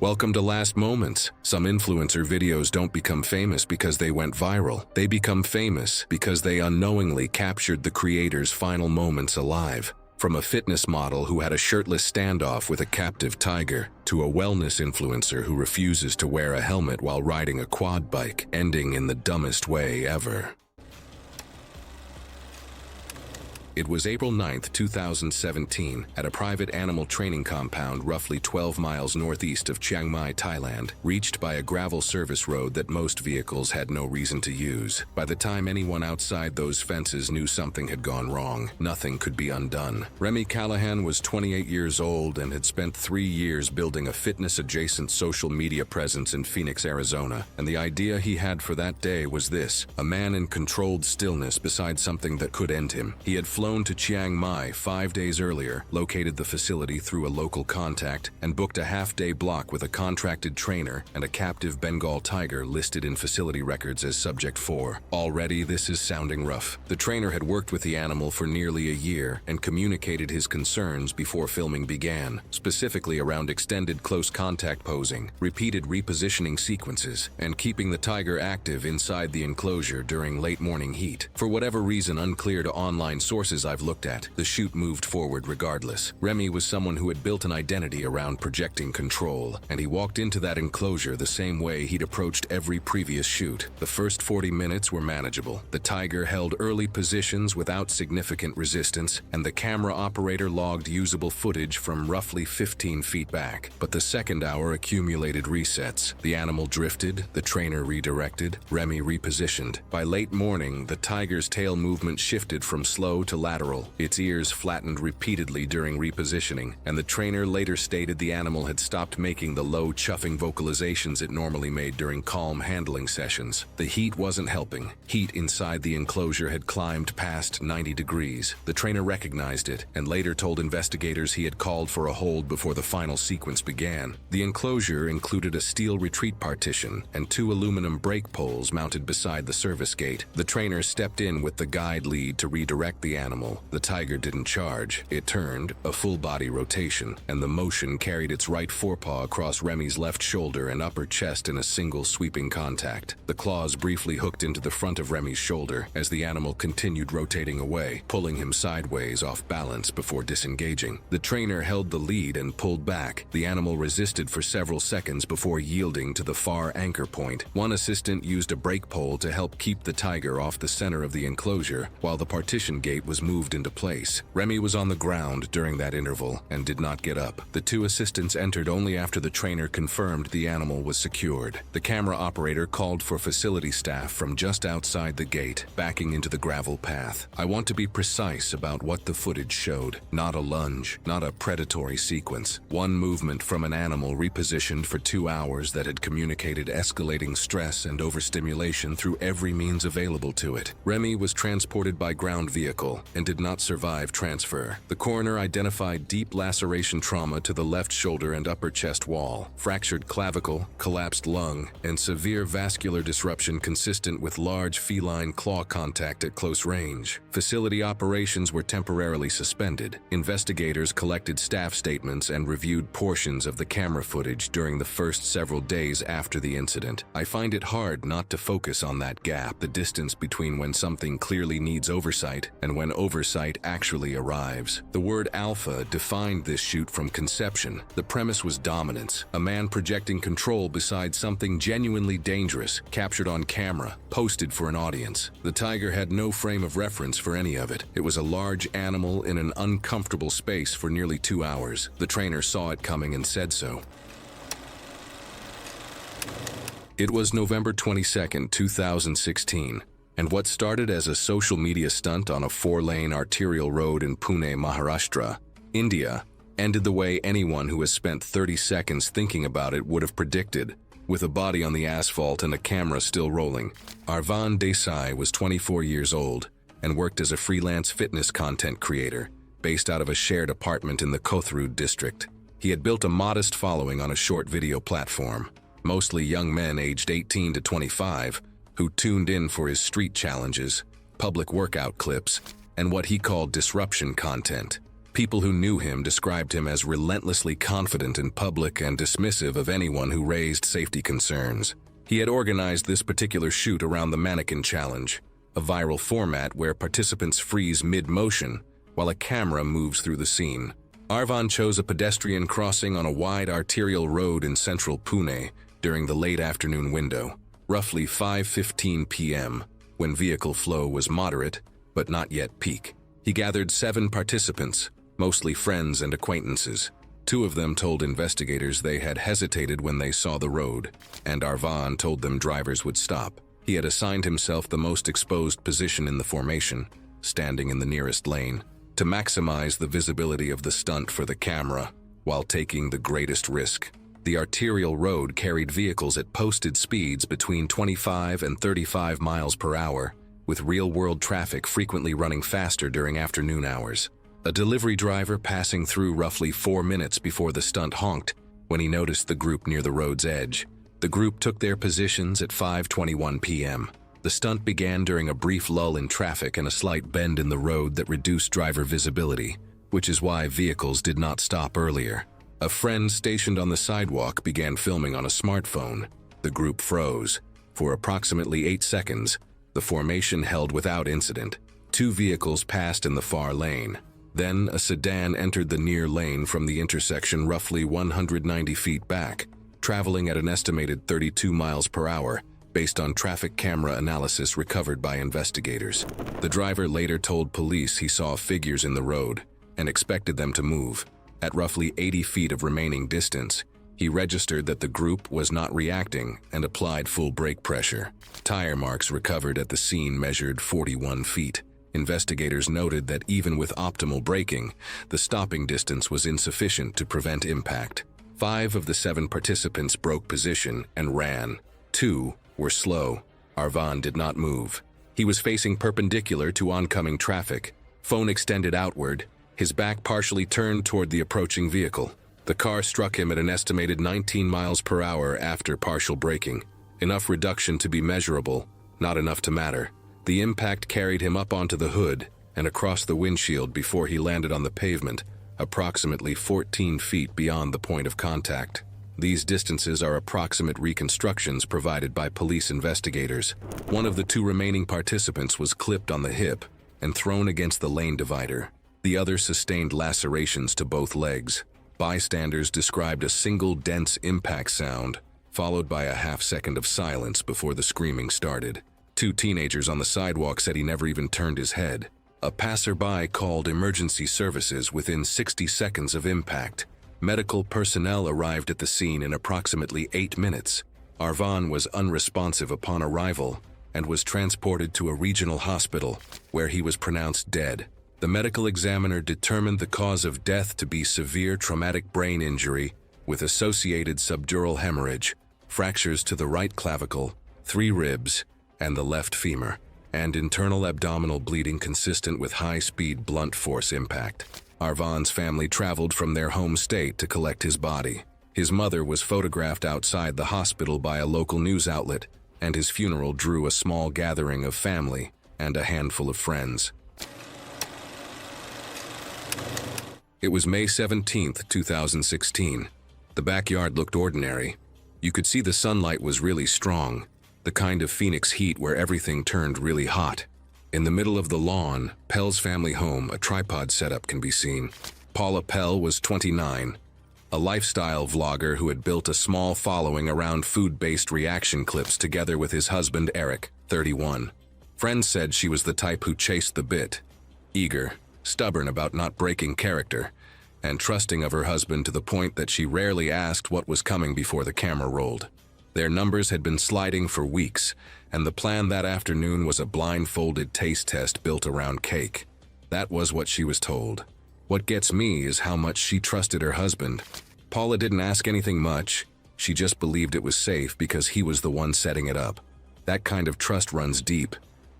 Welcome to Last Moments. Some influencer videos don't become famous because they went viral. They become famous because they unknowingly captured the creator's final moments alive. From a fitness model who had a shirtless standoff with a captive tiger, to a wellness influencer who refuses to wear a helmet while riding a quad bike, ending in the dumbest way ever. It was April 9, 2017, at a private animal training compound roughly 12 miles northeast of Chiang Mai, Thailand, reached by a gravel service road that most vehicles had no reason to use. By the time anyone outside those fences knew something had gone wrong, nothing could be undone. Remy Callahan was 28 years old and had spent 3 years building a fitness-adjacent social media presence in Phoenix, Arizona. And the idea he had for that day was this: a man in controlled stillness beside something that could end him. He had flown to Chiang Mai 5 days earlier, located the facility through a local contact, and booked a half-day block with a contracted trainer and a captive Bengal tiger listed in facility records as Subject 4. Already, this is sounding rough. The trainer had worked with the animal for nearly a year and communicated his concerns before filming began, specifically around extended close contact posing, repeated repositioning sequences, and keeping the tiger active inside the enclosure during late morning heat. For whatever reason unclear to online sources I've looked at, the shoot moved forward regardless. Remy was someone who had built an identity around projecting control, and he walked into that enclosure the same way he'd approached every previous shoot. The first 40 minutes were manageable. The tiger held early positions without significant resistance, and the camera operator logged usable footage from roughly 15 feet back. But the second hour accumulated resets. The animal drifted, the trainer redirected, Remy repositioned. By late morning, the tiger's tail movement shifted from slow to lateral. Its ears flattened repeatedly during repositioning, and the trainer later stated the animal had stopped making the low, chuffing vocalizations it normally made during calm handling sessions. The heat wasn't helping. Heat inside the enclosure had climbed past 90 degrees. The trainer recognized it, and later told investigators he had called for a hold before the final sequence began. The enclosure included a steel retreat partition and 2 aluminum brake poles mounted beside the service gate. The trainer stepped in with the guide lead to redirect the animal. The tiger didn't charge. It turned, a full-body rotation, and the motion carried its right forepaw across Remy's left shoulder and upper chest in a single sweeping contact. The claws briefly hooked into the front of Remy's shoulder as the animal continued rotating away, pulling him sideways off balance before disengaging. The trainer held the lead and pulled back. The animal resisted for several seconds before yielding to the far anchor point. One assistant used a brake pole to help keep the tiger off the center of the enclosure, while the partition gate was moved into place. Remy was on the ground during that interval and did not get up. The 2 assistants entered only after the trainer confirmed the animal was secured. The camera operator called for facility staff from just outside the gate, backing into the gravel path. I want to be precise about what the footage showed. Not a lunge, not a predatory sequence. One movement from an animal repositioned for 2 hours that had communicated escalating stress and overstimulation through every means available to it. Remy was transported by ground vehicle and did not survive transfer. The coroner identified deep laceration trauma to the left shoulder and upper chest wall, fractured clavicle, collapsed lung, and severe vascular disruption consistent with large feline claw contact at close range. Facility operations were temporarily suspended. Investigators collected staff statements and reviewed portions of the camera footage during the first several days after the incident. I find it hard not to focus on that gap, the distance between when something clearly needs oversight and when oversight actually arrives. The word alpha defined this shoot from conception. The premise was dominance, a man projecting control beside something genuinely dangerous, captured on camera, posted for an audience. The tiger had no frame of reference for any of it. It was a large animal in an uncomfortable space for nearly 2 hours. The trainer saw it coming and said so. It was November 22, 2016. And what started as a social media stunt on a 4-lane arterial road in Pune, Maharashtra, India, ended the way anyone who has spent 30 seconds thinking about it would have predicted, with a body on the asphalt and a camera still rolling. Arvan Desai was 24 years old and worked as a freelance fitness content creator, based out of a shared apartment in the Kothurud district. He had built a modest following on a short video platform, mostly young men aged 18 to 25, who tuned in for his street challenges, public workout clips, and what he called disruption content. People who knew him described him as relentlessly confident in public and dismissive of anyone who raised safety concerns. He had organized this particular shoot around the Mannequin Challenge, a viral format where participants freeze mid-motion while a camera moves through the scene. Arvan chose a pedestrian crossing on a wide arterial road in central Pune during the late afternoon window, roughly 5:15 p.m., when vehicle flow was moderate but not yet peak. He gathered 7 participants, mostly friends and acquaintances. 2 of them told investigators they had hesitated when they saw the road, and Arvan told them drivers would stop. He had assigned himself the most exposed position in the formation, standing in the nearest lane, to maximize the visibility of the stunt for the camera while taking the greatest risk. The arterial road carried vehicles at posted speeds between 25 and 35 miles per hour, with real-world traffic frequently running faster during afternoon hours. A delivery driver passing through roughly 4 minutes before the stunt honked when he noticed the group near the road's edge. The group took their positions at 5:21 p.m. The stunt began during a brief lull in traffic and a slight bend in the road that reduced driver visibility, which is why vehicles did not stop earlier. A friend stationed on the sidewalk began filming on a smartphone. The group froze. For approximately 8 seconds, the formation held without incident. 2 vehicles passed in the far lane. Then a sedan entered the near lane from the intersection roughly 190 feet back, traveling at an estimated 32 miles per hour based on traffic camera analysis recovered by investigators. The driver later told police he saw figures in the road and expected them to move. At roughly 80 feet of remaining distance, he registered that the group was not reacting and applied full brake pressure. Tire marks recovered at the scene measured 41 feet. Investigators noted that even with optimal braking, the stopping distance was insufficient to prevent impact. 5 of the 7 participants broke position and ran. 2 were slow. Arvan did not move. He was facing perpendicular to oncoming traffic, phone extended outward, his back partially turned toward the approaching vehicle. The car struck him at an estimated 19 miles per hour after partial braking. Enough reduction to be measurable, not enough to matter. The impact carried him up onto the hood and across the windshield before he landed on the pavement, approximately 14 feet beyond the point of contact. These distances are approximate reconstructions provided by police investigators. One of the 2 remaining participants was clipped on the hip and thrown against the lane divider. The other sustained lacerations to both legs. Bystanders described a single dense impact sound, followed by a half-second of silence before the screaming started. 2 teenagers on the sidewalk said he never even turned his head. A passerby called emergency services within 60 seconds of impact. Medical personnel arrived at the scene in approximately 8 minutes. Arvan was unresponsive upon arrival and was transported to a regional hospital where he was pronounced dead. The medical examiner determined the cause of death to be severe traumatic brain injury with associated subdural hemorrhage, fractures to the right clavicle, 3 ribs, and the left femur, and internal abdominal bleeding consistent with high-speed blunt force impact. Arvan's family traveled from their home state to collect his body. His mother was photographed outside the hospital by a local news outlet, and his funeral drew a small gathering of family and a handful of friends. It was May 17, 2016. The backyard looked ordinary. You could see the sunlight was really strong, the kind of Phoenix heat where everything turned really hot. In the middle of the lawn, Pell's family home, a tripod setup can be seen. Paula Pell was 29, a lifestyle vlogger who had built a small following around food-based reaction clips together with his husband Eric, 31. Friends said she was the type who chased the bit, eager, stubborn about not breaking character, and trusting of her husband to the point that she rarely asked what was coming before the camera rolled. Their numbers had been sliding for weeks, and the plan that afternoon was a blindfolded taste test built around cake. That was what she was told. What gets me is how much she trusted her husband. Paula didn't ask anything much. She just believed it was safe because he was the one setting it up. That kind of trust runs deep,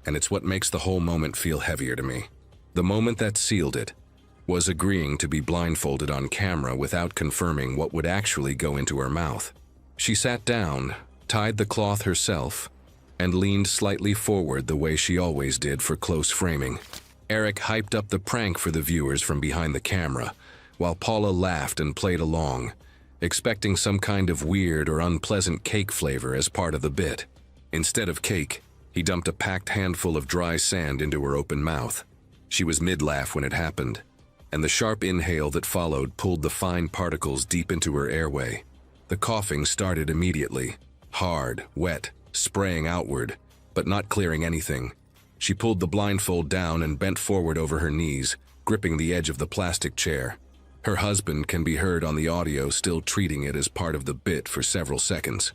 and it's what makes the whole moment feel heavier to me. The moment that sealed it was agreeing to be blindfolded on camera without confirming what would actually go into her mouth. She sat down, tied the cloth herself, and leaned slightly forward the way she always did for close framing. Eric hyped up the prank for the viewers from behind the camera, while Paula laughed and played along, expecting some kind of weird or unpleasant cake flavor as part of the bit. Instead of cake, he dumped a packed handful of dry sand into her open mouth. She was mid-laugh when it happened, and the sharp inhale that followed pulled the fine particles deep into her airway. The coughing started immediately, hard, wet, spraying outward, but not clearing anything. She pulled the blindfold down and bent forward over her knees, gripping the edge of the plastic chair. Her husband can be heard on the audio still treating it as part of the bit for several seconds.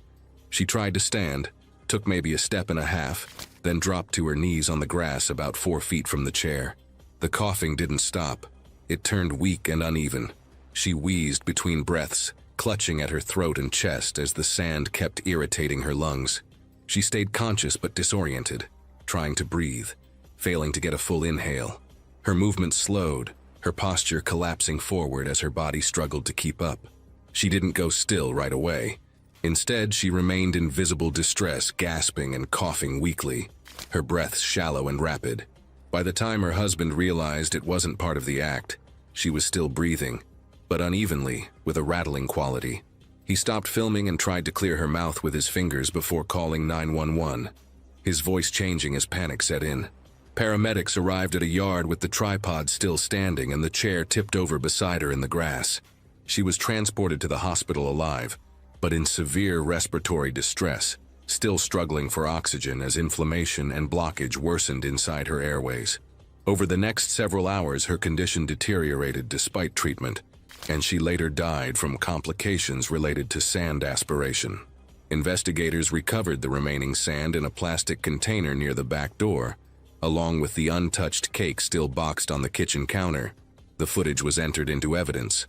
She tried to stand, took maybe a step and a half, then dropped to her knees on the grass about 4 feet from the chair. The coughing didn't stop. It turned weak and uneven. She wheezed between breaths, clutching at her throat and chest as the sand kept irritating her lungs. She stayed conscious but disoriented, trying to breathe, failing to get a full inhale. Her movement slowed, her posture collapsing forward as her body struggled to keep up. She didn't go still right away. Instead, she remained in visible distress, gasping and coughing weakly, her breaths shallow and rapid. By the time her husband realized it wasn't part of the act, she was still breathing, but unevenly, with a rattling quality. He stopped filming and tried to clear her mouth with his fingers before calling 911, his voice changing as panic set in. Paramedics arrived at a yard with the tripod still standing and the chair tipped over beside her in the grass. She was transported to the hospital alive, but in severe respiratory distress, still struggling for oxygen as inflammation and blockage worsened inside her airways. Over the next several hours, her condition deteriorated despite treatment, and she later died from complications related to sand aspiration. Investigators recovered the remaining sand in a plastic container near the back door, along with the untouched cake still boxed on the kitchen counter. The footage was entered into evidence.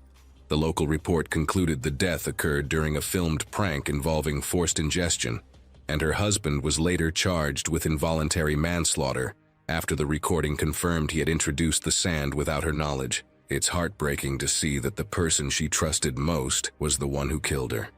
The local report concluded the death occurred during a filmed prank involving forced ingestion, and her husband was later charged with involuntary manslaughter after the recording confirmed he had introduced the sand without her knowledge. It's heartbreaking to see that the person she trusted most was the one who killed her.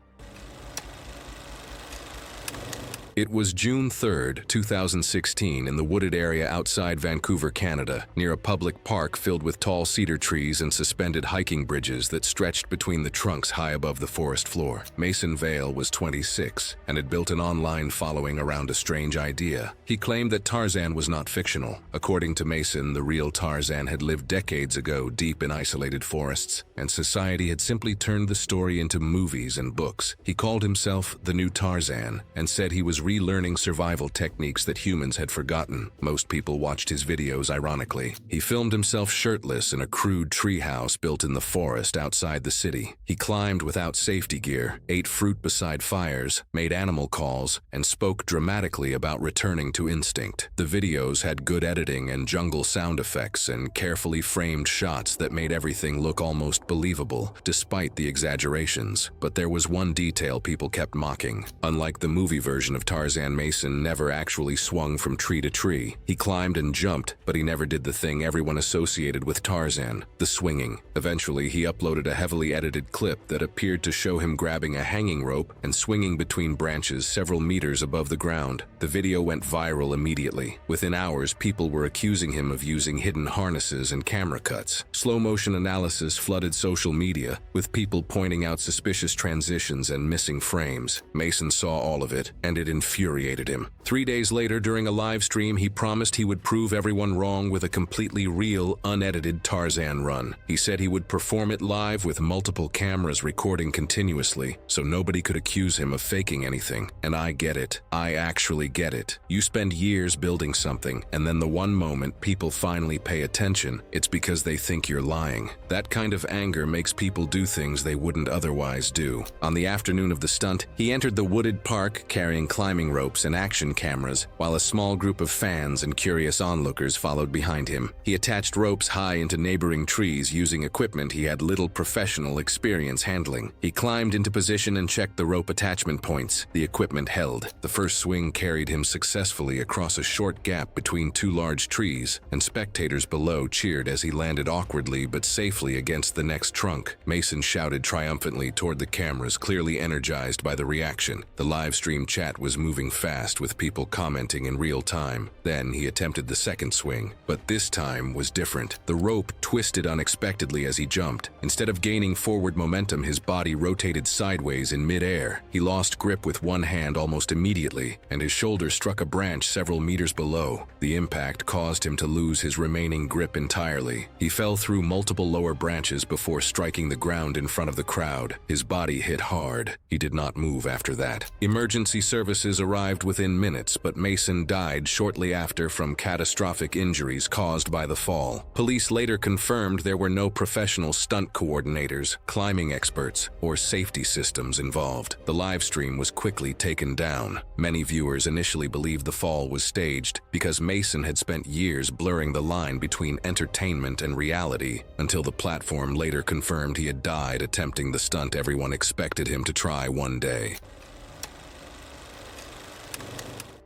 It was June 3, 2016, in the wooded area outside Vancouver, Canada, near a public park filled with tall cedar trees and suspended hiking bridges that stretched between the trunks high above the forest floor. Mason Vale was 26 and had built an online following around a strange idea. He claimed that Tarzan was not fictional. According to Mason, the real Tarzan had lived decades ago deep in isolated forests, and society had simply turned the story into movies and books. He called himself the new Tarzan and said he was relearning survival techniques that humans had forgotten. Most people watched his videos ironically. He filmed himself shirtless in a crude treehouse built in the forest outside the city. He climbed without safety gear, ate fruit beside fires, made animal calls, and spoke dramatically about returning to instinct. The videos had good editing and jungle sound effects and carefully framed shots that made everything look almost believable, despite the exaggerations. But there was one detail people kept mocking. Unlike the movie version of Tarzan, Mason never actually swung from tree to tree. He climbed and jumped, but he never did the thing everyone associated with Tarzan, the swinging. Eventually, he uploaded a heavily edited clip that appeared to show him grabbing a hanging rope and swinging between branches several meters above the ground. The video went viral immediately. Within hours, people were accusing him of using hidden harnesses and camera cuts. Slow-motion analysis flooded social media, with people pointing out suspicious transitions and missing frames. Mason saw all of it, and it infuriated him. 3 days later, during a live stream, he promised he would prove everyone wrong with a completely real, unedited Tarzan run. He said he would perform it live with multiple cameras recording continuously, so nobody could accuse him of faking anything. And I get it. I actually get it. You spend years building something, and then the one moment people finally pay attention, it's because they think you're lying. That kind of anger makes people do things they wouldn't otherwise do. On the afternoon of the stunt, he entered the wooded park carrying climbing ropes and action cameras, while a small group of fans and curious onlookers followed behind him. He attached ropes high into neighboring trees using equipment he had little professional experience handling. He climbed into position and checked the rope attachment points. The equipment held. The first swing carried him successfully across a short gap between two large trees, and spectators below cheered as he landed awkwardly but safely against the next trunk. Mason shouted triumphantly toward the cameras, clearly energized by the reaction. The live stream chat was was moving fast with people commenting in real time. Then he attempted the second swing, but this time was different. The rope twisted unexpectedly as he jumped. Instead of gaining forward momentum, his body rotated sideways in mid-air. He lost grip with one hand almost immediately, and his shoulder struck a branch several meters below. The impact caused him to lose his remaining grip entirely. He fell through multiple lower branches before striking the ground in front of the crowd. His body hit hard. He did not move after that. Emergency services arrived within minutes, but Mason died shortly after from catastrophic injuries caused by the fall. Police later confirmed there were no professional stunt coordinators, climbing experts, or safety systems involved. The live stream was quickly taken down. Many viewers initially believed the fall was staged because Mason had spent years blurring the line between entertainment and reality, until the platform later confirmed he had died attempting the stunt everyone expected him to try one day.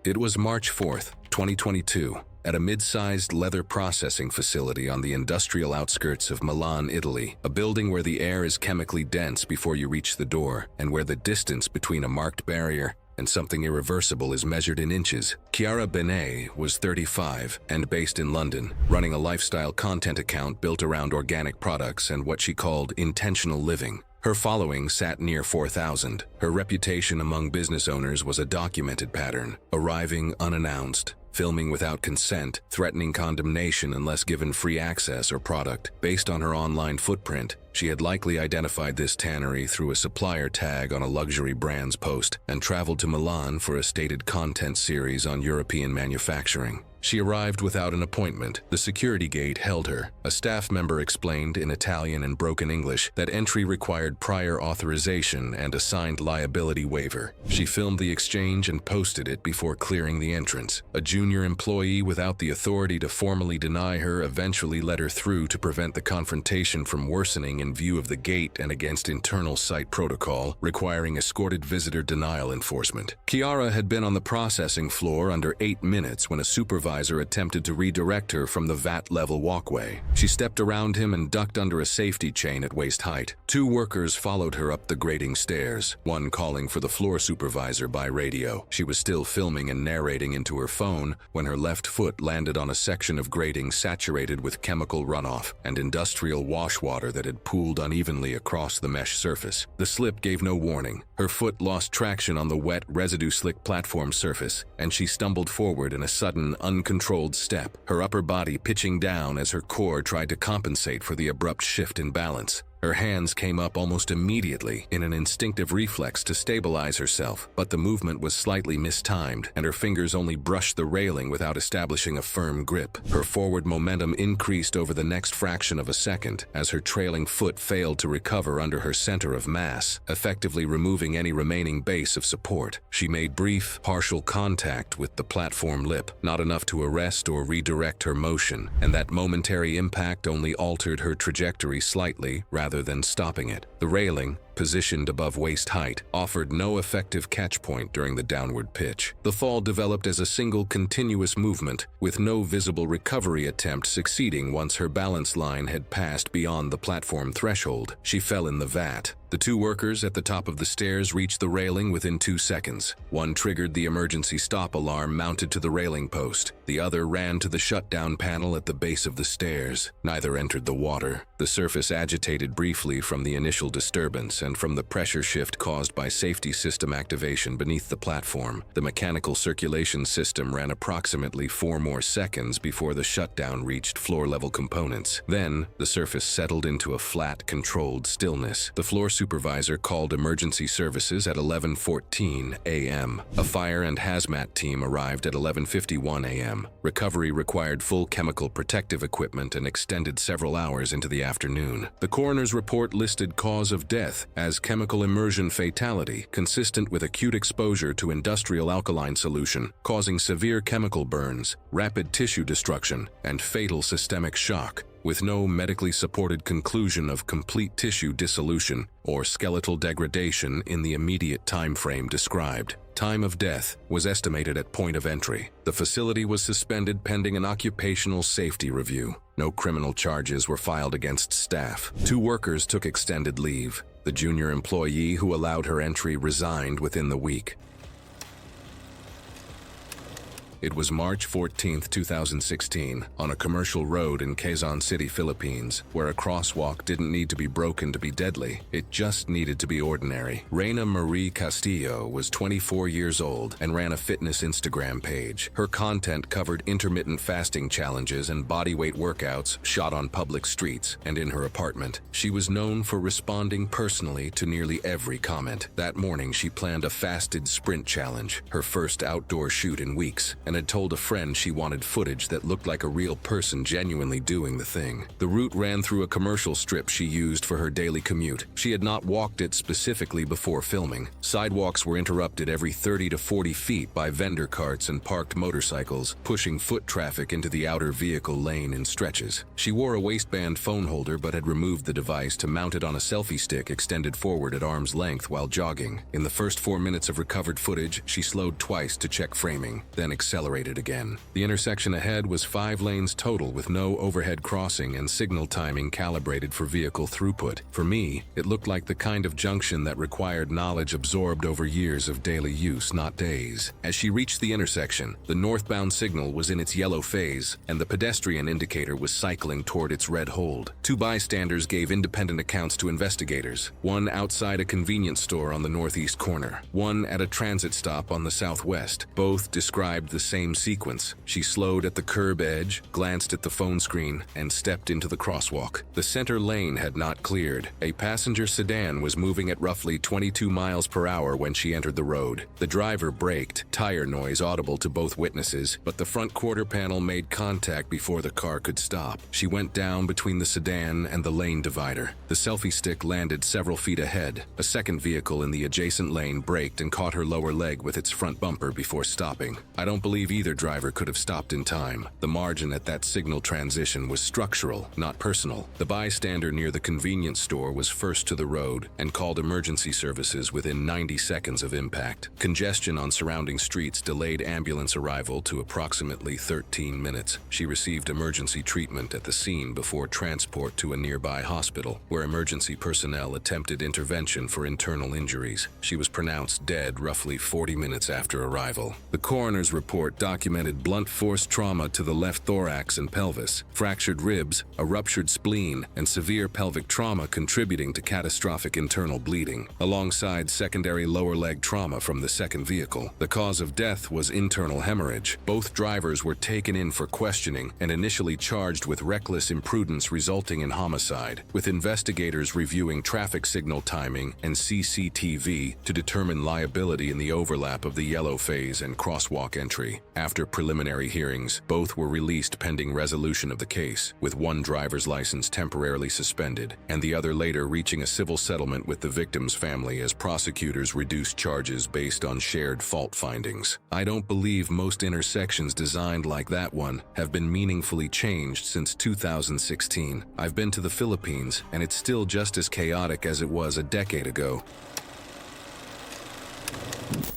It was March 4th, 2022, at a mid-sized leather processing facility on the industrial outskirts of Milan, Italy, a building where the air is chemically dense before you reach the door, and where the distance between a marked barrier and something irreversible is measured in inches. Chiara Benet was 35 and based in London, running a lifestyle content account built around organic products and what she called intentional living. Her following sat near 4,000. Her reputation among business owners was a documented pattern, arriving unannounced, filming without consent, threatening condemnation unless given free access or product. Based on her online footprint, she had likely identified this tannery through a supplier tag on a luxury brand's post and traveled to Milan for a stated content series on European manufacturing. She arrived without an appointment. The security gate held her. A staff member explained in Italian and broken English that entry required prior authorization and a signed liability waiver. She filmed the exchange and posted it before clearing the entrance. A junior employee without the authority to formally deny her eventually let her through to prevent the confrontation from worsening in view of the gate and against internal site protocol requiring escorted visitor denial enforcement. Chiara had been on the processing floor under 8 minutes when a supervisor attempted to redirect her from the VAT-level walkway. She stepped around him and ducked under a safety chain at waist height. 2 workers followed her up the grating stairs, one calling for the floor supervisor by radio. She was still filming and narrating into her phone when her left foot landed on a section of grating saturated with chemical runoff and industrial wash water that had pooled unevenly across the mesh surface. The slip gave no warning. Her foot lost traction on the wet, residue-slick platform surface, and she stumbled forward in a sudden, uncontrolled step, her upper body pitching down as her core tried to compensate for the abrupt shift in balance. Her hands came up almost immediately in an instinctive reflex to stabilize herself, but the movement was slightly mistimed, and her fingers only brushed the railing without establishing a firm grip. Her forward momentum increased over the next fraction of a second as her trailing foot failed to recover under her center of mass, effectively removing any remaining base of support. She made brief, partial contact with the platform lip, not enough to arrest or redirect her motion, and that momentary impact only altered her trajectory slightly rather than stopping it. The railing, positioned above waist height, offered no effective catch point during the downward pitch. The fall developed as a single continuous movement, with no visible recovery attempt succeeding once her balance line had passed beyond the platform threshold. She fell in the vat. The 2 workers at the top of the stairs reached the railing within 2 seconds. One triggered the emergency stop alarm mounted to the railing post. The other ran to the shutdown panel at the base of the stairs. Neither entered the water. The surface agitated briefly from the initial disturbance and from the pressure shift caused by safety system activation beneath the platform. The mechanical circulation system ran approximately 4 more seconds before the shutdown reached floor-level components. Then, the surface settled into a flat, controlled stillness. The floor supervisor called emergency services at 11:14 a.m. A fire and hazmat team arrived at 11:51 a.m. Recovery required full chemical protective equipment and extended several hours into the afternoon. The coroner's report listed cause of death as chemical immersion fatality, consistent with acute exposure to industrial alkaline solution, causing severe chemical burns, rapid tissue destruction, and fatal systemic shock, with no medically supported conclusion of complete tissue dissolution or skeletal degradation in the immediate time frame described. Time of death was estimated at point of entry. The facility was suspended pending an occupational safety review. No criminal charges were filed against staff. 2 workers took extended leave. The junior employee who allowed her entry resigned within the week. It was March 14, 2016, on a commercial road in Quezon City, Philippines, where a crosswalk didn't need to be broken to be deadly. It just needed to be ordinary. Reina Marie Castillo was 24 years old and ran a fitness Instagram page. Her content covered intermittent fasting challenges and bodyweight workouts shot on public streets and in her apartment. She was known for responding personally to nearly every comment. That morning, she planned a fasted sprint challenge, her first outdoor shoot in weeks, and had told a friend she wanted footage that looked like a real person genuinely doing the thing. The route ran through a commercial strip she used for her daily commute. She had not walked it specifically before filming. Sidewalks were interrupted every 30 to 40 feet by vendor carts and parked motorcycles, pushing foot traffic into the outer vehicle lane in stretches. She wore a waistband phone holder but had removed the device to mount it on a selfie stick extended forward at arm's length while jogging. In the first 4 minutes of recovered footage, she slowed twice to check framing, then accelerated again. The intersection ahead was 5 lanes total with no overhead crossing and signal timing calibrated for vehicle throughput. For me, it looked like the kind of junction that required knowledge absorbed over years of daily use, not days. As she reached the intersection, the northbound signal was in its yellow phase, and the pedestrian indicator was cycling toward its red hold. 2 bystanders gave independent accounts to investigators, one outside a convenience store on the northeast corner, one at a transit stop on the southwest. Both described the same sequence. She slowed at the curb edge, glanced at the phone screen, and stepped into the crosswalk. The center lane had not cleared. A passenger sedan was moving at roughly 22 miles per hour when she entered the road. The driver braked, tire noise audible to both witnesses, but the front quarter panel made contact before the car could stop. She went down between the sedan and the lane divider. The selfie stick landed several feet ahead. A second vehicle in the adjacent lane braked and caught her lower leg with its front bumper before stopping. I don't believe either driver could have stopped in time. The margin at that signal transition was structural, not personal. The bystander near the convenience store was first to the road and called emergency services within 90 seconds of impact. Congestion on surrounding streets delayed ambulance arrival to approximately 13 minutes. She received emergency treatment at the scene before transport to a nearby hospital, where emergency personnel attempted intervention for internal injuries. She was pronounced dead roughly 40 minutes after arrival. The coroner's report documented blunt force trauma to the left thorax and pelvis, fractured ribs, a ruptured spleen, and severe pelvic trauma contributing to catastrophic internal bleeding, alongside secondary lower leg trauma from the second vehicle. The cause of death was internal hemorrhage. Both drivers were taken in for questioning and initially charged with reckless imprudence resulting in homicide, with investigators reviewing traffic signal timing and CCTV to determine liability in the overlap of the yellow phase and crosswalk entry. After preliminary hearings, both were released pending resolution of the case, with one driver's license temporarily suspended and the other later reaching a civil settlement with the victim's family as prosecutors reduced charges based on shared fault findings. I don't believe most intersections designed like that one have been meaningfully changed since 2016. I've been to the Philippines, and it's still just as chaotic as it was a decade ago.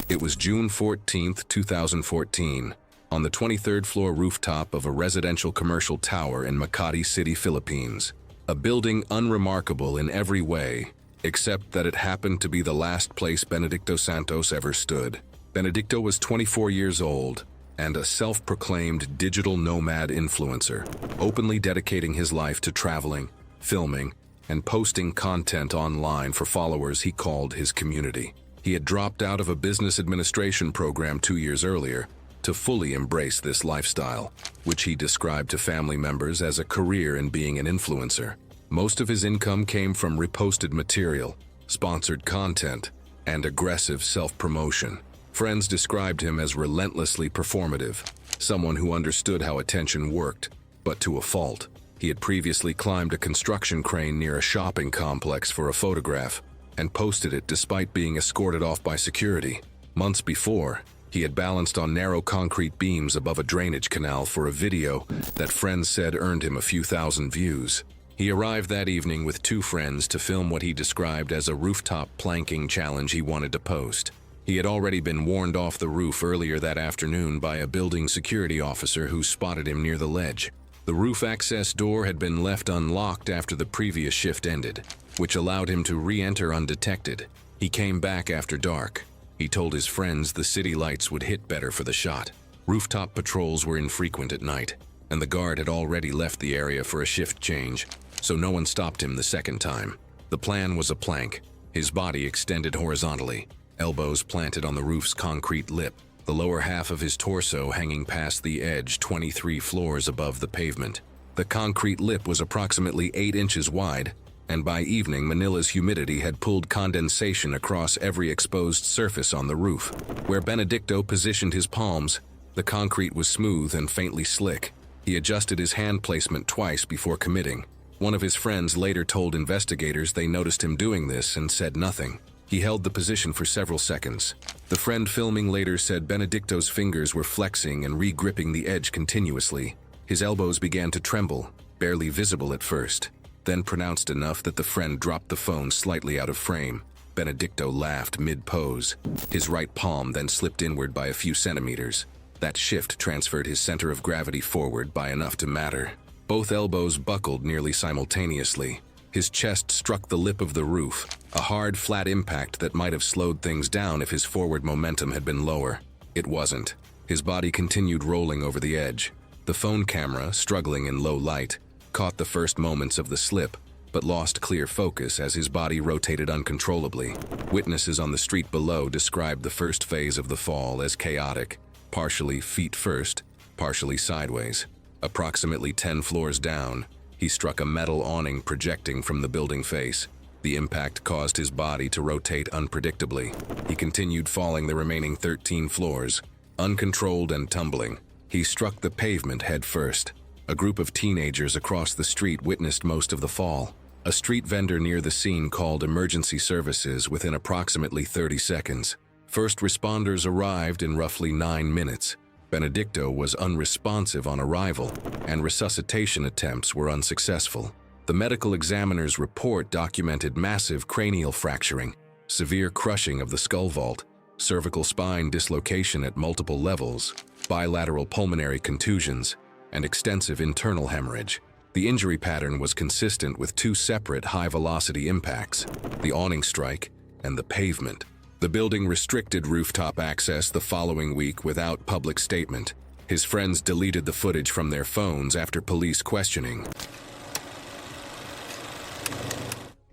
It was June 14, 2014, on the 23rd floor rooftop of a residential commercial tower in Makati City, Philippines. A building unremarkable in every way, except that it happened to be the last place Benedicto Santos ever stood. Benedicto was 24 years old and a self-proclaimed digital nomad influencer, openly dedicating his life to traveling, filming, and posting content online for followers he called his community. He had dropped out of a business administration program 2 years earlier to fully embrace this lifestyle, which he described to family members as a career in being an influencer. Most of his income came from reposted material, sponsored content, and aggressive self-promotion. Friends described him as relentlessly performative, someone who understood how attention worked, but to a fault. He had previously climbed a construction crane near a shopping complex for a photograph and posted it despite being escorted off by security. Months before, he had balanced on narrow concrete beams above a drainage canal for a video that friends said earned him a few thousand views. He arrived that evening with 2 friends to film what he described as a rooftop planking challenge he wanted to post. He had already been warned off the roof earlier that afternoon by a building security officer who spotted him near the ledge. The roof access door had been left unlocked after the previous shift ended, which allowed him to re-enter undetected. He came back after dark. He told his friends the city lights would hit better for the shot. Rooftop patrols were infrequent at night, and the guard had already left the area for a shift change, so no one stopped him the second time. The plan was a plank, his body extended horizontally, elbows planted on the roof's concrete lip, the lower half of his torso hanging past the edge 23 floors above the pavement. The concrete lip was approximately 8 inches wide, and by evening Manila's humidity had pulled condensation across every exposed surface on the roof. Where Benedicto positioned his palms, the concrete was smooth and faintly slick. He adjusted his hand placement twice before committing. One of his friends later told investigators they noticed him doing this and said nothing. He held the position for several seconds. The friend filming later said Benedicto's fingers were flexing and re-gripping the edge continuously. His elbows began to tremble, barely visible at first, then pronounced enough that the friend dropped the phone slightly out of frame. Benedicto laughed mid-pose. His right palm then slipped inward by a few centimeters. That shift transferred his center of gravity forward by enough to matter. Both elbows buckled nearly simultaneously. His chest struck the lip of the roof, a hard, flat impact that might have slowed things down if his forward momentum had been lower. It wasn't. His body continued rolling over the edge. The phone camera, struggling in low light, caught the first moments of the slip, but lost clear focus as his body rotated uncontrollably. Witnesses on the street below described the first phase of the fall as chaotic, partially feet first, partially sideways. Approximately 10 floors down, he struck a metal awning projecting from the building face. The impact caused his body to rotate unpredictably. He continued falling the remaining 13 floors, uncontrolled and tumbling. He struck the pavement head first. A group of teenagers across the street witnessed most of the fall. A street vendor near the scene called emergency services within approximately 30 seconds. First responders arrived in roughly 9 minutes. Benedicto was unresponsive on arrival, and resuscitation attempts were unsuccessful. The medical examiner's report documented massive cranial fracturing, severe crushing of the skull vault, cervical spine dislocation at multiple levels, bilateral pulmonary contusions, and extensive internal hemorrhage. The injury pattern was consistent with 2 separate high-velocity impacts, the awning strike and the pavement. The building restricted rooftop access the following week without public statement. His friends deleted the footage from their phones after police questioning.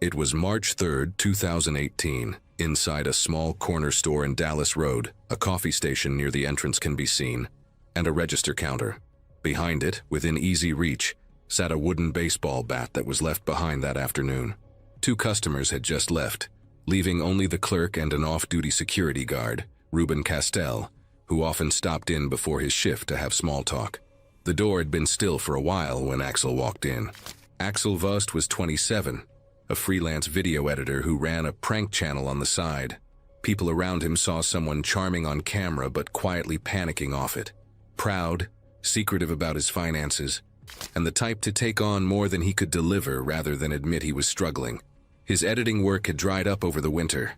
It was March 3, 2018. Inside a small corner store in Dallas Road, a coffee station near the entrance can be seen, and a register counter. Behind it, within easy reach, sat a wooden baseball bat that was left behind that afternoon. 2 customers had just left, leaving only the clerk and an off-duty security guard, Ruben Castell, who often stopped in before his shift to have small talk. The door had been still for a while when Axel walked in. Axel Vust was 27, a freelance video editor who ran a prank channel on the side. People around him saw someone charming on camera but quietly panicking off it. Proud, secretive about his finances, and the type to take on more than he could deliver rather than admit he was struggling. His editing work had dried up over the winter.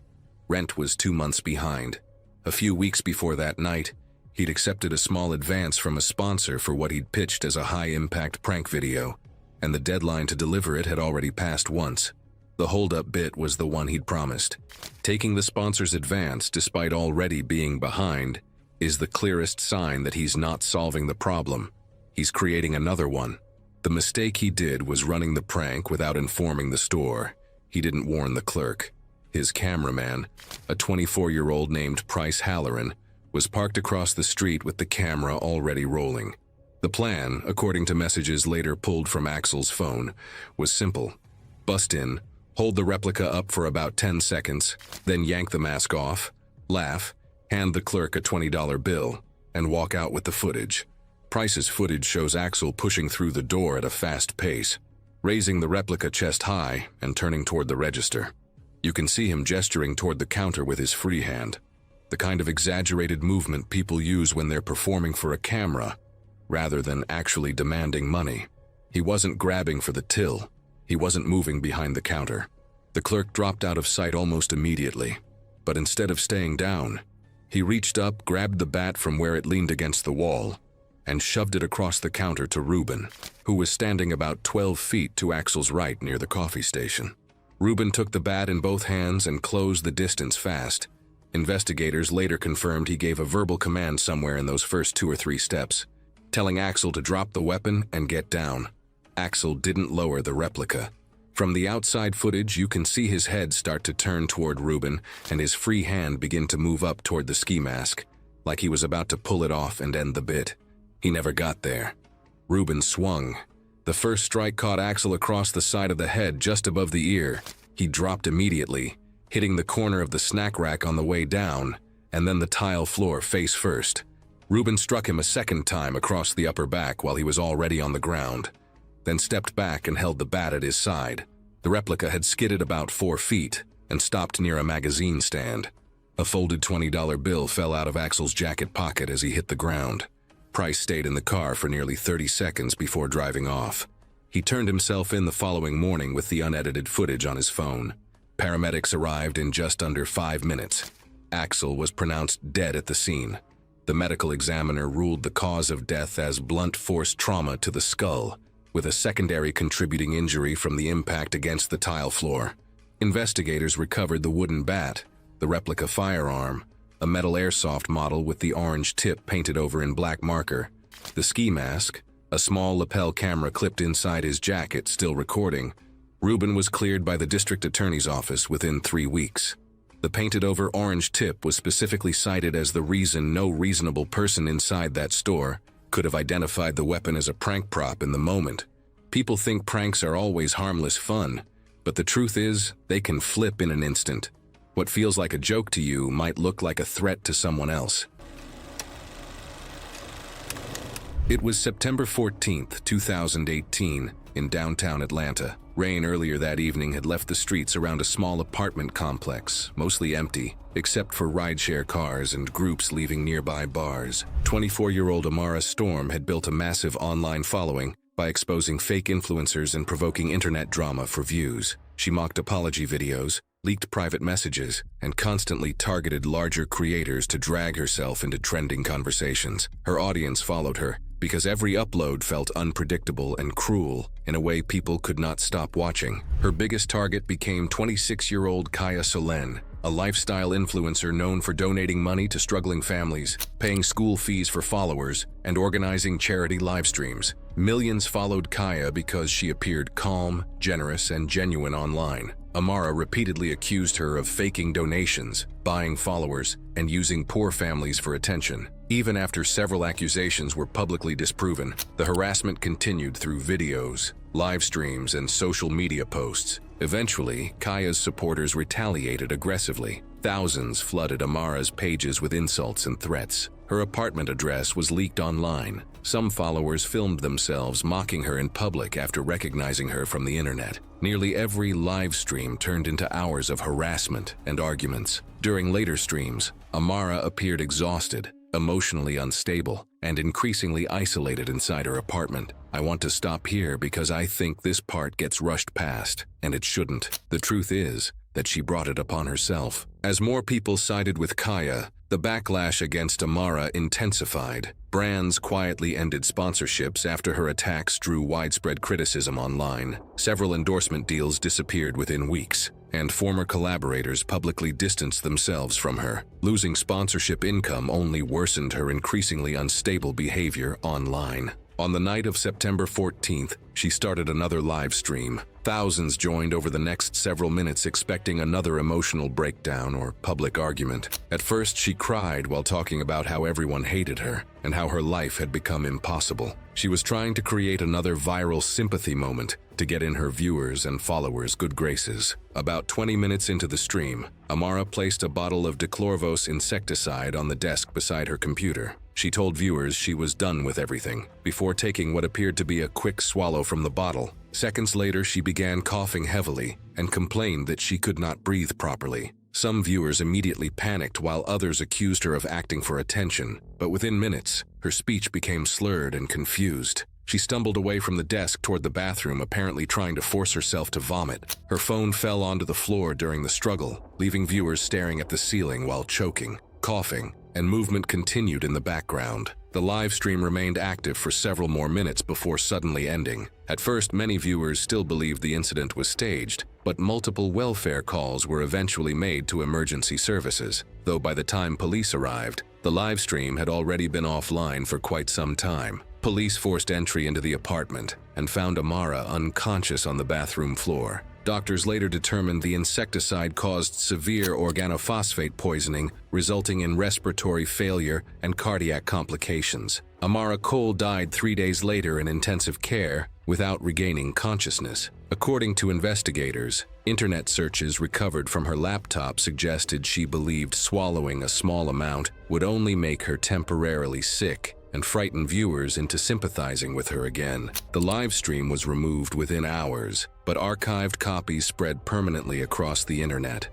Rent was 2 months behind. A few weeks before that night, he'd accepted a small advance from a sponsor for what he'd pitched as a high-impact prank video, and the deadline to deliver it had already passed once. The hold-up bit was the one he'd promised. Taking the sponsor's advance, despite already being behind, is the clearest sign that he's not solving the problem. He's creating another one. The mistake he did was running the prank without informing the store. He didn't warn the clerk. His cameraman, a 24-year-old named Price Halloran, was parked across the street with the camera already rolling. The plan, according to messages later pulled from Axel's phone, was simple. Bust in, hold the replica up for about 10 seconds, then yank the mask off, laugh, hand the clerk a $20 bill, and walk out with the footage. Price's footage shows Axel pushing through the door at a fast pace, raising the replica chest high and turning toward the register. You can see him gesturing toward the counter with his free hand, the kind of exaggerated movement people use when they're performing for a camera, rather than actually demanding money. He wasn't grabbing for the till. He wasn't moving behind the counter. The clerk dropped out of sight almost immediately, but instead of staying down, he reached up, grabbed the bat from where it leaned against the wall, and shoved it across the counter to Ruben, who was standing about 12 feet to Axel's right near the coffee station. Ruben took the bat in both hands and closed the distance fast, Investigators later confirmed he gave a verbal command somewhere in those first 2 or 3 steps, telling Axel to drop the weapon and get down. Axel didn't lower the replica. From the outside footage, you can see his head start to turn toward Ruben and his free hand begin to move up toward the ski mask, like he was about to pull it off and end the bit. He never got there. Ruben swung. The first strike caught Axel across the side of the head just above the ear. He dropped immediately, hitting the corner of the snack rack on the way down, and then the tile floor face first. Ruben struck him a second time across the upper back while he was already on the ground, then stepped back and held the bat at his side. The replica had skidded about 4 feet and stopped near a magazine stand. A folded $20 bill fell out of Axel's jacket pocket as he hit the ground. Price stayed in the car for nearly 30 seconds before driving off. He turned himself in the following morning with the unedited footage on his phone. Paramedics arrived in just under 5 minutes. Axel was pronounced dead at the scene. The medical examiner ruled the cause of death as blunt force trauma to the skull, with a secondary contributing injury from the impact against the tile floor. Investigators recovered the wooden bat, the replica firearm, a metal airsoft model with the orange tip painted over in black marker, the ski mask, a small lapel camera clipped inside his jacket still recording. Ruben was cleared by the district attorney's office within 3 weeks. The painted-over orange tip was specifically cited as the reason no reasonable person inside that store could have identified the weapon as a prank prop in the moment. People think pranks are always harmless fun, but the truth is, they can flip in an instant. What feels like a joke to you might look like a threat to someone else. It was September 14th, 2018, in downtown Atlanta. Rain earlier that evening had left the streets around a small apartment complex, mostly empty, except for rideshare cars and groups leaving nearby bars. 24-year-old Amara Storm had built a massive online following by exposing fake influencers and provoking internet drama for views. She mocked apology videos, leaked private messages, and constantly targeted larger creators to drag herself into trending conversations. Her audience followed her because every upload felt unpredictable and cruel in a way people could not stop watching. Her biggest target became 26-year-old Kaya Solen, a lifestyle influencer known for donating money to struggling families, paying school fees for followers, and organizing charity live streams. Millions followed Kaya because she appeared calm, generous, and genuine online. Amara repeatedly accused her of faking donations, buying followers, and using poor families for attention. Even after several accusations were publicly disproven, the harassment continued through videos, live streams, and social media posts. Eventually, Kaya's supporters retaliated aggressively. Thousands flooded Amara's pages with insults and threats. Her apartment address was leaked online. Some followers filmed themselves mocking her in public after recognizing her from the internet. Nearly every live stream turned into hours of harassment and arguments. During later streams, Amara appeared exhausted, emotionally unstable, and increasingly isolated inside her apartment. I want to stop here because I think this part gets rushed past, and it shouldn't. The truth is that she brought it upon herself. As more people sided with Kaya, the backlash against Amara intensified. Brands quietly ended sponsorships after her attacks drew widespread criticism online. Several endorsement deals disappeared within weeks, and former collaborators publicly distanced themselves from her. Losing sponsorship income only worsened her increasingly unstable behavior online. On the night of September 14th, she started another live stream. Thousands joined over the next several minutes expecting another emotional breakdown or public argument. At first, she cried while talking about how everyone hated her and how her life had become impossible. She was trying to create another viral sympathy moment to get in her viewers' and followers' good graces. About 20 minutes into the stream, Amara placed a bottle of Diclorvos insecticide on the desk beside her computer. She told viewers she was done with everything, before taking what appeared to be a quick swallow from the bottle. Seconds later, she began coughing heavily and complained that she could not breathe properly. Some viewers immediately panicked while others accused her of acting for attention, but within minutes, her speech became slurred and confused. She stumbled away from the desk toward the bathroom, apparently trying to force herself to vomit. Her phone fell onto the floor during the struggle, leaving viewers staring at the ceiling while choking, coughing, and movement continued in the background. The live stream remained active for several more minutes before suddenly ending. At first, many viewers still believed the incident was staged, but multiple welfare calls were eventually made to emergency services, though by the time police arrived, the live stream had already been offline for quite some time. Police forced entry into the apartment and found Amara unconscious on the bathroom floor. Doctors later determined the insecticide caused severe organophosphate poisoning, resulting in respiratory failure and cardiac complications. Amara Cole died 3 days later in intensive care without regaining consciousness. According to investigators, internet searches recovered from her laptop suggested she believed swallowing a small amount would only make her temporarily sick and frighten viewers into sympathizing with her again. The live stream was removed within hours, but archived copies spread permanently across the internet.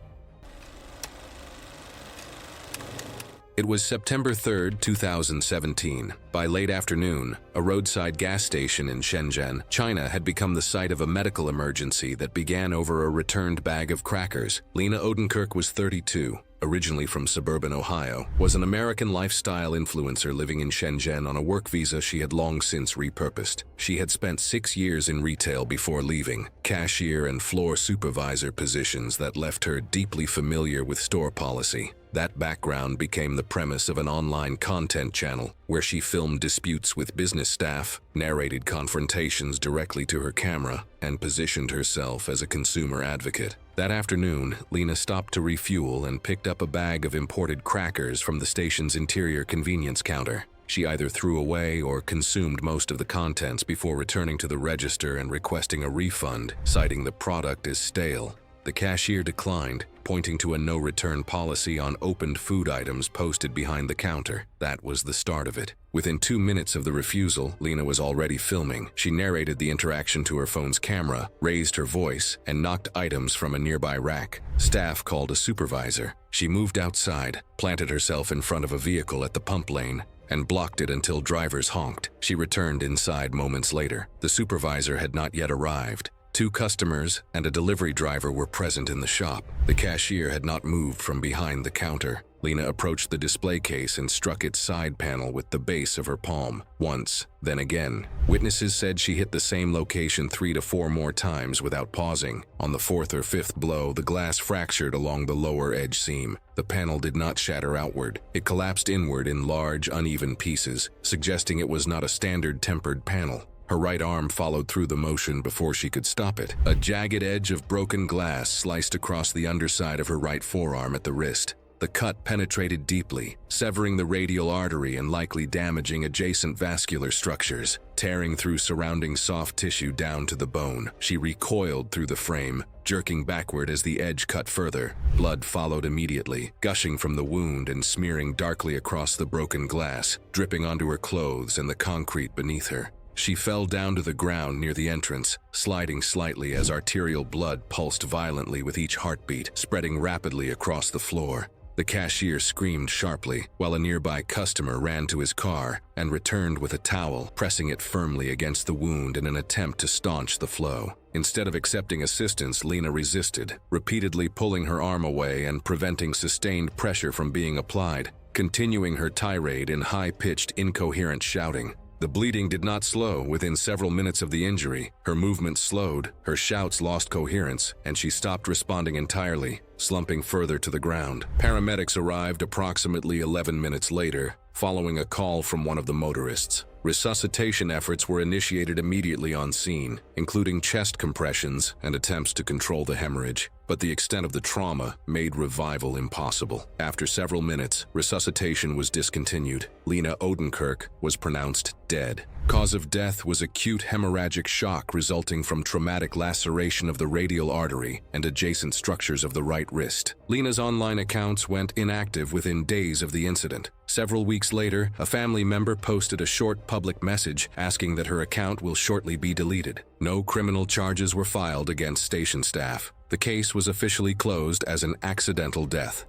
It was September 3, 2017. By late afternoon, a roadside gas station in Shenzhen, China had become the site of a medical emergency that began over a returned bag of crackers. Lena Odenkirk was 32. Originally from suburban Ohio, was an American lifestyle influencer living in Shenzhen on a work visa she had long since repurposed. She had spent 6 years in retail before leaving, cashier and floor supervisor positions that left her deeply familiar with store policy. That background became the premise of an online content channel where she filmed disputes with business staff, narrated confrontations directly to her camera, and positioned herself as a consumer advocate. That afternoon, Lena stopped to refuel and picked up a bag of imported crackers from the station's interior convenience counter. She either threw away or consumed most of the contents before returning to the register and requesting a refund, citing the product as stale. The cashier declined, pointing to a no-return policy on opened food items posted behind the counter. That was the start of it. Within 2 minutes of the refusal, Lena was already filming. She narrated the interaction to her phone's camera, raised her voice, and knocked items from a nearby rack. Staff called a supervisor. She moved outside, planted herself in front of a vehicle at the pump lane, and blocked it until drivers honked. She returned inside moments later. The supervisor had not yet arrived. 2 customers and a delivery driver were present in the shop. The cashier had not moved from behind the counter. Lena approached the display case and struck its side panel with the base of her palm. Once, then again. Witnesses said she hit the same location 3 to 4 more times without pausing. On the 4th or 5th blow, the glass fractured along the lower edge seam. The panel did not shatter outward. It collapsed inward in large, uneven pieces, suggesting it was not a standard tempered panel. Her right arm followed through the motion before she could stop it. A jagged edge of broken glass sliced across the underside of her right forearm at the wrist. The cut penetrated deeply, severing the radial artery and likely damaging adjacent vascular structures, tearing through surrounding soft tissue down to the bone. She recoiled through the frame, jerking backward as the edge cut further. Blood followed immediately, gushing from the wound and smearing darkly across the broken glass, dripping onto her clothes and the concrete beneath her. She fell down to the ground near the entrance, sliding slightly as arterial blood pulsed violently with each heartbeat, spreading rapidly across the floor. The cashier screamed sharply, while a nearby customer ran to his car and returned with a towel, pressing it firmly against the wound in an attempt to staunch the flow. Instead of accepting assistance, Lena resisted, repeatedly pulling her arm away and preventing sustained pressure from being applied, continuing her tirade in high-pitched, incoherent shouting. The bleeding did not slow within several minutes of the injury. Her movements slowed, her shouts lost coherence, and she stopped responding entirely, slumping further to the ground. Paramedics arrived approximately 11 minutes later, following a call from one of the motorists. Resuscitation efforts were initiated immediately on scene, including chest compressions and attempts to control the hemorrhage, but the extent of the trauma made revival impossible. After several minutes, resuscitation was discontinued. Lena Odenkirk was pronounced dead. Cause of death was acute hemorrhagic shock resulting from traumatic laceration of the radial artery and adjacent structures of the right wrist. Lena's online accounts went inactive within days of the incident. Several weeks later, a family member posted a short public message asking that her account will shortly be deleted. No criminal charges were filed against station staff. The case was officially closed as an accidental death.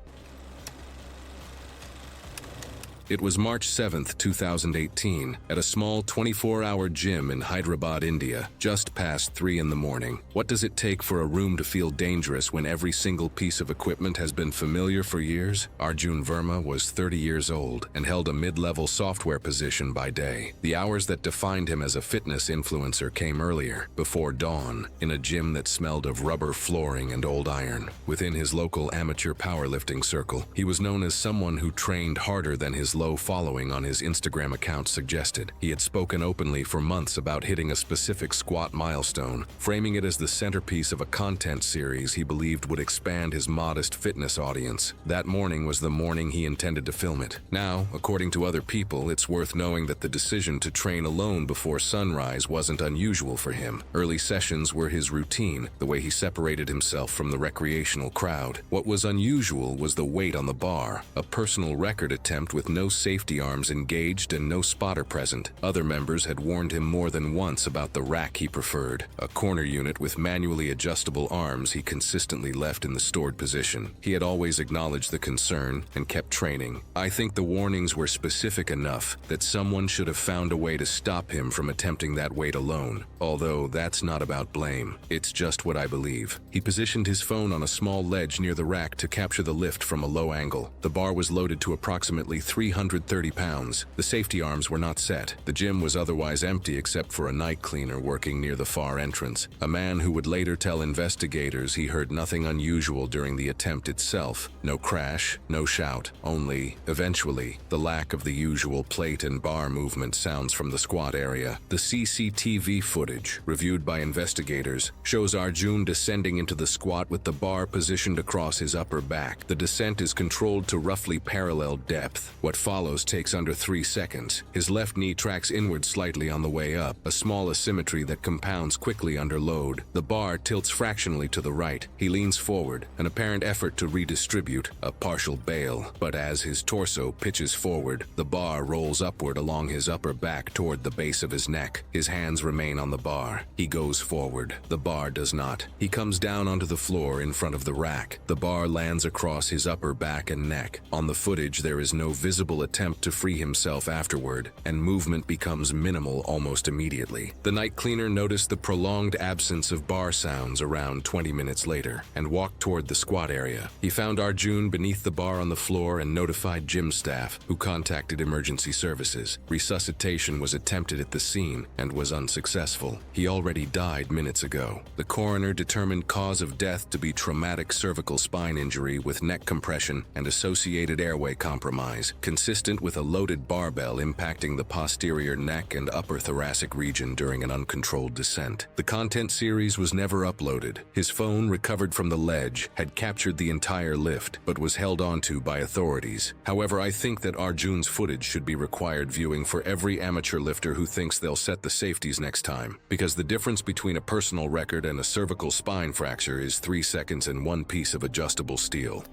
It was March 7th, 2018, at a small 24-hour gym in Hyderabad, India, just past 3 in the morning. What does it take for a room to feel dangerous when every single piece of equipment has been familiar for years? Arjun Verma was 30 years old and held a mid-level software position by day. The hours that defined him as a fitness influencer came earlier, before dawn, in a gym that smelled of rubber flooring and old iron. Within his local amateur powerlifting circle, he was known as someone who trained harder than his low following on his Instagram account suggested. He had spoken openly for months about hitting a specific squat milestone, framing it as the centerpiece of a content series he believed would expand his modest fitness audience. That morning was the morning he intended to film it. Now, according to other people, it's worth knowing that the decision to train alone before sunrise wasn't unusual for him. Early sessions were his routine, the way he separated himself from the recreational crowd. What was unusual was the weight on the bar, a personal record attempt with no safety arms engaged and no spotter present. Other members had warned him more than once about the rack he preferred, a corner unit with manually adjustable arms he consistently left in the stored position. He had always acknowledged the concern and kept training. I think the warnings were specific enough that someone should have found a way to stop him from attempting that weight alone. Although that's not about blame, it's just what I believe. He positioned his phone on a small ledge near the rack to capture the lift from a low angle. The bar was loaded to approximately 330 pounds. The safety arms were not set. The gym was otherwise empty except for a night cleaner working near the far entrance, a man who would later tell investigators he heard nothing unusual during the attempt itself. No crash, no shout, only, eventually, the lack of the usual plate and bar movement sounds from the squat area. The CCTV footage, reviewed by investigators, shows Arjun descending into the squat with the bar positioned across his upper back. The descent is controlled to roughly parallel depth. What follows takes under 3 seconds. His left knee tracks inward slightly on the way up, a small asymmetry that compounds quickly under load. The bar tilts fractionally to the right. He leans forward, an apparent effort to redistribute, a partial bail. But as his torso pitches forward, the bar rolls upward along his upper back toward the base of his neck. His hands remain on the bar. He goes forward. The bar does not. He comes down onto the floor in front of the rack. The bar lands across his upper back and neck. On the footage, there is no visible attempt to free himself afterward, and movement becomes minimal almost immediately. The night cleaner noticed the prolonged absence of bar sounds around 20 minutes later and walked toward the squat area. He found Arjun beneath the bar on the floor and notified gym staff, who contacted emergency services. Resuscitation was attempted at the scene and was unsuccessful. He already died minutes ago. The coroner determined cause of death to be traumatic cervical spine injury with neck compression and associated airway compromise, consistent with a loaded barbell impacting the posterior neck and upper thoracic region during an uncontrolled descent. The content series was never uploaded. His phone, recovered from the ledge, had captured the entire lift, but was held onto by authorities. However, I think that Arjun's footage should be required viewing for every amateur lifter who thinks they'll set the safeties next time, because the difference between a personal record and a cervical spine fracture is 3 seconds and one piece of adjustable steel.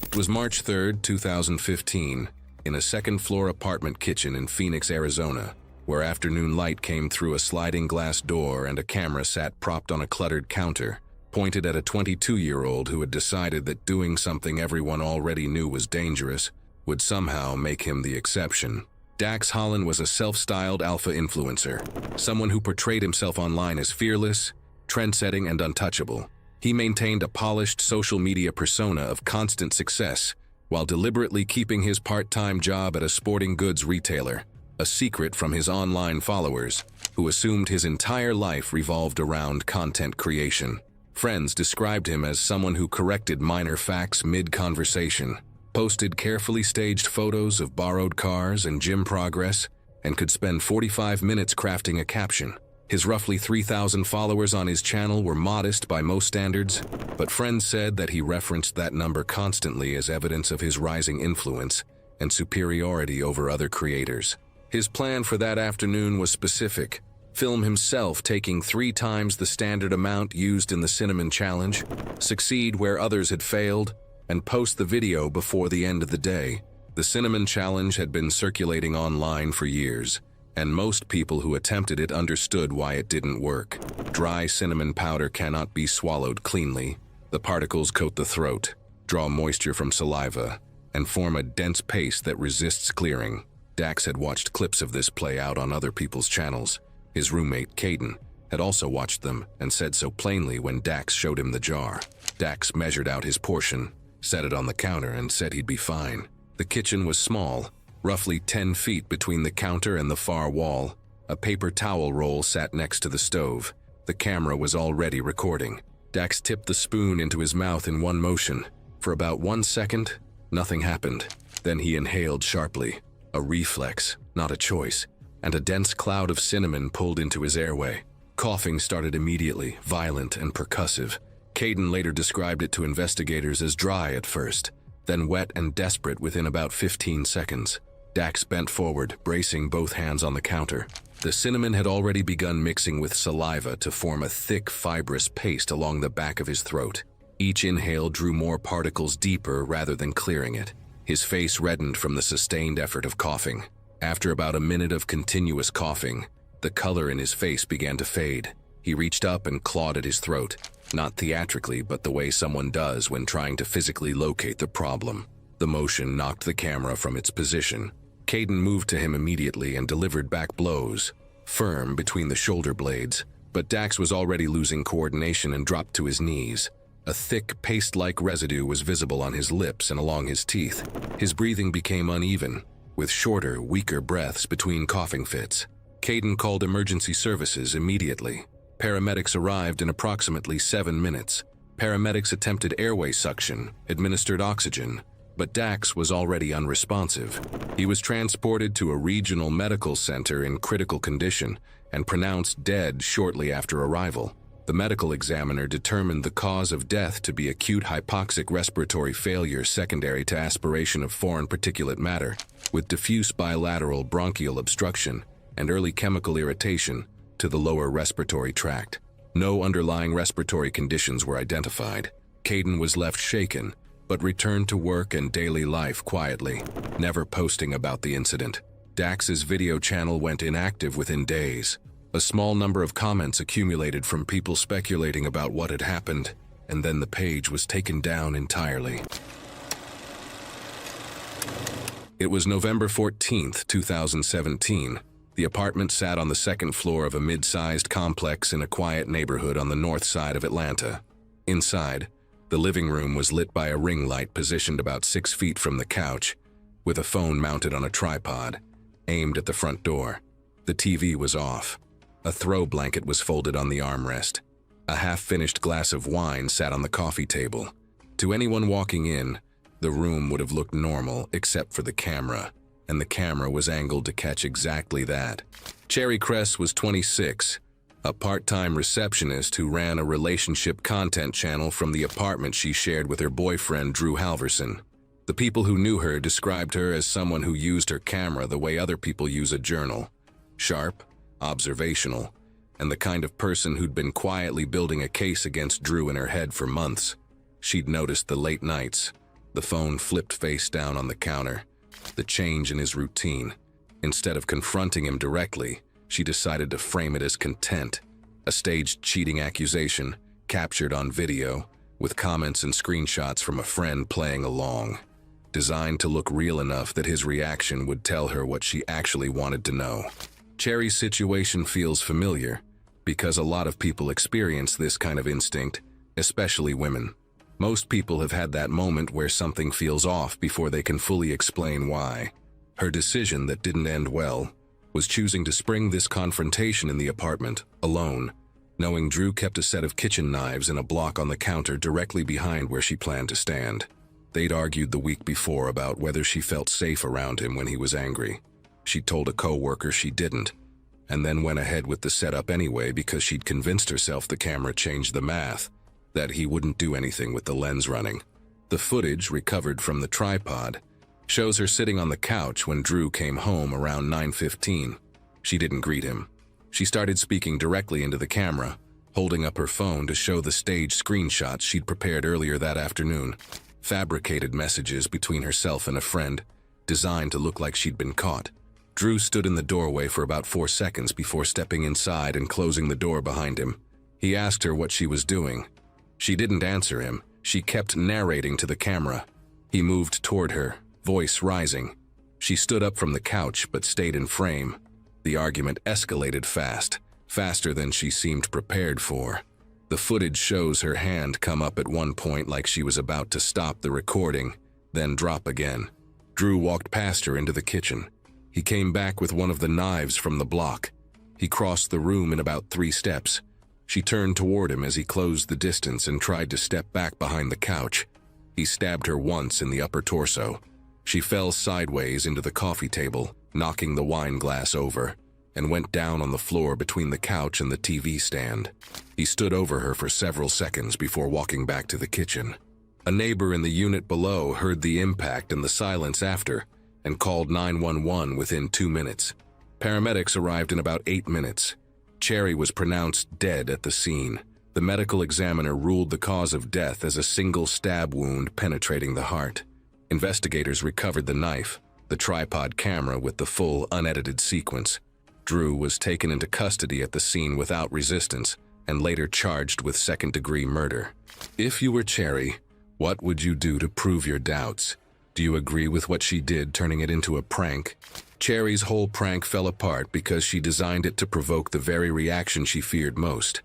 It was March 3rd, 2015, in a second-floor apartment kitchen in Phoenix, Arizona, where afternoon light came through a sliding glass door and a camera sat propped on a cluttered counter, pointed at a 22-year-old who had decided that doing something everyone already knew was dangerous would somehow make him the exception. Dax Holland was a self-styled alpha influencer, someone who portrayed himself online as fearless, trend-setting, and untouchable. He maintained a polished social media persona of constant success while deliberately keeping his part-time job at a sporting goods retailer, a secret from his online followers, who assumed his entire life revolved around content creation. Friends described him as someone who corrected minor facts mid-conversation, posted carefully staged photos of borrowed cars and gym progress, and could spend 45 minutes crafting a caption. His roughly 3,000 followers on his channel were modest by most standards, but friends said that he referenced that number constantly as evidence of his rising influence and superiority over other creators. His plan for that afternoon was specific: film himself taking 3 times the standard amount used in the Cinnamon Challenge, succeed where others had failed, and post the video before the end of the day. The Cinnamon Challenge had been circulating online for years, and most people who attempted it understood why it didn't work. Dry cinnamon powder cannot be swallowed cleanly. The particles coat the throat, draw moisture from saliva, and form a dense paste that resists clearing. Dax had watched clips of this play out on other people's channels. His roommate, Caden, had also watched them and said so plainly when Dax showed him the jar. Dax measured out his portion, set it on the counter, and said he'd be fine. The kitchen was small, roughly 10 feet between the counter and the far wall. A paper towel roll sat next to the stove. The camera was already recording. Dax tipped the spoon into his mouth in one motion. For about 1 second, nothing happened. Then he inhaled sharply. A reflex, not a choice, and a dense cloud of cinnamon pulled into his airway. Coughing started immediately, violent and percussive. Caden later described it to investigators as dry at first, then wet and desperate within about 15 seconds. Dax bent forward, bracing both hands on the counter. The cinnamon had already begun mixing with saliva to form a thick, fibrous paste along the back of his throat. Each inhale drew more particles deeper rather than clearing it. His face reddened from the sustained effort of coughing. After about a minute of continuous coughing, the color in his face began to fade. He reached up and clawed at his throat, not theatrically, but the way someone does when trying to physically locate the problem. The motion knocked the camera from its position. Caden moved to him immediately and delivered back blows, firm between the shoulder blades, but Dax was already losing coordination and dropped to his knees. A thick, paste-like residue was visible on his lips and along his teeth. His breathing became uneven, with shorter, weaker breaths between coughing fits. Caden called emergency services immediately. Paramedics arrived in approximately 7 minutes. Paramedics attempted airway suction, administered oxygen, but Dax was already unresponsive. He was transported to a regional medical center in critical condition and pronounced dead shortly after arrival. The medical examiner determined the cause of death to be acute hypoxic respiratory failure secondary to aspiration of foreign particulate matter, with diffuse bilateral bronchial obstruction and early chemical irritation to the lower respiratory tract. No underlying respiratory conditions were identified. Caden was left shaken, but returned to work and daily life quietly, never posting about the incident. Dax's video channel went inactive within days. A small number of comments accumulated from people speculating about what had happened, and then the page was taken down entirely. It was November 14th, 2017. The apartment sat on the second floor of a mid-sized complex in a quiet neighborhood on the north side of Atlanta. Inside, the living room was lit by a ring light positioned about 6 feet from the couch, with a phone mounted on a tripod, aimed at the front door. The TV was off. A throw blanket was folded on the armrest. A half-finished glass of wine sat on the coffee table. To anyone walking in, the room would have looked normal except for the camera, and the camera was angled to catch exactly that. Cherry Cress was 26, a part-time receptionist who ran a relationship content channel from the apartment she shared with her boyfriend, Drew Halverson. The people who knew her described her as someone who used her camera the way other people use a journal. Sharp, observational, and the kind of person who'd been quietly building a case against Drew in her head for months. She'd noticed the late nights, the phone flipped face down on the counter, the change in his routine. Instead of confronting him directly, she decided to frame it as content, a staged cheating accusation, captured on video, with comments and screenshots from a friend playing along, designed to look real enough that his reaction would tell her what she actually wanted to know. Cherry's situation feels familiar, because a lot of people experience this kind of instinct, especially women. Most people have had that moment where something feels off before they can fully explain why. Her decision that didn't end well was choosing to spring this confrontation in the apartment, alone, knowing Drew kept a set of kitchen knives in a block on the counter directly behind where she planned to stand. They'd argued the week before about whether she felt safe around him when he was angry. She'd told a co-worker she didn't, and then went ahead with the setup anyway because she'd convinced herself the camera changed the math, that he wouldn't do anything with the lens running. The footage, recovered from the tripod, shows her sitting on the couch when Drew came home around 9:15. She didn't greet him. She started speaking directly into the camera, holding up her phone to show the staged screenshots she'd prepared earlier that afternoon. Fabricated messages between herself and a friend, designed to look like she'd been caught. Drew stood in the doorway for about 4 seconds before stepping inside and closing the door behind him. He asked her what she was doing. She didn't answer him. She kept narrating to the camera. He moved toward her, voice rising. She stood up from the couch but stayed in frame. The argument escalated fast, faster than she seemed prepared for. The footage shows her hand come up at one point like she was about to stop the recording, then drop again. Drew walked past her into the kitchen. He came back with one of the knives from the block. He crossed the room in about 3 steps. She turned toward him as he closed the distance and tried to step back behind the couch. He stabbed her once in the upper torso. She fell sideways into the coffee table, knocking the wine glass over, and went down on the floor between the couch and the TV stand. He stood over her for several seconds before walking back to the kitchen. A neighbor in the unit below heard the impact and the silence after, and called 911 within 2 minutes. Paramedics arrived in about 8 minutes. Cherry was pronounced dead at the scene. The medical examiner ruled the cause of death as a single stab wound penetrating the heart. Investigators recovered the knife, the tripod camera with the full unedited sequence. Drew was taken into custody at the scene without resistance and later charged with second-degree murder. If you were Cherry, what would you do to prove your doubts? Do you agree with what she did, turning it into a prank? Cherry's whole prank fell apart because she designed it to provoke the very reaction she feared most.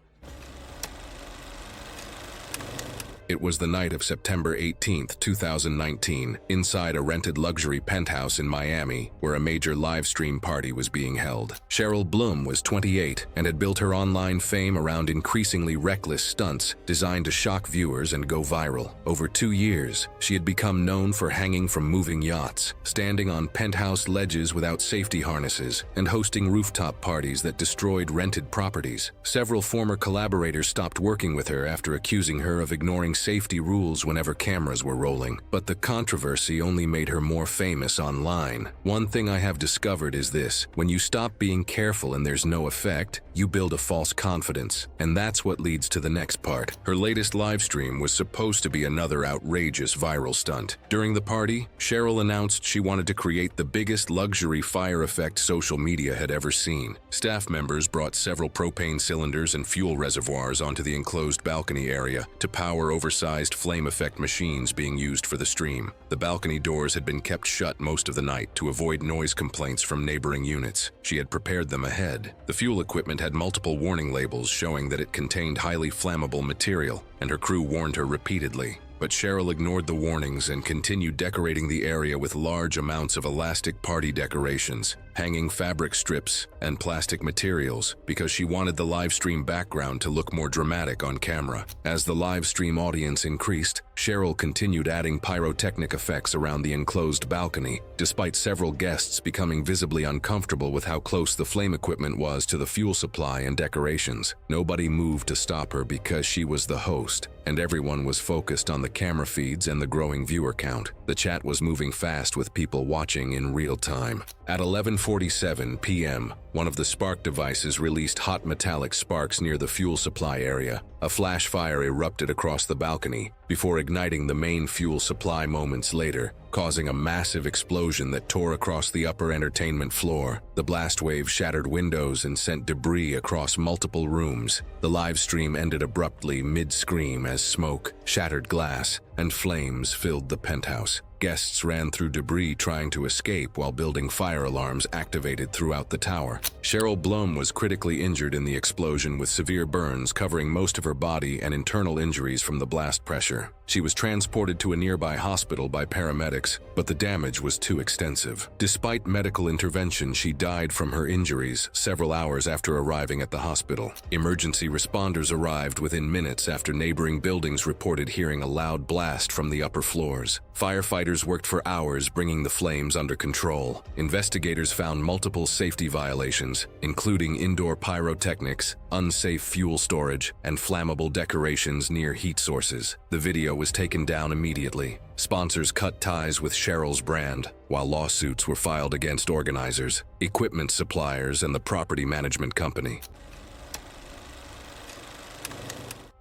It was the night of September 18, 2019, inside a rented luxury penthouse in Miami, where a major live stream party was being held. Cheryl Bloom was 28 and had built her online fame around increasingly reckless stunts designed to shock viewers and go viral. Over 2 years, she had become known for hanging from moving yachts, standing on penthouse ledges without safety harnesses, and hosting rooftop parties that destroyed rented properties. Several former collaborators stopped working with her after accusing her of ignoring safety rules whenever cameras were rolling, but the controversy only made her more famous online. One thing I have discovered is this: when you stop being careful and there's no effect, you build a false confidence, and that's what leads to the next part. Her latest live stream was supposed to be another outrageous viral stunt. During the party, Cheryl announced she wanted to create the biggest luxury fire effect social media had ever seen. Staff members brought several propane cylinders and fuel reservoirs onto the enclosed balcony area to power oversized flame effect machines being used for the stream. The balcony doors had been kept shut most of the night to avoid noise complaints from neighboring units. She had prepared them ahead. The fuel equipment had multiple warning labels showing that it contained highly flammable material, and her crew warned her repeatedly. But Cheryl ignored the warnings and continued decorating the area with large amounts of elastic party decorations, hanging fabric strips, and plastic materials because she wanted the live stream background to look more dramatic on camera. As the live stream audience increased, Cheryl continued adding pyrotechnic effects around the enclosed balcony, despite several guests becoming visibly uncomfortable with how close the flame equipment was to the fuel supply and decorations. Nobody moved to stop her because she was the host, and everyone was focused on the camera feeds and the growing viewer count. The chat was moving fast with people watching in real time. At 11:47 p.m., one of the spark devices released hot metallic sparks near the fuel supply area. A flash fire erupted across the balcony before igniting the main fuel supply moments later, causing a massive explosion that tore across the upper entertainment floor. The blast wave shattered windows and sent debris across multiple rooms. The live stream ended abruptly mid-scream as smoke, shattered glass, and flames filled the penthouse. Guests ran through debris trying to escape while building fire alarms activated throughout the tower. Cheryl Bloom was critically injured in the explosion with severe burns covering most of her body and internal injuries from the blast pressure. She was transported to a nearby hospital by paramedics, but the damage was too extensive. Despite medical intervention, she died from her injuries several hours after arriving at the hospital. Emergency responders arrived within minutes after neighboring buildings reported hearing a loud blast from the upper floors. Firefighters worked for hours bringing the flames under control. Investigators found multiple safety violations, including indoor pyrotechnics, unsafe fuel storage, and flammable decorations near heat sources. The video was taken down immediately. Sponsors cut ties with Cheryl's brand, while lawsuits were filed against organizers, equipment suppliers, and the property management company.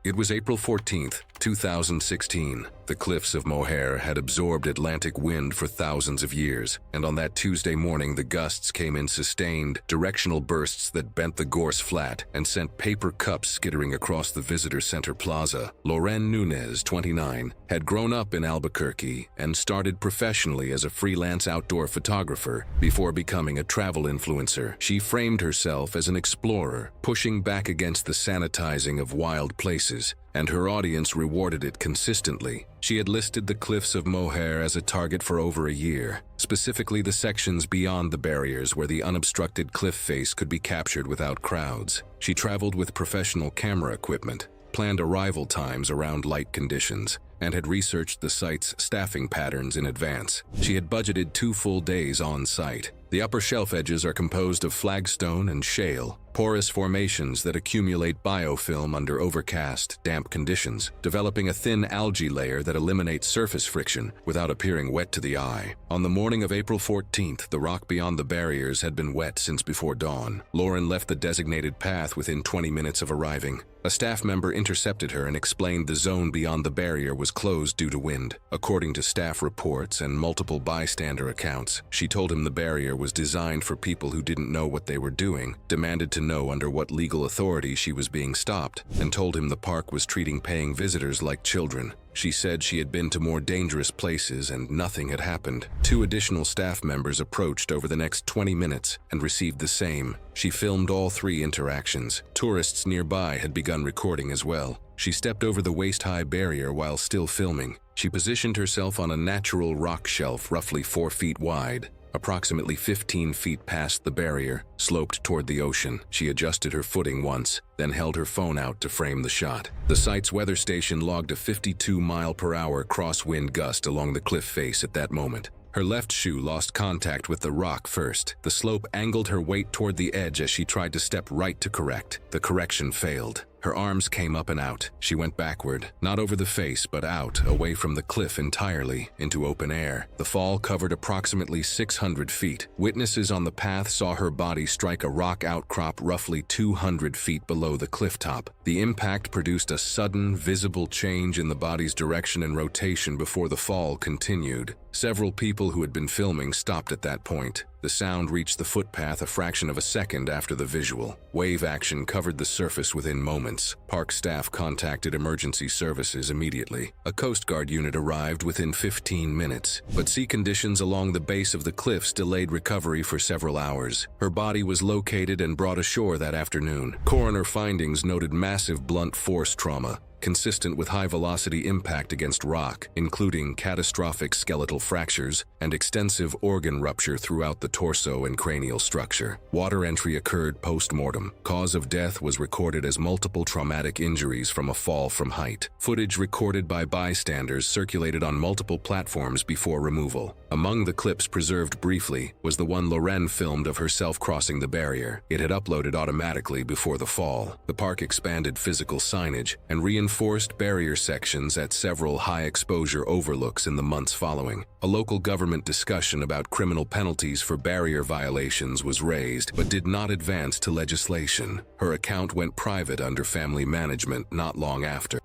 It was April 14, 2016. The cliffs of Moher had absorbed Atlantic wind for thousands of years, and on that Tuesday morning the gusts came in sustained, directional bursts that bent the gorse flat and sent paper cups skittering across the visitor center plaza. Loren Nunez, 29, had grown up in Albuquerque and started professionally as a freelance outdoor photographer before becoming a travel influencer. She framed herself as an explorer, pushing back against the sanitizing of wild places, and her audience rewarded it consistently. She had listed the cliffs of Moher as a target for over a year, specifically the sections beyond the barriers where the unobstructed cliff face could be captured without crowds. She traveled with professional camera equipment, planned arrival times around light conditions, and had researched the site's staffing patterns in advance. She had budgeted 2 full days on site. The upper shelf edges are composed of flagstone and shale, porous formations that accumulate biofilm under overcast, damp conditions, developing a thin algae layer that eliminates surface friction without appearing wet to the eye. On the morning of April 14th, the rock beyond the barriers had been wet since before dawn. Lauren left the designated path within 20 minutes of arriving. A staff member intercepted her and explained the zone beyond the barrier was closed due to wind. According to staff reports and multiple bystander accounts, she told him the barrier was designed for people who didn't know what they were doing, demanded to know under what legal authority she was being stopped, and told him the park was treating paying visitors like children. She said she had been to more dangerous places and nothing had happened. 2 additional staff members approached over the next 20 minutes and received the same. She filmed all 3 interactions. Tourists nearby had begun recording as well. She stepped over the waist-high barrier while still filming. She positioned herself on a natural rock shelf roughly 4 feet wide, approximately 15 feet past the barrier, sloped toward the ocean. She adjusted her footing once, then held her phone out to frame the shot. The site's weather station logged a 52-mile-per-hour crosswind gust along the cliff face at that moment. Her left shoe lost contact with the rock first. The slope angled her weight toward the edge as she tried to step right to correct. The correction failed. Her arms came up and out. She went backward, not over the face, but out, away from the cliff entirely, into open air. The fall covered approximately 600 feet. Witnesses on the path saw her body strike a rock outcrop roughly 200 feet below the cliff top. The impact produced a sudden, visible change in the body's direction and rotation before the fall continued. Several people who had been filming stopped at that point. The sound reached the footpath a fraction of a second after the visual. Wave action covered the surface within moments. Park staff contacted emergency services immediately. A Coast Guard unit arrived within 15 minutes, but sea conditions along the base of the cliffs delayed recovery for several hours. Her body was located and brought ashore that afternoon. Coroner findings noted massive blunt force trauma, consistent with high-velocity impact against rock, including catastrophic skeletal fractures and extensive organ rupture throughout the torso and cranial structure. Water entry occurred post-mortem. Cause of death was recorded as multiple traumatic injuries from a fall from height. Footage recorded by bystanders circulated on multiple platforms before removal. Among the clips preserved briefly was the one Loren filmed of herself crossing the barrier. It had uploaded automatically before the fall. The park expanded physical signage and reinforced barrier sections at several high-exposure overlooks in the months following. A local government discussion about criminal penalties for barrier violations was raised, but did not advance to legislation. Her account went private under family management not long after.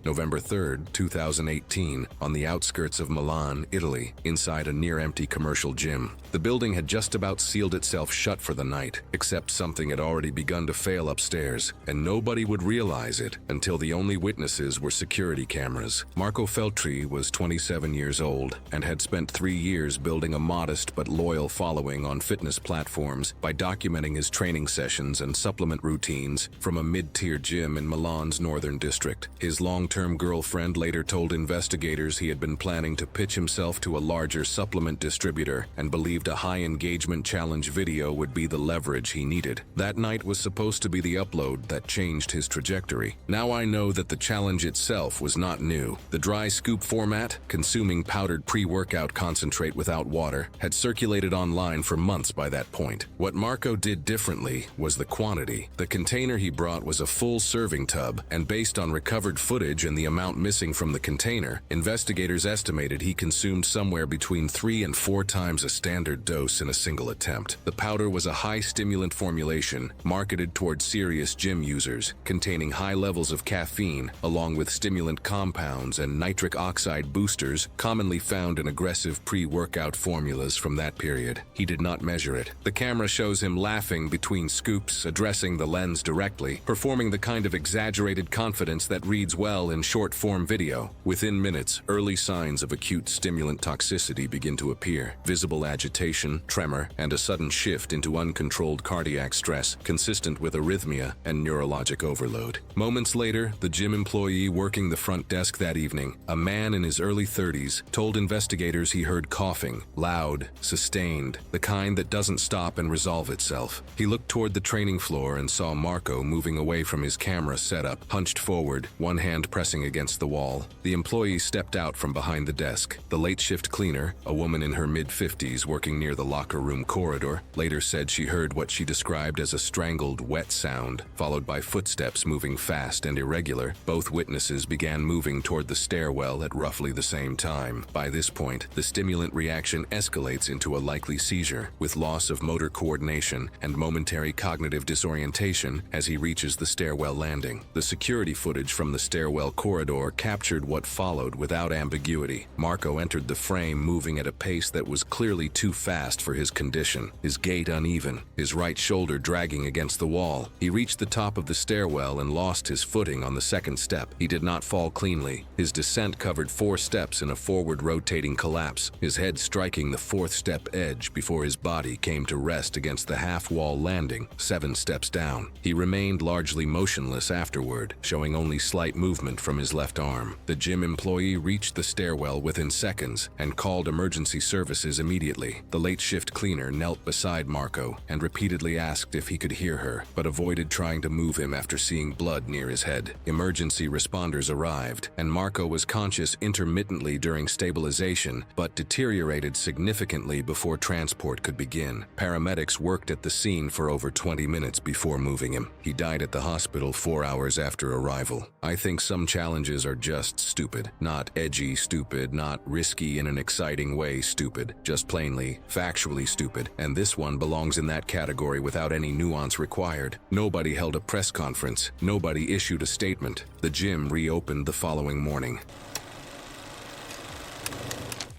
November 3, 2018, on the outskirts of Milan, Italy, inside a near-empty commercial gym. The building had just about sealed itself shut for the night, except something had already begun to fail upstairs, and nobody would realize it until the only witnesses were security cameras. Marco Feltri was 27 years old and had spent 3 years building a modest but loyal following on fitness platforms by documenting his training sessions and supplement routines from a mid-tier gym in Milan's northern district. His long-term girlfriend later told investigators he had been planning to pitch himself to a larger supplement distributor and believed a high-engagement challenge video would be the leverage he needed. That night was supposed to be the upload that changed his trajectory. Now I know that the challenge itself was not new. The dry scoop format, consuming powdered pre-workout concentrate without water, had circulated online for months by that point. What Marco did differently was the quantity. The container he brought was a full serving tub, and based on recovered footage and the amount missing from the container, investigators estimated he consumed somewhere between 3 and 4 times a standard standard dose in a single attempt. The powder was a high-stimulant formulation marketed toward serious gym users, containing high levels of caffeine, along with stimulant compounds and nitric oxide boosters commonly found in aggressive pre-workout formulas from that period. He did not measure it. The camera shows him laughing between scoops, addressing the lens directly, performing the kind of exaggerated confidence that reads well in short-form video. Within minutes, early signs of acute stimulant toxicity begin to appear. Visible agitation, tremor, and a sudden shift into uncontrolled cardiac stress, consistent with arrhythmia and neurologic overload. Moments later, the gym employee working the front desk that evening, a man in his early 30s, told investigators he heard coughing, loud, sustained, the kind that doesn't stop and resolve itself. He looked toward the training floor and saw Marco moving away from his camera setup, hunched forward, one hand pressing against the wall. The employee stepped out from behind the desk. The late shift cleaner, a woman in her mid-50s working near the locker room corridor, later said she heard what she described as a strangled, wet sound, followed by footsteps moving fast and irregular. Both witnesses began moving toward the stairwell at roughly the same time. By this point, the stimulant reaction escalates into a likely seizure, with loss of motor coordination and momentary cognitive disorientation as he reaches the stairwell landing. The security footage from the stairwell corridor captured what followed without ambiguity. Marco entered the frame moving at a pace that was clearly too fast for his condition, his gait uneven, his right shoulder dragging against the wall. He reached the top of the stairwell and lost his footing on the second step. He did not fall cleanly. His descent covered 4 steps in a forward rotating collapse, his head striking the 4th step edge before his body came to rest against the half-wall landing 7 steps down. He remained largely motionless afterward, showing only slight movement from his left arm. The gym employee reached the stairwell within seconds and called emergency services immediately. The late shift cleaner knelt beside Marco and repeatedly asked if he could hear her, but avoided trying to move him after seeing blood near his head. Emergency responders arrived, and Marco was conscious intermittently during stabilization, but deteriorated significantly before transport could begin. Paramedics worked at the scene for over 20 minutes before moving him. He died at the hospital 4 hours after arrival. I think some challenges are just stupid. Not edgy stupid, not risky in an exciting way stupid, just plainly, factually stupid, and this one belongs in that category without any nuance required. Nobody held a press conference. Nobody issued a statement. The gym reopened the following morning.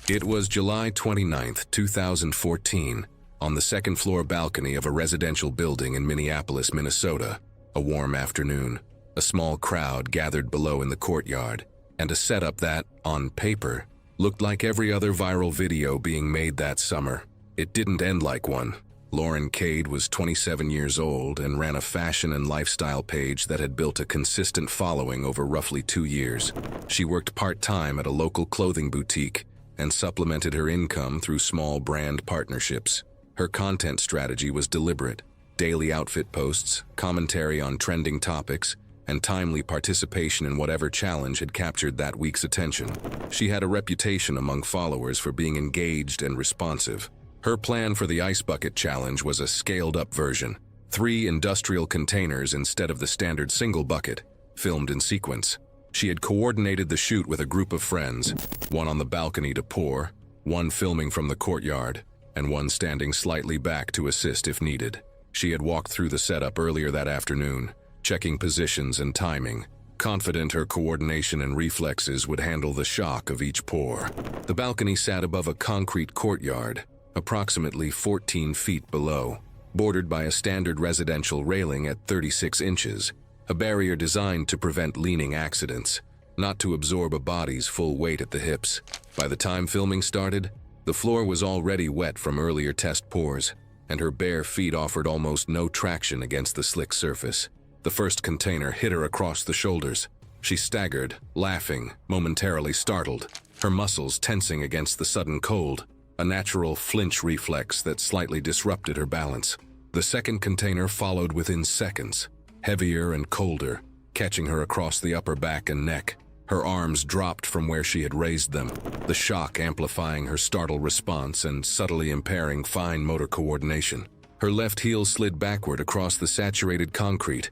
It was July 29, 2014, on the second-floor balcony of a residential building in Minneapolis, Minnesota. A warm afternoon. A small crowd gathered below in the courtyard, and a setup that, on paper, looked like every other viral video being made that summer. It didn't end like one. Lauren Cade was 27 years old and ran a fashion and lifestyle page that had built a consistent following over roughly 2 years. She worked part-time at a local clothing boutique and supplemented her income through small brand partnerships. Her content strategy was deliberate: daily outfit posts, commentary on trending topics, and timely participation in whatever challenge had captured that week's attention. She had a reputation among followers for being engaged and responsive. Her plan for the Ice Bucket Challenge was a scaled-up version: 3 industrial containers instead of the standard single bucket, filmed in sequence. She had coordinated the shoot with a group of friends, one on the balcony to pour, one filming from the courtyard, and one standing slightly back to assist if needed. She had walked through the setup earlier that afternoon, checking positions and timing, confident her coordination and reflexes would handle the shock of each pour. The balcony sat above a concrete courtyard, approximately 14 feet below, bordered by a standard residential railing at 36 inches, a barrier designed to prevent leaning accidents, not to absorb a body's full weight at the hips. By the time filming started, the floor was already wet from earlier test pours, and her bare feet offered almost no traction against the slick surface. The first container hit her across the shoulders. She staggered, laughing, momentarily startled, her muscles tensing against the sudden cold, a natural flinch reflex that slightly disrupted her balance. The second container followed within seconds, heavier and colder, catching her across the upper back and neck. Her arms dropped from where she had raised them, the shock amplifying her startled response and subtly impairing fine motor coordination. Her left heel slid backward across the saturated concrete,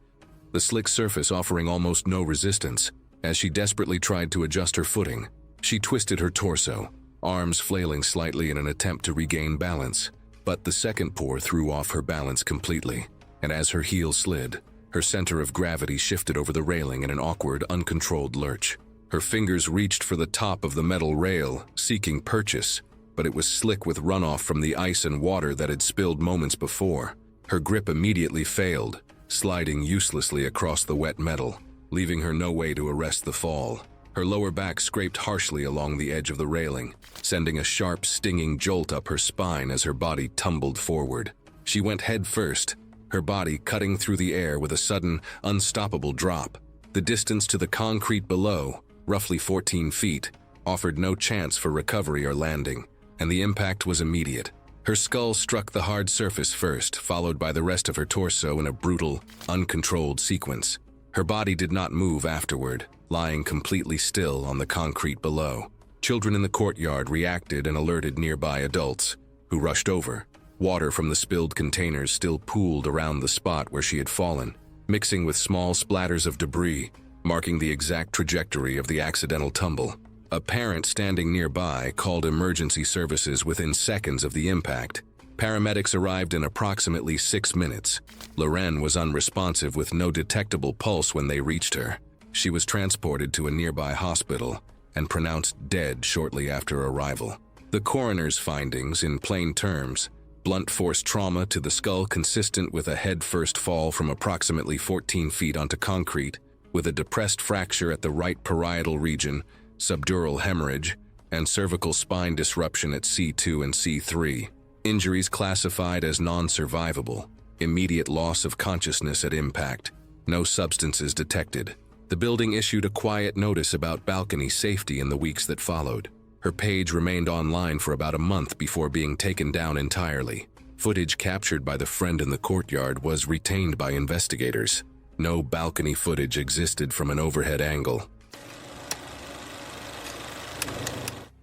the slick surface offering almost no resistance. As she desperately tried to adjust her footing, she twisted her torso, arms flailing slightly in an attempt to regain balance. But the second pour threw off her balance completely, and as her heel slid, her center of gravity shifted over the railing in an awkward, uncontrolled lurch. Her fingers reached for the top of the metal rail, seeking purchase, but it was slick with runoff from the ice and water that had spilled moments before. Her grip immediately failed, sliding uselessly across the wet metal, leaving her no way to arrest the fall. Her lower back scraped harshly along the edge of the railing, sending a sharp, stinging jolt up her spine as her body tumbled forward. She went head first, her body cutting through the air with a sudden, unstoppable drop. The distance to the concrete below, roughly 14 feet, offered no chance for recovery or landing, and the impact was immediate. Her skull struck the hard surface first, followed by the rest of her torso in a brutal, uncontrolled sequence. Her body did not move afterward, lying completely still on the concrete below. Children in the courtyard reacted and alerted nearby adults, who rushed over. Water from the spilled containers still pooled around the spot where she had fallen, mixing with small splatters of debris, marking the exact trajectory of the accidental tumble. A parent standing nearby called emergency services within seconds of the impact. Paramedics arrived in approximately 6 minutes. Loren was unresponsive with no detectable pulse when they reached her. She was transported to a nearby hospital and pronounced dead shortly after arrival. The coroner's findings, in plain terms, blunt force trauma to the skull consistent with a head-first fall from approximately 14 feet onto concrete, with a depressed fracture at the right parietal region, subdural hemorrhage, and cervical spine disruption at C2 and C3. Injuries classified as non-survivable. Immediate loss of consciousness at impact. No substances detected. The building issued a quiet notice about balcony safety in the weeks that followed. Her page remained online for about a month before being taken down entirely. Footage captured by the friend in the courtyard was retained by investigators. No balcony footage existed from an overhead angle.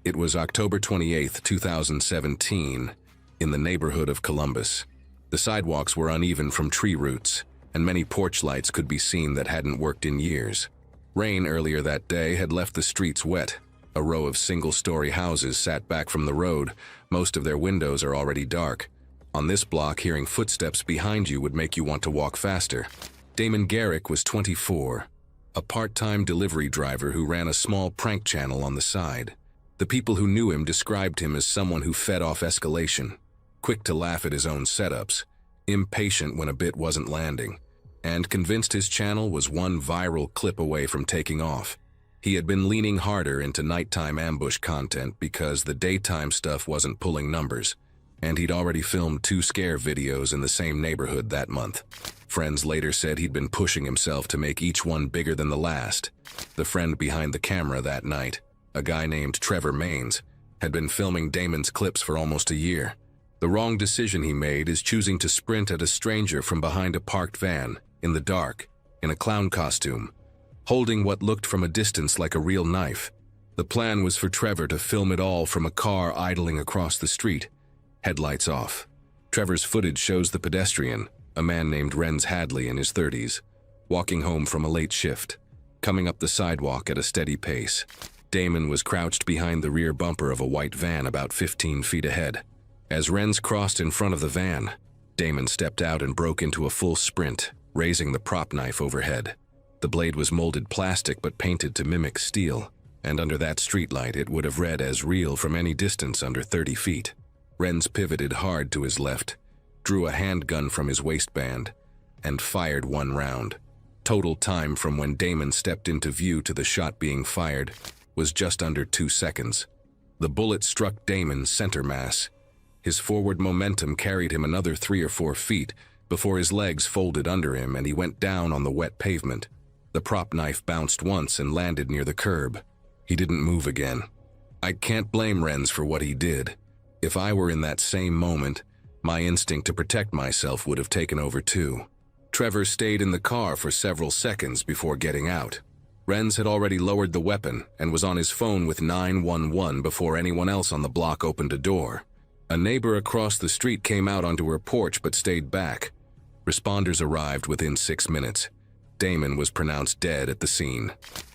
It was October 28, 2017, in the neighborhood of Columbus. The sidewalks were uneven from tree roots, and many porch lights could be seen that hadn't worked in years. Rain earlier that day had left the streets wet. A row of single-story houses sat back from the road. Most of their windows are already dark. On this block, hearing footsteps behind you would make you want to walk faster. Damon Garrick was 24, a part-time delivery driver who ran a small prank channel on the side. The people who knew him described him as someone who fed off escalation, quick to laugh at his own setups, impatient when a bit wasn't landing, and convinced his channel was one viral clip away from taking off. He had been leaning harder into nighttime ambush content because the daytime stuff wasn't pulling numbers, and he'd already filmed 2 scare videos in the same neighborhood that month. Friends later said he'd been pushing himself to make each one bigger than the last. The friend behind the camera that night, a guy named Trevor Maines, had been filming Damon's clips for almost a year. The wrong decision he made is choosing to sprint at a stranger from behind a parked van, in the dark, in a clown costume, holding what looked from a distance like a real knife. The plan was for Trevor to film it all from a car idling across the street, headlights off. Trevor's footage shows the pedestrian, a man named Renz Hadley in his 30s, walking home from a late shift, coming up the sidewalk at a steady pace. Damon was crouched behind the rear bumper of a white van about 15 feet ahead. As Renz crossed in front of the van, Damon stepped out and broke into a full sprint, raising the prop knife overhead. The blade was molded plastic but painted to mimic steel, and under that streetlight it would have read as real from any distance under 30 feet. Renz pivoted hard to his left, drew a handgun from his waistband, and fired 1 round. Total time from when Damon stepped into view to the shot being fired was just under 2 seconds. The bullet struck Damon's center mass. His forward momentum carried him another 3 or 4 feet before his legs folded under him and he went down on the wet pavement. The prop knife bounced once and landed near the curb. He didn't move again. I can't blame Renz for what he did. If I were in that same moment, my instinct to protect myself would have taken over too. Trevor stayed in the car for several seconds before getting out. Renz had already lowered the weapon and was on his phone with 911 before anyone else on the block opened a door. A neighbor across the street came out onto her porch but stayed back. Responders arrived within 6 minutes. Damon was pronounced dead at the scene.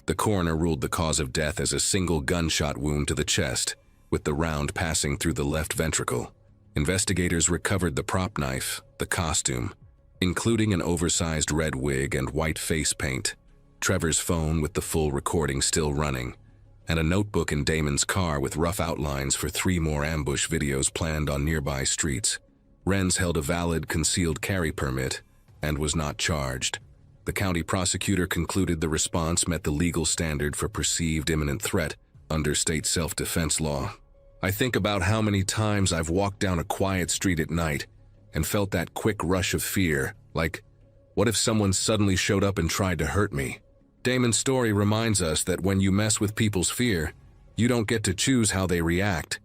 The coroner ruled the cause of death as a single gunshot wound to the chest, with the round passing through the left ventricle. Investigators recovered the prop knife, the costume, including an oversized red wig and white face paint, Trevor's phone with the full recording still running, and a notebook in Damon's car with rough outlines for 3 more ambush videos planned on nearby streets. Renz held a valid concealed carry permit and was not charged. The county prosecutor concluded the response met the legal standard for perceived imminent threat under state self-defense law. I think about how many times I've walked down a quiet street at night and felt that quick rush of fear, like, what if someone suddenly showed up and tried to hurt me? Damon's story reminds us that when you mess with people's fear, you don't get to choose how they react.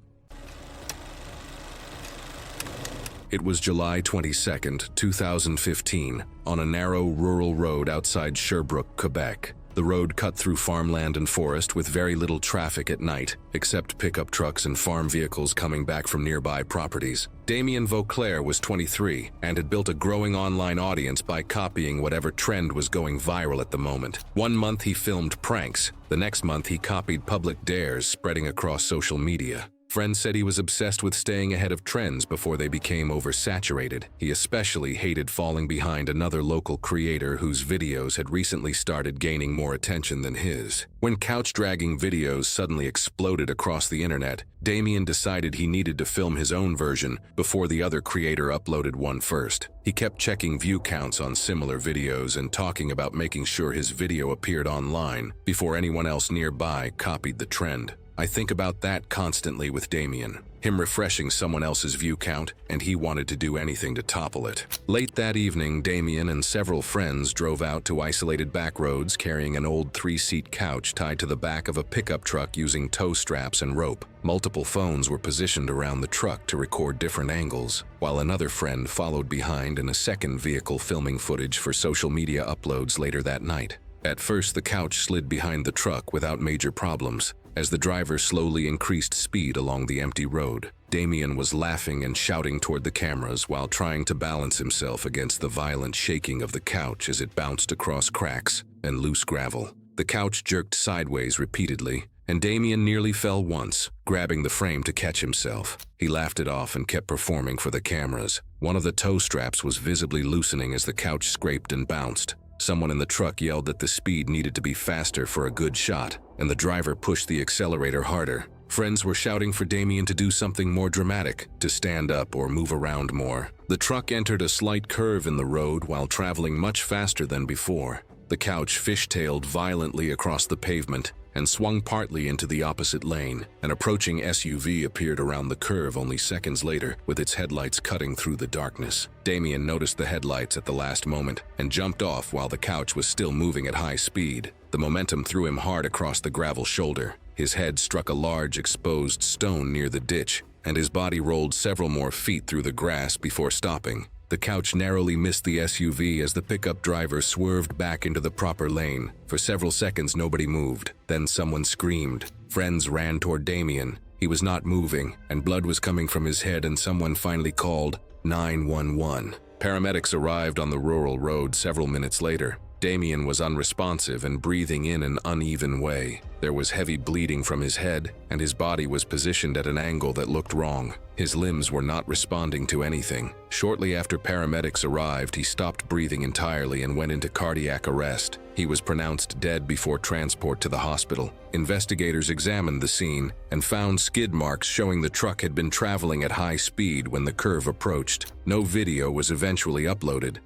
It was July 22, 2015, on a narrow rural road outside Sherbrooke, Quebec. The road cut through farmland and forest with very little traffic at night, except pickup trucks and farm vehicles coming back from nearby properties. Damien Vauclair was 23 and had built a growing online audience by copying whatever trend was going viral at the moment. One month he filmed pranks. The next month he copied public dares spreading across social media. Friends said he was obsessed with staying ahead of trends before they became oversaturated. He especially hated falling behind another local creator whose videos had recently started gaining more attention than his. When couch-dragging videos suddenly exploded across the internet, Damien decided he needed to film his own version before the other creator uploaded one first. He kept checking view counts on similar videos and talking about making sure his video appeared online before anyone else nearby copied the trend. I think about that constantly with Damien, him refreshing someone else's view count, and he wanted to do anything to topple it. Late that evening, Damien and several friends drove out to isolated back roads carrying an old 3-seat couch tied to the back of a pickup truck using tow straps and rope. Multiple phones were positioned around the truck to record different angles, while another friend followed behind in a second vehicle filming footage for social media uploads later that night. At first, the couch slid behind the truck without major problems. As the driver slowly increased speed along the empty road, Damien was laughing and shouting toward the cameras while trying to balance himself against the violent shaking of the couch as it bounced across cracks and loose gravel. The couch jerked sideways repeatedly, and Damien nearly fell once, grabbing the frame to catch himself. He laughed it off and kept performing for the cameras. One of the tow straps was visibly loosening as the couch scraped and bounced. Someone in the truck yelled that the speed needed to be faster for a good shot, and the driver pushed the accelerator harder. Friends were shouting for Damien to do something more dramatic, to stand up or move around more. The truck entered a slight curve in the road while traveling much faster than before. The couch fishtailed violently across the pavement and swung partly into the opposite lane. An approaching SUV appeared around the curve only seconds later, with its headlights cutting through the darkness. Damien noticed the headlights at the last moment and jumped off while the couch was still moving at high speed. The momentum threw him hard across the gravel shoulder. His head struck a large exposed stone near the ditch, and his body rolled several more feet through the grass before stopping. The couch narrowly missed the SUV as the pickup driver swerved back into the proper lane. For several seconds, nobody moved. Then someone screamed. Friends ran toward Damien. He was not moving, and blood was coming from his head, and someone finally called 911. Paramedics arrived on the rural road several minutes later. Damien was unresponsive and breathing in an uneven way. There was heavy bleeding from his head, and his body was positioned at an angle that looked wrong. His limbs were not responding to anything. Shortly after paramedics arrived, he stopped breathing entirely and went into cardiac arrest. He was pronounced dead before transport to the hospital. Investigators examined the scene and found skid marks showing the truck had been traveling at high speed when the curve approached. No video was eventually uploaded.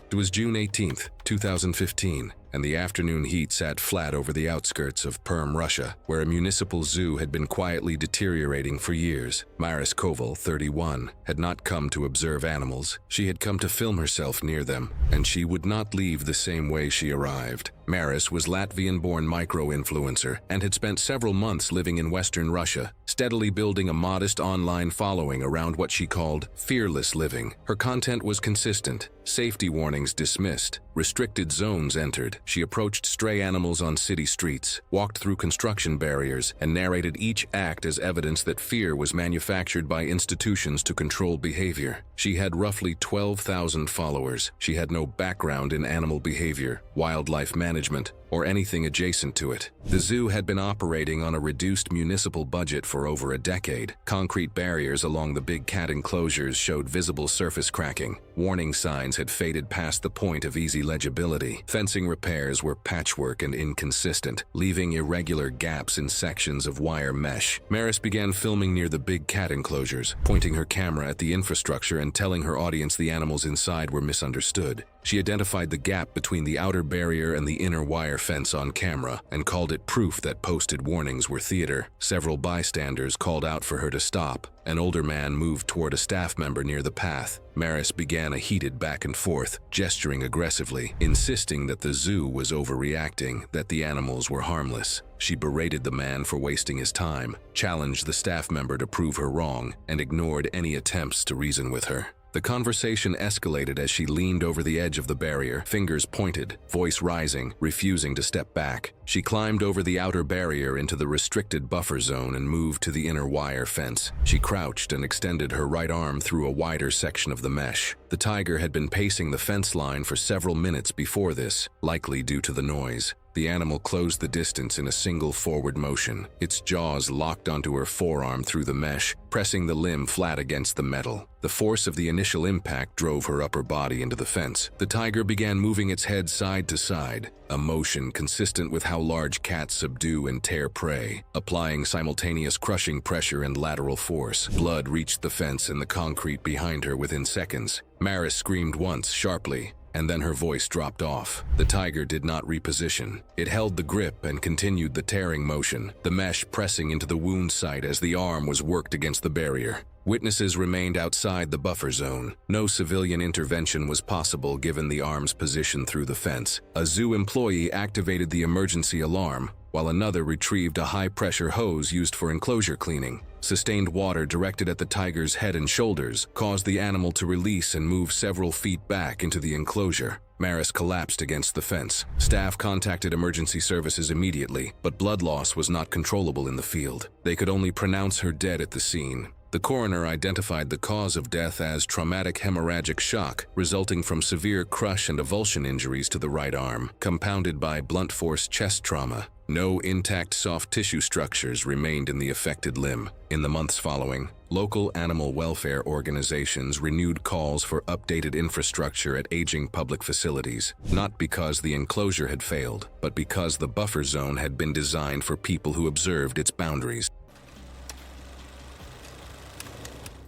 It was June 18, 2015, and the afternoon heat sat flat over the outskirts of Perm, Russia, where a municipal zoo had been quietly deteriorating for years. Maris Koval, 31, had not come to observe animals. She had come to film herself near them, and she would not leave the same way she arrived. Maris was Latvian-born micro-influencer and had spent several months living in Western Russia, steadily building a modest online following around what she called fearless living. Her content was consistent. Safety warnings dismissed, restricted zones entered. She approached stray animals on city streets, walked through construction barriers, and narrated each act as evidence that fear was manufactured by institutions to control behavior. She had roughly 12,000 followers. She had no background in animal behavior, wildlife management, or anything adjacent to it. The zoo had been operating on a reduced municipal budget for over a decade. Concrete barriers along the big cat enclosures showed visible surface cracking. Warning signs had faded past the point of easy legibility. Fencing repairs were patchwork and inconsistent, leaving irregular gaps in sections of wire mesh. Maris began filming near the big cat enclosures, pointing her camera at the infrastructure and telling her audience the animals inside were misunderstood. She identified the gap between the outer barrier and the inner wire fence on camera and called it proof that posted warnings were theater. Several bystanders called out for her to stop. An older man moved toward a staff member near the path. Maris began a heated back and forth, gesturing aggressively, insisting that the zoo was overreacting, that the animals were harmless. She berated the man for wasting his time, challenged the staff member to prove her wrong, and ignored any attempts to reason with her. The conversation escalated as she leaned over the edge of the barrier, fingers pointed, voice rising, refusing to step back. She climbed over the outer barrier into the restricted buffer zone and moved to the inner wire fence. She crouched and extended her right arm through a wider section of the mesh. The tiger had been pacing the fence line for several minutes before this, likely due to the noise. The animal closed the distance in a single forward motion. Its jaws locked onto her forearm through the mesh, pressing the limb flat against the metal. The force of the initial impact drove her upper body into the fence. The tiger began moving its head side to side, a motion consistent with how large cats subdue and tear prey, applying simultaneous crushing pressure and lateral force. Blood reached the fence and the concrete behind her within seconds. Maris screamed once, sharply, and then her voice dropped off. The tiger did not reposition. It held the grip and continued the tearing motion, the mesh pressing into the wound site as the arm was worked against the barrier. Witnesses remained outside the buffer zone. No civilian intervention was possible given the arm's position through the fence. A zoo employee activated the emergency alarm, while another retrieved a high-pressure hose used for enclosure cleaning. Sustained water directed at the tiger's head and shoulders caused the animal to release and move several feet back into the enclosure. Maris collapsed against the fence. Staff contacted emergency services immediately, but blood loss was not controllable in the field. They could only pronounce her dead at the scene. The coroner identified the cause of death as traumatic hemorrhagic shock, resulting from severe crush and avulsion injuries to the right arm, compounded by blunt force chest trauma. No intact soft tissue structures remained in the affected limb. In the months following, local animal welfare organizations renewed calls for updated infrastructure at aging public facilities, not because the enclosure had failed, but because the buffer zone had been designed for people who observed its boundaries.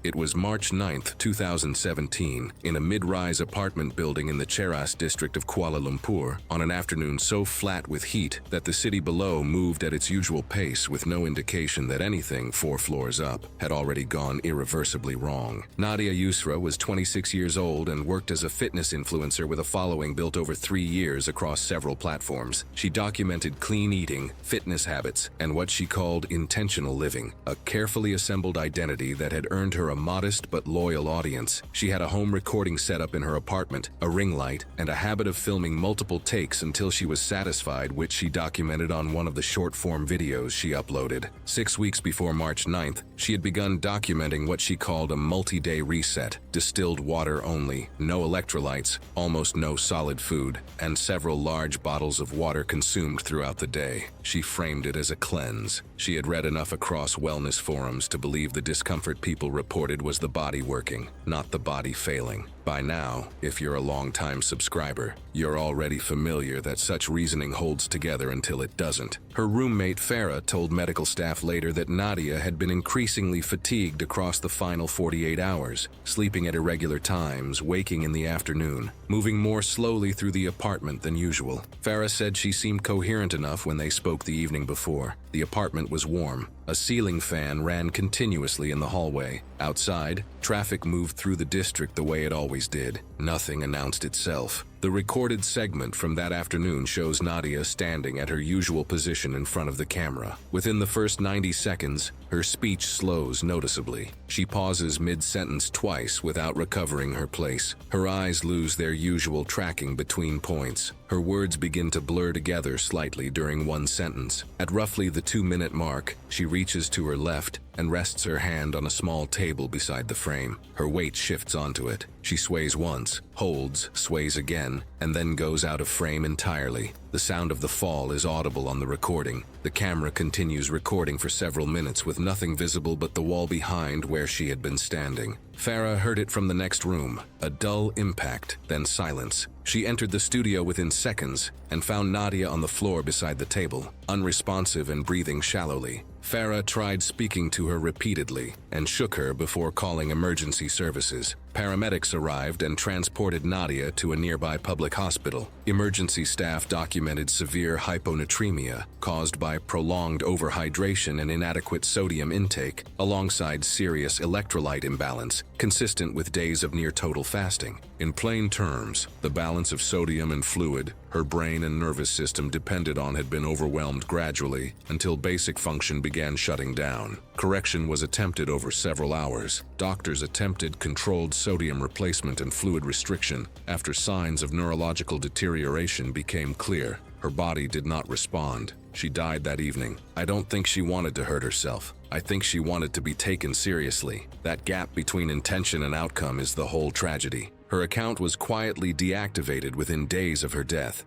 It was March 9, 2017, in a mid-rise apartment building in the Cheras district of Kuala Lumpur, on an afternoon so flat with heat that the city below moved at its usual pace with no indication that anything 4 floors up had already gone irreversibly wrong. Nadia Yusra was 26 years old and worked as a fitness influencer with a following built over 3 years across several platforms. She documented clean eating, fitness habits, and what she called intentional living, a carefully assembled identity that had earned her a modest but loyal audience. She had a home recording setup in her apartment, a ring light, and a habit of filming multiple takes until she was satisfied, which she documented on one of the short-form videos she uploaded. 6 weeks before March 9th, she had begun documenting what she called a multi-day reset: distilled water only, no electrolytes, almost no solid food, and several large bottles of water consumed throughout the day. She framed it as a cleanse. She had read enough across wellness forums to believe the discomfort people reported was the body working, not the body failing. By now, if you're a long-time subscriber, you're already familiar that such reasoning holds together until it doesn't. Her roommate Farah told medical staff later that Nadia had been increasingly fatigued across the final 48 hours, sleeping at irregular times, waking in the afternoon, moving more slowly through the apartment than usual. Farah said she seemed coherent enough when they spoke the evening before. The apartment was warm. A ceiling fan ran continuously in the hallway. Outside, traffic moved through the district the way it always did. Nothing announced itself. The recorded segment from that afternoon shows Nadia standing at her usual position in front of the camera. Within the first 90 seconds, her speech slows noticeably. She pauses mid-sentence twice without recovering her place. Her eyes lose their usual tracking between points. Her words begin to blur together slightly during one sentence. At roughly the 2-minute mark, she reaches to her left and rests her hand on a small table beside the frame. Her weight shifts onto it. She sways once, holds, sways again, and then goes out of frame entirely. The sound of the fall is audible on the recording. The camera continues recording for several minutes with nothing visible but the wall behind where she had been standing. Farah heard it from the next room, a dull impact, then silence. She entered the studio within seconds and found Nadia on the floor beside the table, unresponsive and breathing shallowly. Farah tried speaking to her repeatedly and shook her before calling emergency services. Paramedics arrived and transported Nadia to a nearby public hospital. Emergency staff documented severe hyponatremia caused by prolonged overhydration and inadequate sodium intake, alongside serious electrolyte imbalance, consistent with days of near-total fasting. In plain terms, the balance of sodium and fluid her brain and nervous system depended on had been overwhelmed gradually until basic function began shutting down. Correction was attempted over several hours. Doctors attempted controlled sodium replacement and fluid restriction after signs of neurological deterioration became clear. Her body did not respond. She died that evening. I don't think she wanted to hurt herself. I think she wanted to be taken seriously. That gap between intention and outcome is the whole tragedy. Her account was quietly deactivated within days of her death.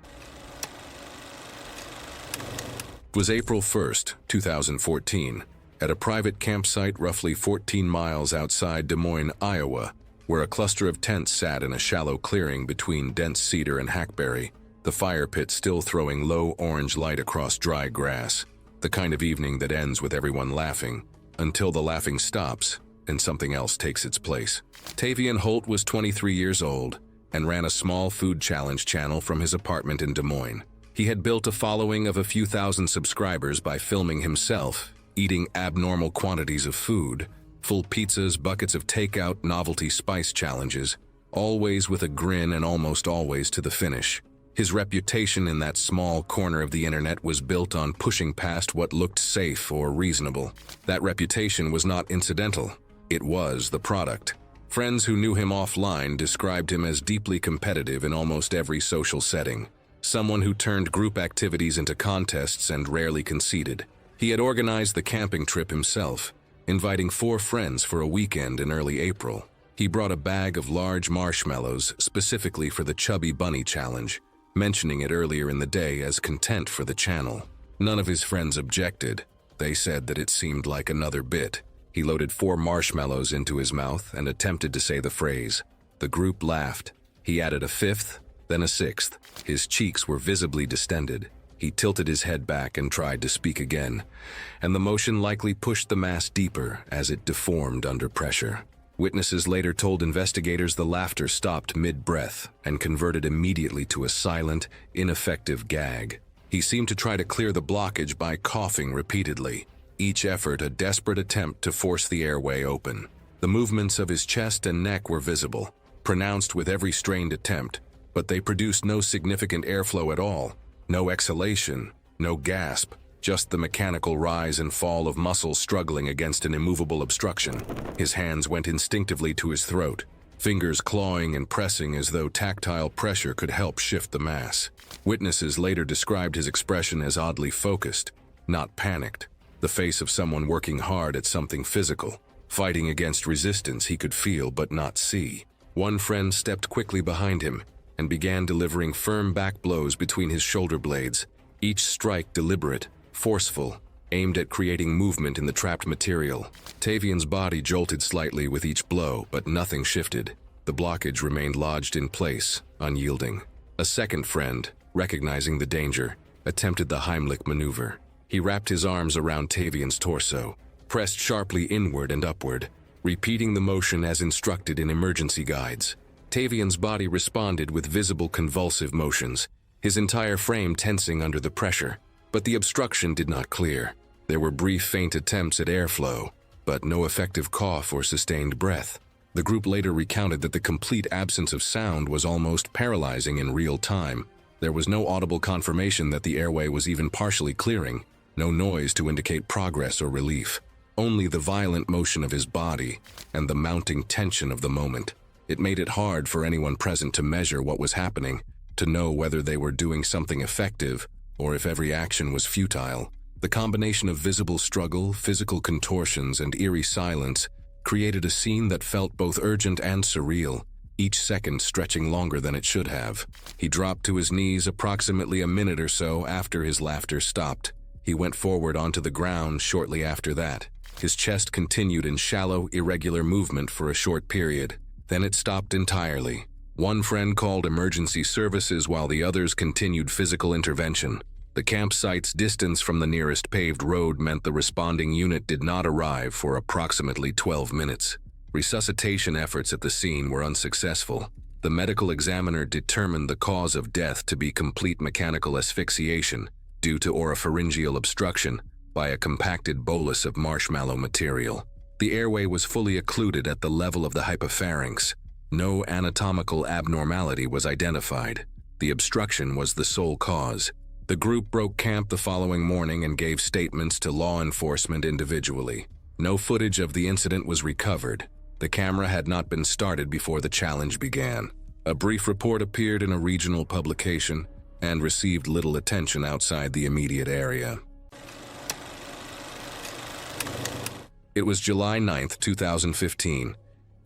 It was April 1st, 2014, at a private campsite roughly 14 miles outside Des Moines, Iowa, where a cluster of tents sat in a shallow clearing between dense cedar and hackberry, the fire pit still throwing low orange light across dry grass, the kind of evening that ends with everyone laughing, until the laughing stops and something else takes its place. Tavian Holt was 23 years old and ran a small food challenge channel from his apartment in Des Moines. He had built a following of a few thousand subscribers by filming himself eating abnormal quantities of food, full pizzas, buckets of takeout, novelty spice challenges, always with a grin and almost always to the finish. His reputation in that small corner of the internet was built on pushing past what looked safe or reasonable. That reputation was not incidental. It was the product. Friends who knew him offline described him as deeply competitive in almost every social setting. Someone who turned group activities into contests and rarely conceded. He had organized the camping trip himself, inviting 4 friends for a weekend in early April. He brought a bag of large marshmallows specifically for the Chubby Bunny Challenge, mentioning it earlier in the day as content for the channel. None of his friends objected. They said that it seemed like another bit. He loaded 4 marshmallows into his mouth and attempted to say the phrase. The group laughed. He added a 5th, then a 6th. His cheeks were visibly distended. He tilted his head back and tried to speak again, and the motion likely pushed the mass deeper as it deformed under pressure. Witnesses later told investigators the laughter stopped mid-breath and converted immediately to a silent, ineffective gag. He seemed to try to clear the blockage by coughing repeatedly, each effort a desperate attempt to force the airway open. The movements of his chest and neck were visible, pronounced with every strained attempt, but they produced no significant airflow at all. No exhalation, no gasp, just the mechanical rise and fall of muscles struggling against an immovable obstruction. His hands went instinctively to his throat, fingers clawing and pressing as though tactile pressure could help shift the mass. Witnesses later described his expression as oddly focused, not panicked, the face of someone working hard at something physical, fighting against resistance he could feel but not see. One friend stepped quickly behind him and began delivering firm back blows between his shoulder blades, each strike deliberate, forceful, aimed at creating movement in the trapped material. Tavian's body jolted slightly with each blow, but nothing shifted. The blockage remained lodged in place, unyielding. A second friend, recognizing the danger, attempted the Heimlich maneuver. He wrapped his arms around Tavian's torso, pressed sharply inward and upward, repeating the motion as instructed in emergency guides. Tavian's body responded with visible convulsive motions, his entire frame tensing under the pressure. But the obstruction did not clear. There were brief, faint attempts at airflow, but no effective cough or sustained breath. The group later recounted that the complete absence of sound was almost paralyzing in real time. There was no audible confirmation that the airway was even partially clearing, no noise to indicate progress or relief. Only the violent motion of his body and the mounting tension of the moment. It made it hard for anyone present to measure what was happening, to know whether they were doing something effective or if every action was futile. The combination of visible struggle, physical contortions, and eerie silence created a scene that felt both urgent and surreal, each second stretching longer than it should have. He dropped to his knees approximately a minute or so after his laughter stopped. He went forward onto the ground shortly after that. His chest continued in shallow, irregular movement for a short period. Then it stopped entirely. One friend called emergency services while the others continued physical intervention. The campsite's distance from the nearest paved road meant the responding unit did not arrive for approximately 12 minutes. Resuscitation efforts at the scene were unsuccessful. The medical examiner determined the cause of death to be complete mechanical asphyxiation due to oropharyngeal obstruction by a compacted bolus of marshmallow material. The airway was fully occluded at the level of the hypopharynx. No anatomical abnormality was identified. The obstruction was the sole cause. The group broke camp the following morning and gave statements to law enforcement individually. No footage of the incident was recovered. The camera had not been started before the challenge began. A brief report appeared in a regional publication and received little attention outside the immediate area. It was July 9th, 2015,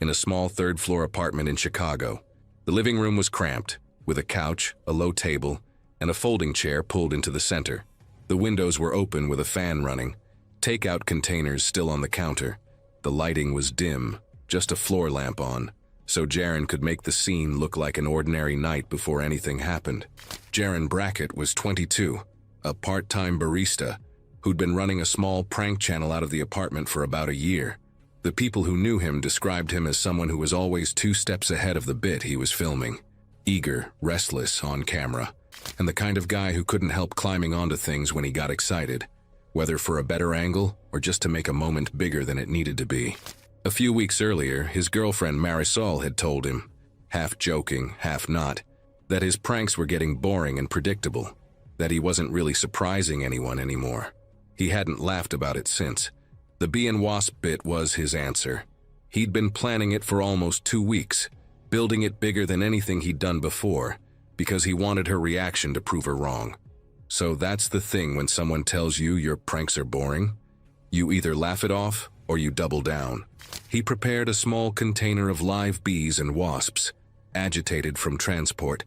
in a small third-floor apartment in Chicago. The living room was cramped, with a couch, a low table, and a folding chair pulled into the center. The windows were open with a fan running, takeout containers still on the counter. The lighting was dim, just a floor lamp on, so Jaron could make the scene look like an ordinary night before anything happened. Jaron Brackett was 22, a part-time barista, who'd been running a small prank channel out of the apartment for about a year. The people who knew him described him as someone who was always 2 steps ahead of the bit he was filming. Eager, restless on camera, and the kind of guy who couldn't help climbing onto things when he got excited, whether for a better angle or just to make a moment bigger than it needed to be. A few weeks earlier, his girlfriend Marisol had told him, half joking, half not, that his pranks were getting boring and predictable, that he wasn't really surprising anyone anymore. He hadn't laughed about it since. The bee and wasp bit was his answer. He'd been planning it for almost 2 weeks, building it bigger than anything he'd done before, because he wanted her reaction to prove her wrong. So that's the thing when someone tells you your pranks are boring. You either laugh it off or you double down. He prepared a small container of live bees and wasps, agitated from transport,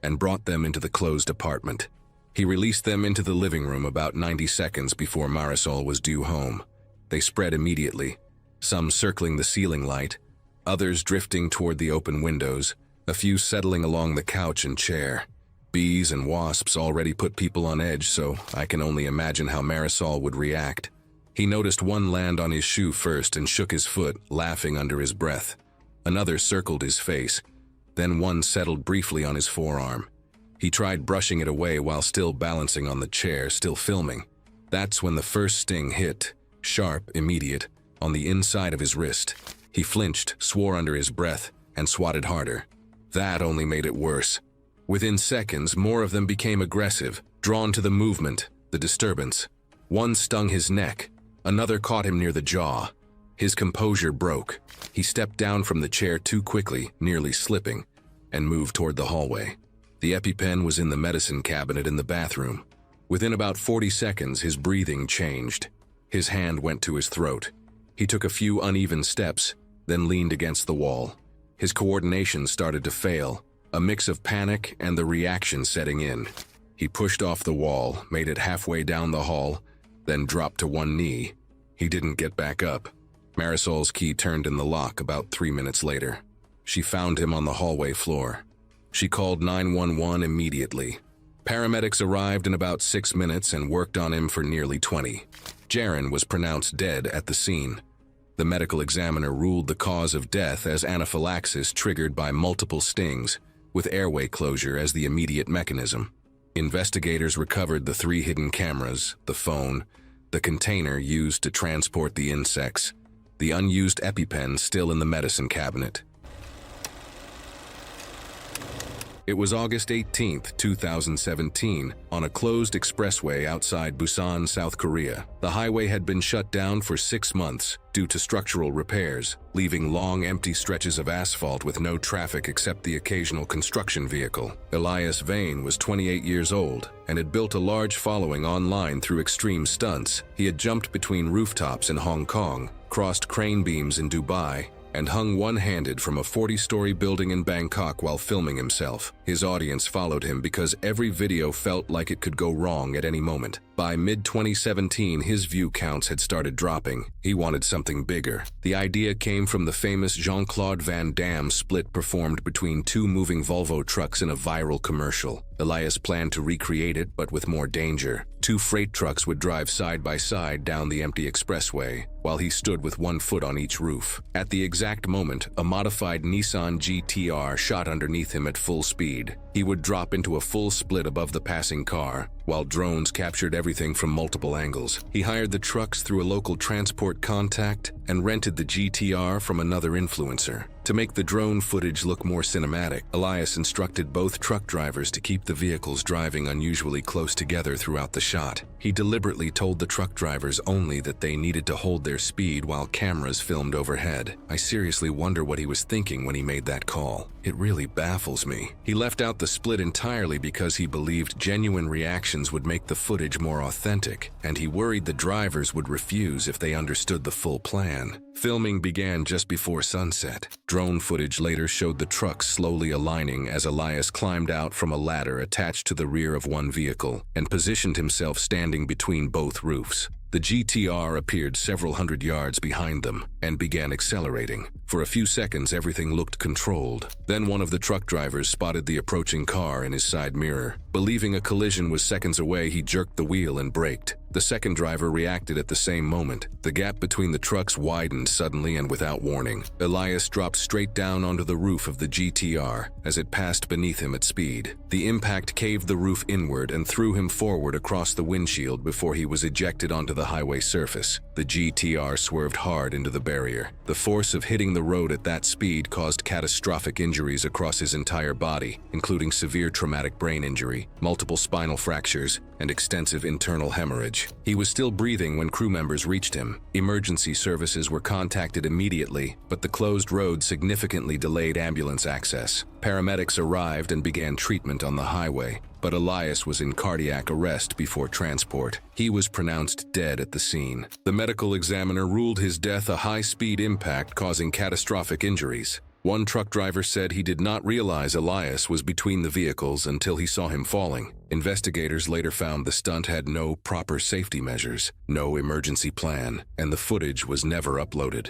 and brought them into the closed apartment. He released them into the living room about 90 seconds before Marisol was due home. They spread immediately, some circling the ceiling light, others drifting toward the open windows, a few settling along the couch and chair. Bees and wasps already put people on edge, so I can only imagine how Marisol would react. He noticed one land on his shoe first and shook his foot, laughing under his breath. Another circled his face, then one settled briefly on his forearm. He tried brushing it away while still balancing on the chair, still filming. That's when the first sting hit, sharp, immediate, on the inside of his wrist. He flinched, swore under his breath, and swatted harder. That only made it worse. Within seconds, more of them became aggressive, drawn to the movement, the disturbance. One stung his neck, another caught him near the jaw. His composure broke. He stepped down from the chair too quickly, nearly slipping, and moved toward the hallway. The EpiPen was in the medicine cabinet in the bathroom. Within about 40 seconds, his breathing changed. His hand went to his throat. He took a few uneven steps, then leaned against the wall. His coordination started to fail, a mix of panic and the reaction setting in. He pushed off the wall, made it halfway down the hall, then dropped to one knee. He didn't get back up. Marisol's key turned in the lock about 3 minutes later. She found him on the hallway floor. She called 911 immediately. Paramedics arrived in about 6 minutes and worked on him for nearly 20. Jaron was pronounced dead at the scene. The medical examiner ruled the cause of death as anaphylaxis triggered by multiple stings, with airway closure as the immediate mechanism. Investigators recovered the 3 hidden cameras, the phone, the container used to transport the insects, the unused EpiPen still in the medicine cabinet. It was August 18, 2017, on a closed expressway outside Busan, South Korea. The highway had been shut down for 6 months due to structural repairs, leaving long empty stretches of asphalt with no traffic except the occasional construction vehicle. Elias Vane was 28 years old and had built a large following online through extreme stunts. He had jumped between rooftops in Hong Kong, crossed crane beams in Dubai, and hung one-handed from a 40-story building in Bangkok while filming himself. His audience followed him because every video felt like it could go wrong at any moment. By mid-2017, his view counts had started dropping. He wanted something bigger. The idea came from the famous Jean-Claude Van Damme split performed between 2 moving Volvo trucks in a viral commercial. Elias planned to recreate it, but with more danger. 2 freight trucks would drive side by side down the empty expressway, while he stood with 1 foot on each roof. At the exact moment, a modified Nissan GT-R shot underneath him at full speed. He would drop into a full split above the passing car, while drones captured everything from multiple angles. He hired the trucks through a local transport contact and rented the GT-R from another influencer. To make the drone footage look more cinematic, Elias instructed both truck drivers to keep the vehicles driving unusually close together throughout the shot. He deliberately told the truck drivers only that they needed to hold their speed while cameras filmed overhead. I seriously wonder what he was thinking when he made that call. It really baffles me. He left out the split entirely because he believed genuine reactions would make the footage more authentic, and he worried the drivers would refuse if they understood the full plan. Filming began just before sunset. Drone footage later showed the trucks slowly aligning as Elias climbed out from a ladder attached to the rear of one vehicle and positioned himself standing between both roofs. The GT-R appeared several hundred yards behind them and began accelerating. For a few seconds, everything looked controlled. Then one of the truck drivers spotted the approaching car in his side mirror. Believing a collision was seconds away, he jerked the wheel and braked. The second driver reacted at the same moment. The gap between the trucks widened suddenly and without warning. Elias dropped straight down onto the roof of the GT-R as it passed beneath him at speed. The impact caved the roof inward and threw him forward across the windshield before he was ejected onto the highway surface. The GT-R swerved hard into the barrier. The force of hitting the road at that speed caused catastrophic injuries across his entire body, including severe traumatic brain injury, multiple spinal fractures, and extensive internal hemorrhage. He was still breathing when crew members reached him. Emergency services were contacted immediately, but the closed road significantly delayed ambulance access. Paramedics arrived and began treatment on the highway, but Elias was in cardiac arrest before transport. He was pronounced dead at the scene. The medical examiner ruled his death a high-speed impact causing catastrophic injuries. One truck driver said he did not realize Elias was between the vehicles until he saw him falling. Investigators later found the stunt had no proper safety measures, no emergency plan, and the footage was never uploaded.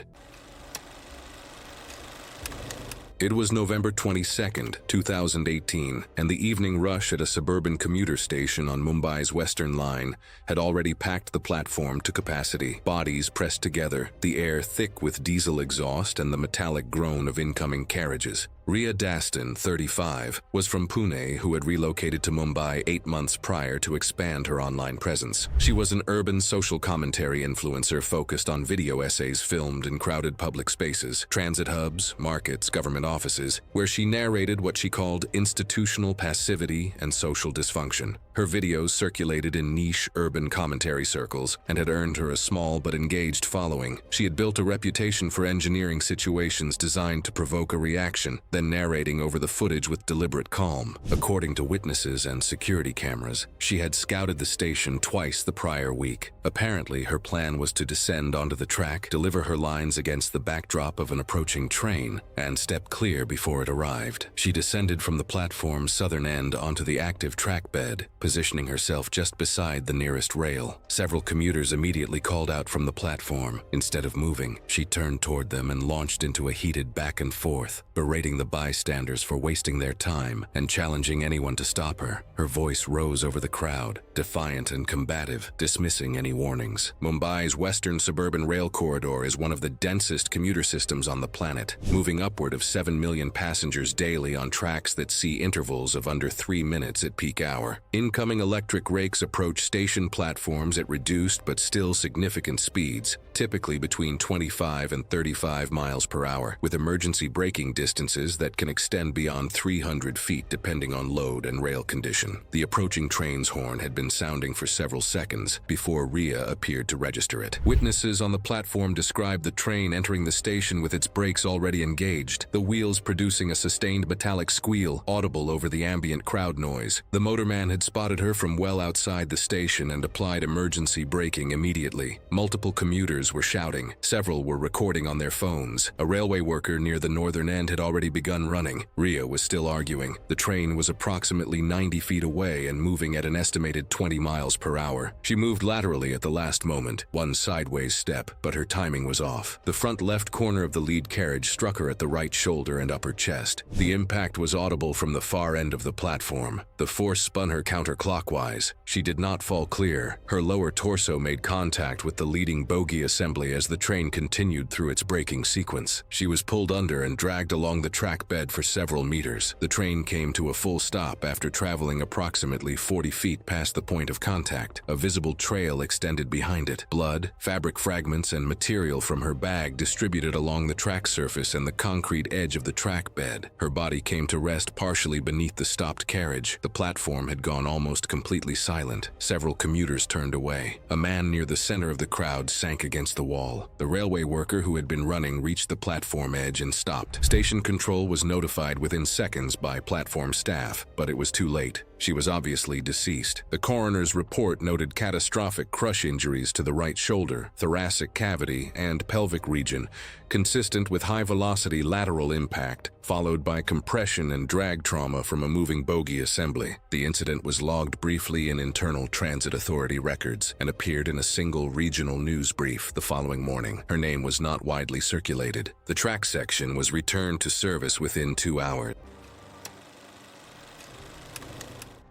It was November 22, 2018, and the evening rush at a suburban commuter station on Mumbai's Western Line had already packed the platform to capacity. Bodies pressed together, the air thick with diesel exhaust and the metallic groan of incoming carriages. Ria Dastan, 35, was from Pune who had relocated to Mumbai 8 months prior to expand her online presence. She was an urban social commentary influencer focused on video essays filmed in crowded public spaces, transit hubs, markets, government offices, where she narrated what she called institutional passivity and social dysfunction. Her videos circulated in niche urban commentary circles and had earned her a small but engaged following. She had built a reputation for engineering situations designed to provoke a reaction, then narrating over the footage with deliberate calm. According to witnesses and security cameras, she had scouted the station twice the prior week. Apparently, her plan was to descend onto the track, deliver her lines against the backdrop of an approaching train, and step clear before it arrived. She descended from the platform's southern end onto the active track bed, positioning herself just beside the nearest rail. Several commuters immediately called out from the platform. Instead of moving, she turned toward them and launched into a heated back and forth, berating the bystanders for wasting their time and challenging anyone to stop her. Her voice rose over the crowd, defiant and combative, dismissing any warnings. Mumbai's western suburban rail corridor is one of the densest commuter systems on the planet, moving upward of 7 million passengers daily on tracks that see intervals of under 3 minutes at peak hour. Incoming electric rakes approach station platforms at reduced but still significant speeds, typically between 25 and 35 miles per hour, with emergency braking distances that can extend beyond 300 feet depending on load and rail condition. The approaching train's horn had been sounding for several seconds before Ria appeared to register it. Witnesses on the platform described the train entering the station with its brakes already engaged, the wheels producing a sustained metallic squeal audible over the ambient crowd noise. The motorman had spotted her from well outside the station and applied emergency braking immediately. Multiple commuters were shouting. Several were recording on their phones. A railway worker near the northern end had already begun running. Ria was still arguing. The train was approximately 90 feet away and moving at an estimated 20 miles per hour. She moved laterally at the last moment, one sideways step, but her timing was off. The front left corner of the lead carriage struck her at the right shoulder and upper chest. The impact was audible from the far end of the platform. The force spun her counterclockwise. She did not fall clear. Her lower torso made contact with the leading bogie assembly as the train continued through its braking sequence. She was pulled under and dragged along the track bed for several meters. The train came to a full stop after traveling approximately 40 feet past the point of contact. A visible trail extended behind it. Blood, fabric fragments, and material from her bag distributed along the track surface and the concrete edge of the track bed. Her body came to rest partially beneath the stopped carriage. The platform had gone almost completely silent. Several commuters turned away. A man near the center of the crowd sank against the wall. The railway worker who had been running reached the platform edge and stopped. Station control was notified within seconds by platform staff, but it was too late. She was obviously deceased. The coroner's report noted catastrophic crush injuries to the right shoulder, thoracic cavity, and pelvic region, consistent with high-velocity lateral impact, followed by compression and drag trauma from a moving bogie assembly. The incident was logged briefly in Internal Transit Authority records and appeared in a single regional news brief the following morning. Her name was not widely circulated. The track section was returned to service within 2 hours.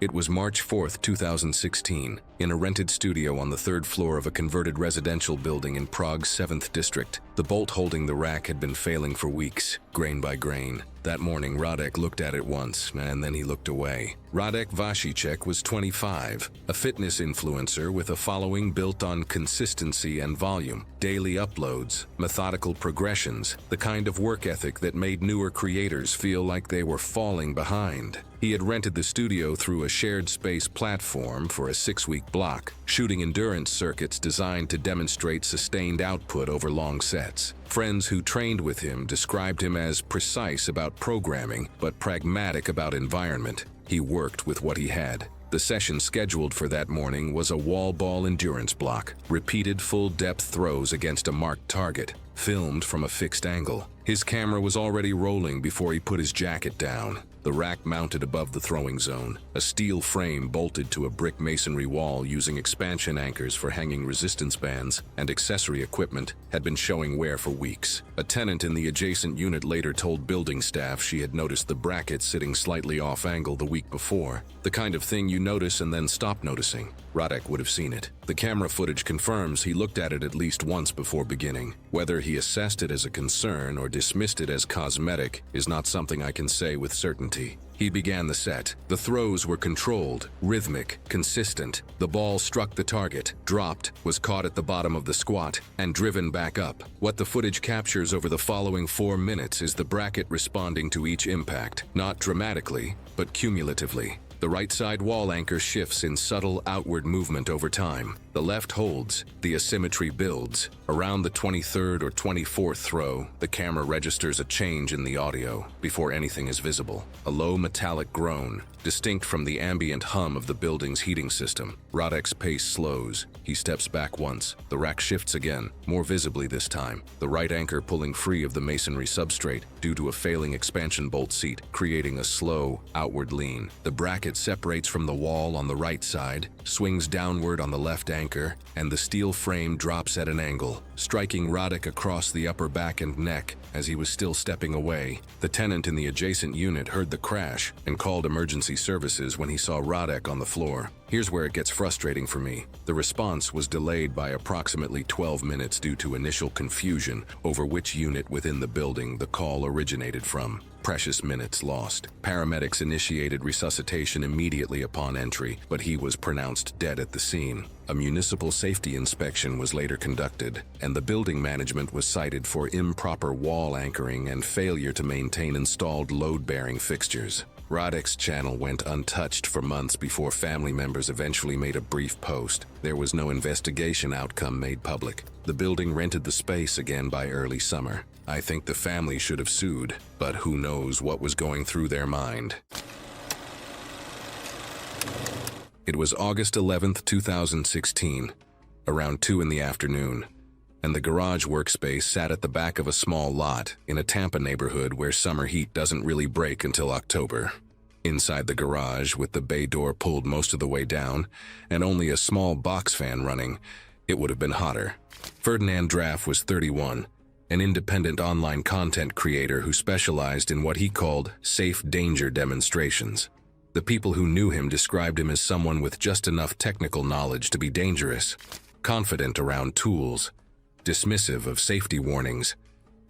It was March 4, 2016, in a rented studio on the third floor of a converted residential building in Prague's 7th district. The bolt holding the rack had been failing for weeks, grain by grain. That morning, Radek looked at it once, and then he looked away. Radek Vasicek was 25, a fitness influencer with a following built on consistency and volume, daily uploads, methodical progressions, the kind of work ethic that made newer creators feel like they were falling behind. He had rented the studio through a shared space platform for a 6-week block, shooting endurance circuits designed to demonstrate sustained output over long sets. Friends who trained with him described him as precise about programming, but pragmatic about environment. He worked with what he had. The session scheduled for that morning was a wall ball endurance block, repeated full-depth throws against a marked target, filmed from a fixed angle. His camera was already rolling before he put his jacket down. The rack mounted above the throwing zone, a steel frame bolted to a brick masonry wall using expansion anchors for hanging resistance bands and accessory equipment, had been showing wear for weeks. A tenant in the adjacent unit later told building staff she had noticed the bracket sitting slightly off-angle the week before, the kind of thing you notice and then stop noticing. Radek would have seen it. The camera footage confirms he looked at it at least once before beginning. Whether he assessed it as a concern or dismissed it as cosmetic is not something I can say with certainty. He began the set. The throws were controlled, rhythmic, consistent. The ball struck the target, dropped, was caught at the bottom of the squat, and driven back up. What the footage captures over the following 4 minutes is the bracket responding to each impact, not dramatically, but cumulatively. The right side wall anchor shifts in subtle outward movement over time. The left holds, the asymmetry builds. Around the 23rd or 24th throw, the camera registers a change in the audio before anything is visible. A low metallic groan, distinct from the ambient hum of the building's heating system. Radek's pace slows. He steps back once. The rack shifts again, more visibly this time. The right anchor pulling free of the masonry substrate due to a failing expansion bolt seat, creating a slow, outward lean. The bracket separates from the wall on the right side, swings downward on the left anchor, and the steel frame drops at an angle, striking Radek across the upper back and neck as he was still stepping away. The tenant in the adjacent unit heard the crash and called emergency services when he saw Radek on the floor. Here's where it gets frustrating for me. The response was delayed by approximately 12 minutes due to initial confusion over which unit within the building the call originated from. Precious minutes lost. Paramedics initiated resuscitation immediately upon entry, but he was pronounced pronounced dead at the scene. A municipal safety inspection was later conducted, and the building management was cited for improper wall anchoring and failure to maintain installed load-bearing fixtures. Radek's channel went untouched for months before family members eventually made a brief post. There was no investigation outcome made public. The building rented the space again by early summer. I think the family should have sued, but who knows what was going through their mind. It was August 11th, 2016, around 2 in the afternoon, and the garage workspace sat at the back of a small lot in a Tampa neighborhood where summer heat doesn't really break until October. Inside the garage, with the bay door pulled most of the way down and only a small box fan running, it would have been hotter. Ferdinand Draff was 31, an independent online content creator who specialized in what he called safe danger demonstrations. The people who knew him described him as someone with just enough technical knowledge to be dangerous, confident around tools, dismissive of safety warnings,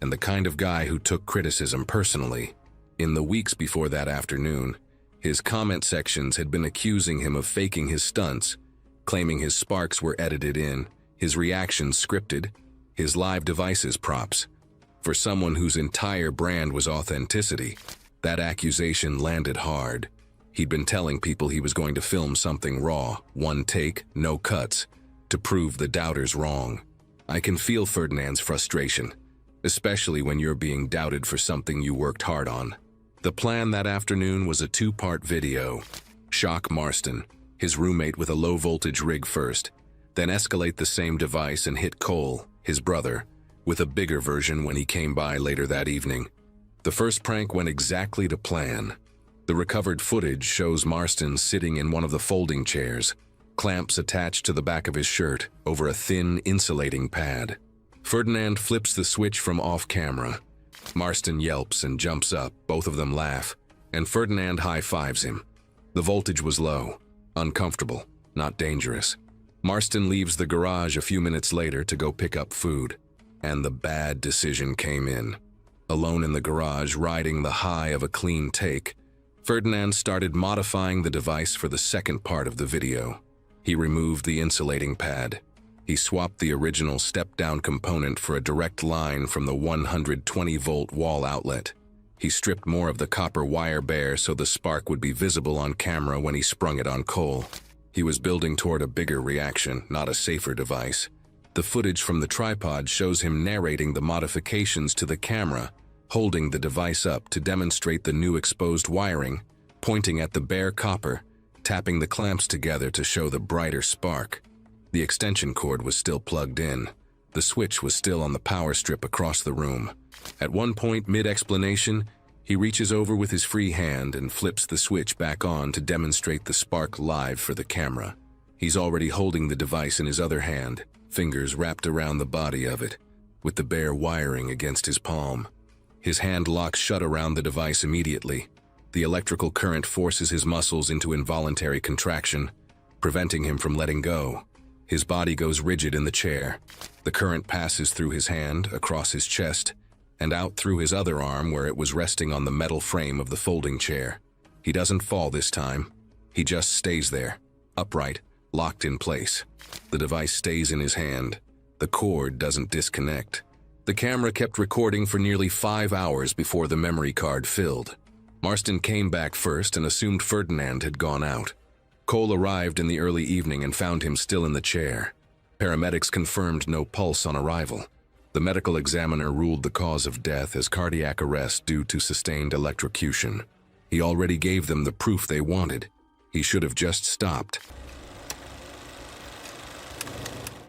and the kind of guy who took criticism personally. In the weeks before that afternoon, his comment sections had been accusing him of faking his stunts, claiming his sparks were edited in, his reactions scripted, his live devices props. For someone whose entire brand was authenticity, that accusation landed hard. He'd been telling people he was going to film something raw, one take, no cuts, to prove the doubters wrong. I can feel Ferdinand's frustration, especially when you're being doubted for something you worked hard on. The plan that afternoon was a 2-part video. Shock Marston, his roommate, with a low-voltage rig first, then escalate the same device and hit Cole, his brother, with a bigger version when he came by later that evening. The first prank went exactly to plan. The recovered footage shows Marston sitting in one of the folding chairs, clamps attached to the back of his shirt over a thin insulating pad. Ferdinand flips the switch from off-camera. Marston yelps and jumps up, both of them laugh, and Ferdinand high-fives him. The voltage was low, uncomfortable, not dangerous. Marston leaves the garage a few minutes later to go pick up food, and the bad decision came in. Alone in the garage, riding the high of a clean take, Ferdinand started modifying the device for the second part of the video. He removed the insulating pad. He swapped the original step-down component for a direct line from the 120-volt wall outlet. He stripped more of the copper wire bare so the spark would be visible on camera when he sprung it on Cole. He was building toward a bigger reaction, not a safer device. The footage from the tripod shows him narrating the modifications to the camera, holding the device up to demonstrate the new exposed wiring, pointing at the bare copper, tapping the clamps together to show the brighter spark. The extension cord was still plugged in. The switch was still on the power strip across the room. At one point, mid-explanation, he reaches over with his free hand and flips the switch back on to demonstrate the spark live for the camera. He's already holding the device in his other hand, fingers wrapped around the body of it, with the bare wiring against his palm. His hand locks shut around the device immediately. The electrical current forces his muscles into involuntary contraction, preventing him from letting go. His body goes rigid in the chair. The current passes through his hand, across his chest, and out through his other arm where it was resting on the metal frame of the folding chair. He doesn't fall this time. He just stays there, upright, locked in place. The device stays in his hand. The cord doesn't disconnect. The camera kept recording for nearly 5 hours before the memory card filled. Marston came back first and assumed Ferdinand had gone out. Cole arrived in the early evening and found him still in the chair. Paramedics confirmed no pulse on arrival. The medical examiner ruled the cause of death as cardiac arrest due to sustained electrocution. He already gave them the proof they wanted. He should have just stopped.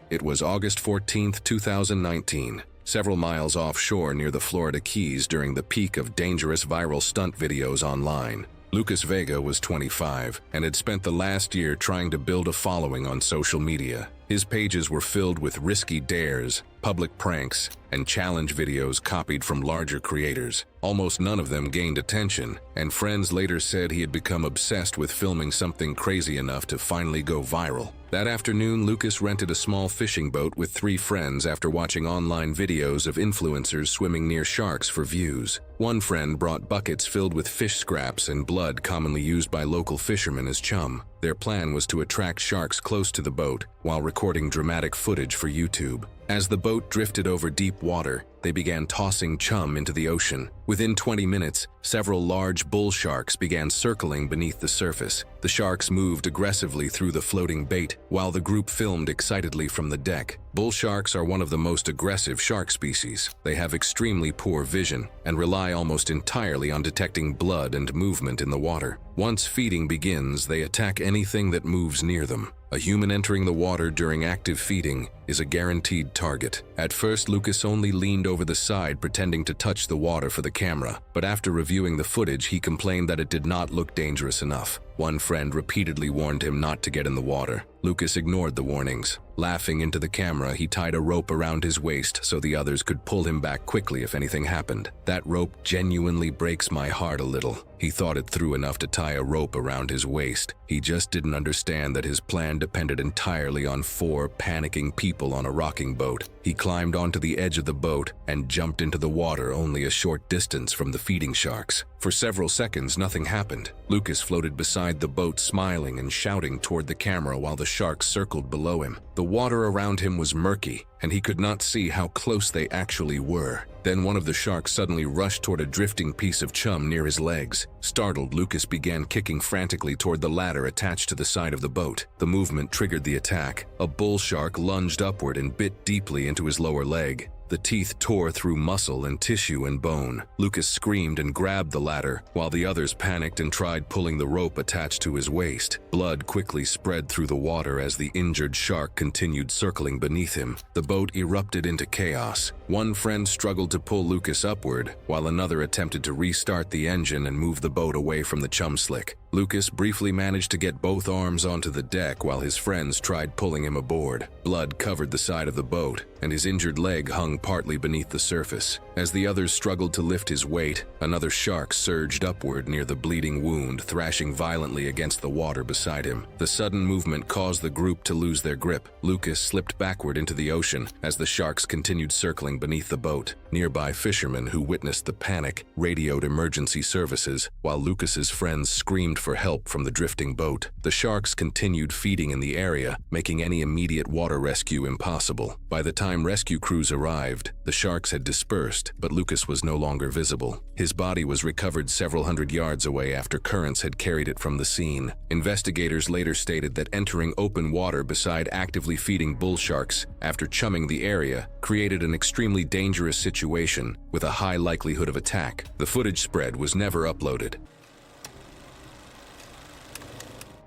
It was August 14, 2019, several miles offshore near the Florida Keys during the peak of dangerous viral stunt videos online. Lucas Vega was 25 and had spent the last year trying to build a following on social media. His pages were filled with risky dares, public pranks, and challenge videos copied from larger creators. Almost none of them gained attention, and friends later said he had become obsessed with filming something crazy enough to finally go viral. That afternoon, Lucas rented a small fishing boat with 3 friends after watching online videos of influencers swimming near sharks for views. One friend brought buckets filled with fish scraps and blood commonly used by local fishermen as chum. Their plan was to attract sharks close to the boat while recording dramatic footage for YouTube. As the boat drifted over deep water, they began tossing chum into the ocean. Within 20 minutes, several large bull sharks began circling beneath the surface. The sharks moved aggressively through the floating bait, while the group filmed excitedly from the deck. Bull sharks are one of the most aggressive shark species. They have extremely poor vision and rely almost entirely on detecting blood and movement in the water. Once feeding begins, they attack anything that moves near them. A human entering the water during active feeding is a guaranteed target. At first, Lucas only leaned over the side pretending to touch the water for the camera, but after reviewing the footage, he complained that it did not look dangerous enough. One friend repeatedly warned him not to get in the water. Lucas ignored the warnings. Laughing into the camera, he tied a rope around his waist so the others could pull him back quickly if anything happened. That rope genuinely breaks my heart a little. He thought it through enough to tie a rope around his waist. He just didn't understand that his plan depended entirely on 4 panicking people on a rocking boat. He climbed onto the edge of the boat and jumped into the water only a short distance from the feeding sharks. For several seconds, nothing happened. Lucas floated beside the boat, smiling and shouting toward the camera while the sharks circled below him. The water around him was murky, and he could not see how close they actually were. Then one of the sharks suddenly rushed toward a drifting piece of chum near his legs. Startled, Lucas began kicking frantically toward the ladder attached to the side of the boat. The movement triggered the attack. A bull shark lunged upward and bit deeply into his lower leg. The teeth tore through muscle and tissue and bone. Lucas screamed and grabbed the ladder, while the others panicked and tried pulling the rope attached to his waist. Blood quickly spread through the water as the injured shark continued circling beneath him. The boat erupted into chaos. One friend struggled to pull Lucas upward, while another attempted to restart the engine and move the boat away from the chum slick. Lucas briefly managed to get both arms onto the deck while his friends tried pulling him aboard. Blood covered the side of the boat, and his injured leg hung partly beneath the surface. As the others struggled to lift his weight, another shark surged upward near the bleeding wound, thrashing violently against the water beside him. The sudden movement caused the group to lose their grip. Lucas slipped backward into the ocean as the sharks continued circling beneath the boat. Nearby fishermen who witnessed the panic radioed emergency services, while Lucas's friends screamed for help from the drifting boat. The sharks continued feeding in the area, making any immediate water rescue impossible. By the time rescue crews arrived, the sharks had dispersed, but Lucas was no longer visible. His body was recovered several hundred yards away after currents had carried it from the scene. Investigators later stated that entering open water beside actively feeding bull sharks after chumming the area created an extremely dangerous situation with a high likelihood of attack. The footage spread was never uploaded.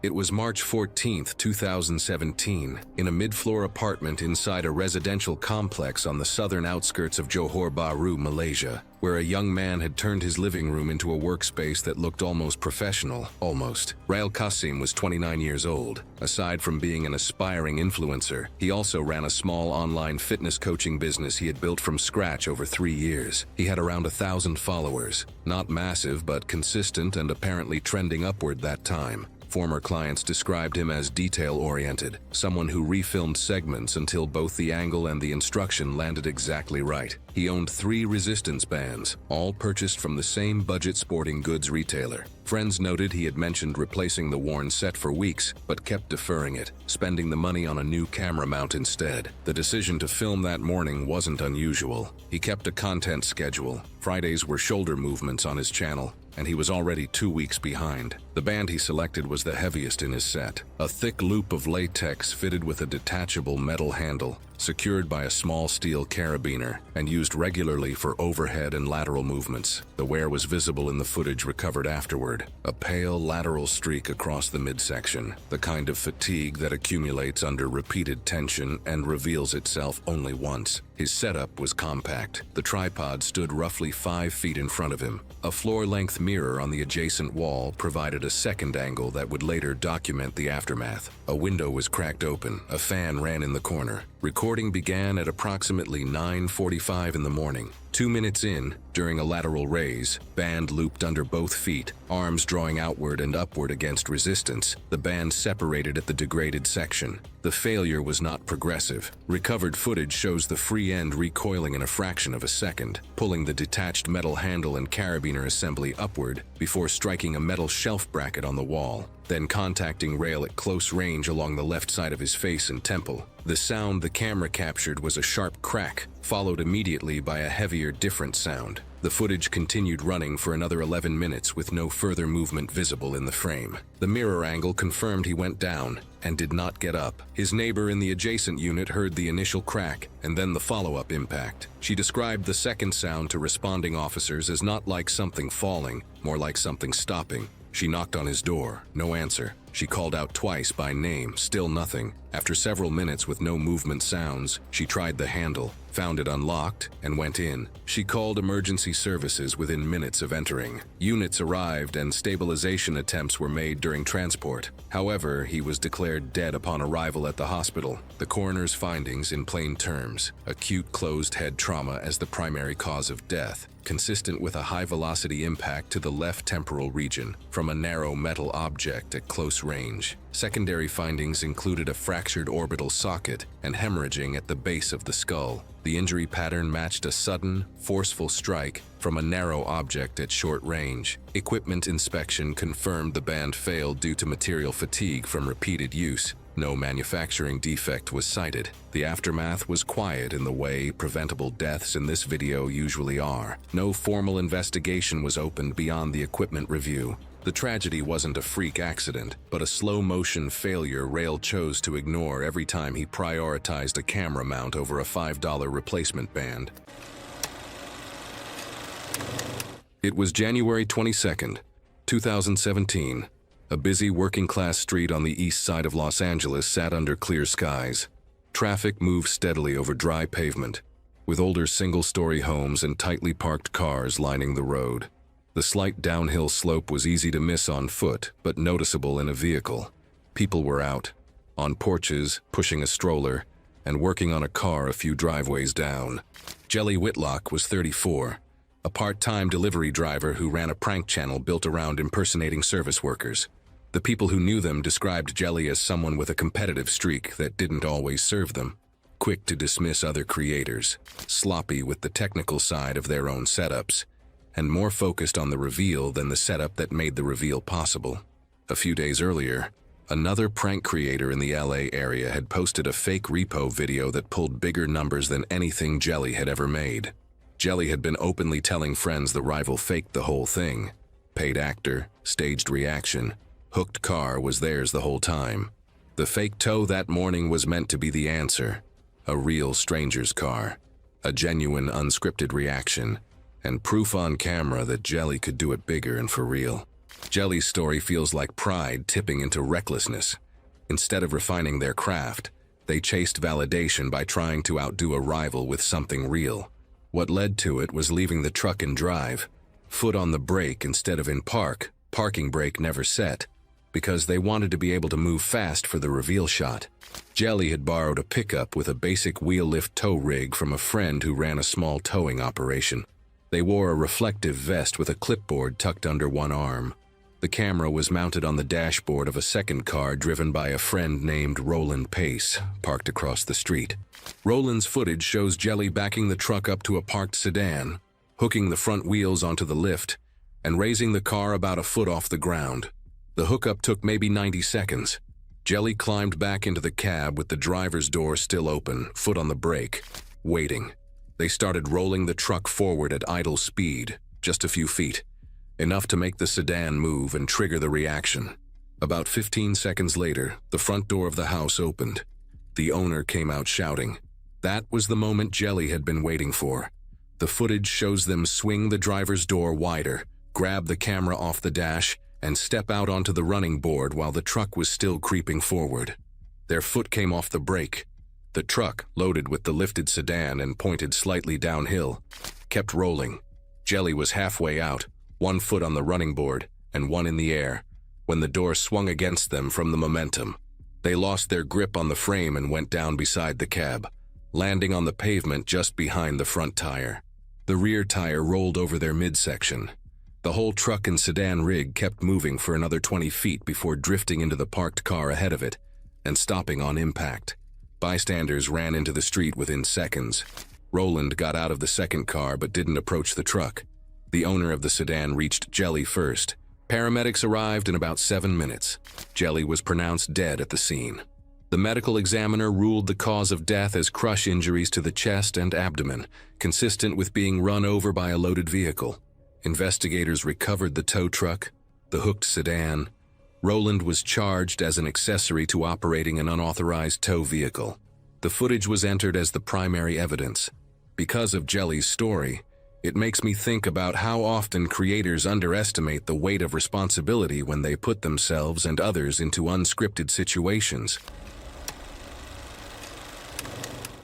It was March 14, 2017, in a mid-floor apartment inside a residential complex on the southern outskirts of Johor Bahru, Malaysia, where a young man had turned his living room into a workspace that looked almost professional. Rael Qasim was 29 years old. Aside from being an aspiring influencer, he also ran a small online fitness coaching business he had built from scratch over 3 years. He had around 1,000 followers. Not massive, but consistent and apparently trending upward that time. Former clients described him as detail-oriented, someone who refilmed segments until both the angle and the instruction landed exactly right. He owned 3 resistance bands, all purchased from the same budget sporting goods retailer. Friends noted he had mentioned replacing the worn set for weeks, but kept deferring it, spending the money on a new camera mount instead. The decision to film that morning wasn't unusual. He kept a content schedule. Fridays were shoulder movements on his channel, and he was already 2 weeks behind. The band he selected was the heaviest in his set, a thick loop of latex fitted with a detachable metal handle, secured by a small steel carabiner, and used regularly for overhead and lateral movements. The wear was visible in the footage recovered afterward, a pale lateral streak across the midsection, the kind of fatigue that accumulates under repeated tension and reveals itself only once. His setup was compact. The tripod stood roughly 5 feet in front of him. A floor-length mirror on the adjacent wall provided a second angle that would later document the aftermath. A window was cracked open. A fan ran in the corner. Recording began at approximately 9:45 in the morning. 2 minutes in, during a lateral raise, band looped under both feet, arms drawing outward and upward against resistance. The band separated at the degraded section. The failure was not progressive. Recovered footage shows the free end recoiling in a fraction of a second, pulling the detached metal handle and carabiner assembly upward before striking a metal shelf bracket on the wall, then contacting rail at close range along the left side of his face and temple. The sound the camera captured was a sharp crack, followed immediately by a heavier, different sound. The footage continued running for another 11 minutes with no further movement visible in the frame. The mirror angle confirmed he went down and did not get up. His neighbor in the adjacent unit heard the initial crack and then the follow-up impact. She described the second sound to responding officers as not like something falling, more like something stopping. She knocked on his door, no answer. She called out twice by name, still nothing. After several minutes with no movement sounds, she tried the handle, found it unlocked, and went in. She called emergency services within minutes of entering. Units arrived and stabilization attempts were made during transport. However, he was declared dead upon arrival at the hospital. The coroner's findings in plain terms: acute closed head trauma as the primary cause of death, consistent with a high-velocity impact to the left temporal region from a narrow metal object at close range. Secondary findings included a fractured orbital socket and hemorrhaging at the base of the skull. The injury pattern matched a sudden, forceful strike from a narrow object at short range. Equipment inspection confirmed the band failed due to material fatigue from repeated use. No manufacturing defect was cited. The aftermath was quiet in the way preventable deaths in this video usually are. No formal investigation was opened beyond the equipment review. The tragedy wasn't a freak accident, but a slow-motion failure Rail chose to ignore every time he prioritized a camera mount over a $5 replacement band. It was January 22nd, 2017. A busy working-class street on the east side of Los Angeles sat under clear skies. Traffic moved steadily over dry pavement, with older single-story homes and tightly parked cars lining the road. The slight downhill slope was easy to miss on foot, but noticeable in a vehicle. People were out, on porches, pushing a stroller, and working on a car a few driveways down. Jelly Whitlock was 34, a part-time delivery driver who ran a prank channel built around impersonating service workers. The people who knew them described Jelly as someone with a competitive streak that didn't always serve them, quick to dismiss other creators, sloppy with the technical side of their own setups, and more focused on the reveal than the setup that made the reveal possible. A few days earlier, another prank creator in the LA area had posted a fake repo video that pulled bigger numbers than anything Jelly had ever made. Jelly had been openly telling friends the rival faked the whole thing. Paid actor, staged reaction, hooked car was theirs the whole time. The fake tow that morning was meant to be the answer. A real stranger's car. A genuine unscripted reaction. And proof on camera that Jelly could do it bigger and for real. Jelly's story feels like pride tipping into recklessness. Instead of refining their craft, they chased validation by trying to outdo a rival with something real. What led to it was leaving the truck in drive, foot on the brake instead of in park, parking brake never set, because they wanted to be able to move fast for the reveal shot. Jelly had borrowed a pickup with a basic wheel lift tow rig from a friend who ran a small towing operation. They wore a reflective vest with a clipboard tucked under one arm. The camera was mounted on the dashboard of a second car driven by a friend named Roland Pace, parked across the street. Roland's footage shows Jelly backing the truck up to a parked sedan, hooking the front wheels onto the lift, and raising the car about a foot off the ground. The hookup took maybe 90 seconds. Jelly climbed back into the cab with the driver's door still open, foot on the brake, waiting. They started rolling the truck forward at idle speed, just a few feet, enough to make the sedan move and trigger the reaction. About 15 seconds later, the front door of the house opened. The owner came out shouting. That was the moment Jelly had been waiting for. The footage shows them swing the driver's door wider, grab the camera off the dash, and step out onto the running board while the truck was still creeping forward. Their foot came off the brake. The truck, loaded with the lifted sedan and pointed slightly downhill, kept rolling. Jelly was halfway out, one foot on the running board and one in the air, when the door swung against them from the momentum. They lost their grip on the frame and went down beside the cab, landing on the pavement just behind the front tire. The rear tire rolled over their midsection. The whole truck and sedan rig kept moving for another 20 feet before drifting into the parked car ahead of it and stopping on impact. Bystanders ran into the street within seconds. Roland got out of the second car but didn't approach the truck. The owner of the sedan reached Jelly first. Paramedics arrived in about 7 minutes. Jelly was pronounced dead at the scene. The medical examiner ruled the cause of death as crush injuries to the chest and abdomen, consistent with being run over by a loaded vehicle. Investigators recovered the tow truck, the hooked sedan. Roland was charged as an accessory to operating an unauthorized tow vehicle. The footage was entered as the primary evidence. Because of Jelly's story, it makes me think about how often creators underestimate the weight of responsibility when they put themselves and others into unscripted situations.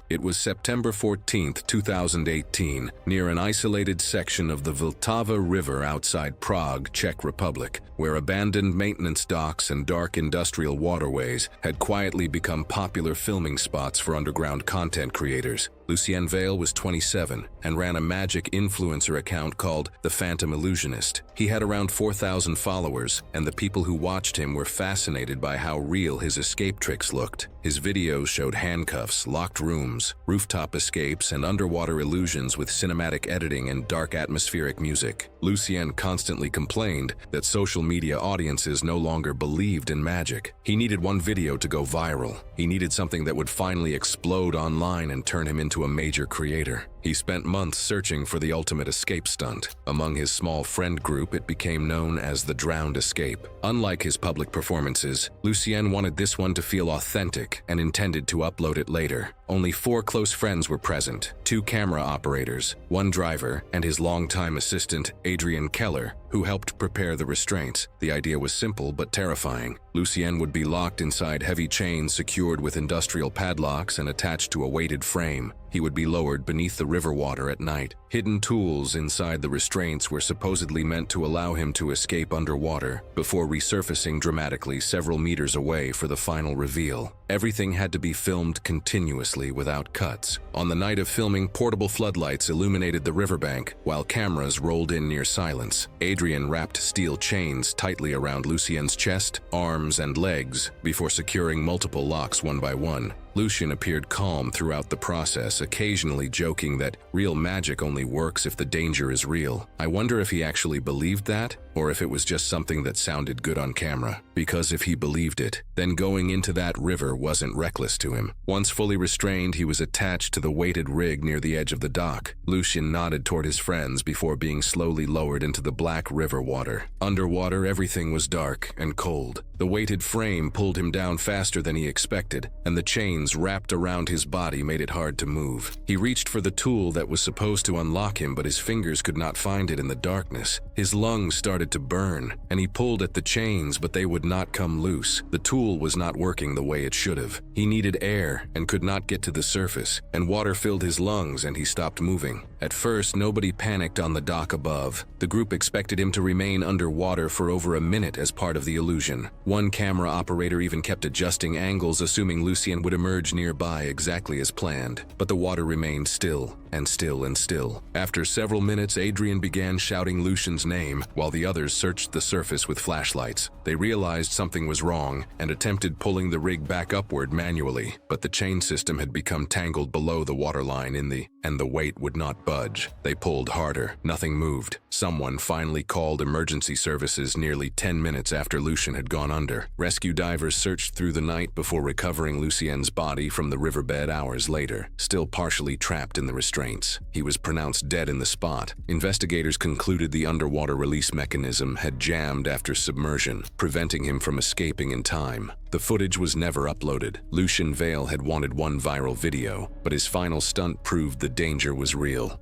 It was September 14, 2018, near an isolated section of the Vltava River outside Prague, Czech Republic, where abandoned maintenance docks and dark industrial waterways had quietly become popular filming spots for underground content creators. Lucien Vale was 27 and ran a magic influencer account called The Phantom Illusionist. He had around 4,000 followers, and the people who watched him were fascinated by how real his escape tricks looked. His videos showed handcuffs, locked rooms, rooftop escapes, and underwater illusions with cinematic editing and dark atmospheric music. Lucien constantly complained that social media audiences no longer believed in magic. He needed one video to go viral. He needed something that would finally explode online and turn him into a major creator. He spent months searching for the ultimate escape stunt. Among his small friend group, it became known as the Drowned Escape. Unlike his public performances, Lucien wanted this one to feel authentic and intended to upload it later. Only 4 close friends were present: 2 camera operators, 1 driver, and his longtime assistant, Adrian Keller, who helped prepare the restraints. The idea was simple but terrifying. Lucien would be locked inside heavy chains secured with industrial padlocks and attached to a weighted frame. He would be lowered beneath the river water at night. Hidden tools inside the restraints were supposedly meant to allow him to escape underwater before resurfacing dramatically several meters away for the final reveal. Everything had to be filmed continuously without cuts. On the night of filming, portable floodlights illuminated the riverbank while cameras rolled in near silence. Adrian wrapped steel chains tightly around Lucien's chest, arms, and legs before securing multiple locks one by one. Lucien appeared calm throughout the process, occasionally joking that real magic only works if the danger is real. I wonder if he actually believed that, or if it was just something that sounded good on camera. Because if he believed it, then going into that river wasn't reckless to him. Once fully restrained, he was attached to the weighted rig near the edge of the dock. Lucien nodded toward his friends before being slowly lowered into the black river water. Underwater, everything was dark and cold. The weighted frame pulled him down faster than he expected, and the chains wrapped around his body made it hard to move. He reached for the tool that was supposed to unlock him, but his fingers could not find it in the darkness. His lungs started to burn, and he pulled at the chains, but they would not come loose. The tool was not working the way it should have. He needed air and could not get to the surface, and water filled his lungs and he stopped moving. At first, nobody panicked on the dock above. The group expected him to remain underwater for over a minute as part of the illusion. One camera operator even kept adjusting angles, assuming Lucien would emerge nearby exactly as planned. But the water remained still and still and still. After several minutes, Adrian began shouting Lucien's name while the others searched the surface with flashlights. They realized something was wrong and attempted pulling the rig back upward manually, but the chain system had become tangled below the waterline and the weight would not budge. They pulled harder. Nothing moved. Someone finally called emergency services nearly 10 minutes after Lucien had gone under. Rescue divers searched through the night before recovering Lucien's body from the riverbed hours later, still partially trapped in the restraints. He was pronounced dead in the spot. Investigators concluded the underwater release mechanism had jammed after submersion, preventing him from escaping in time. The footage was never uploaded. Lucien Vale had wanted one viral video, but his final stunt proved the danger was real.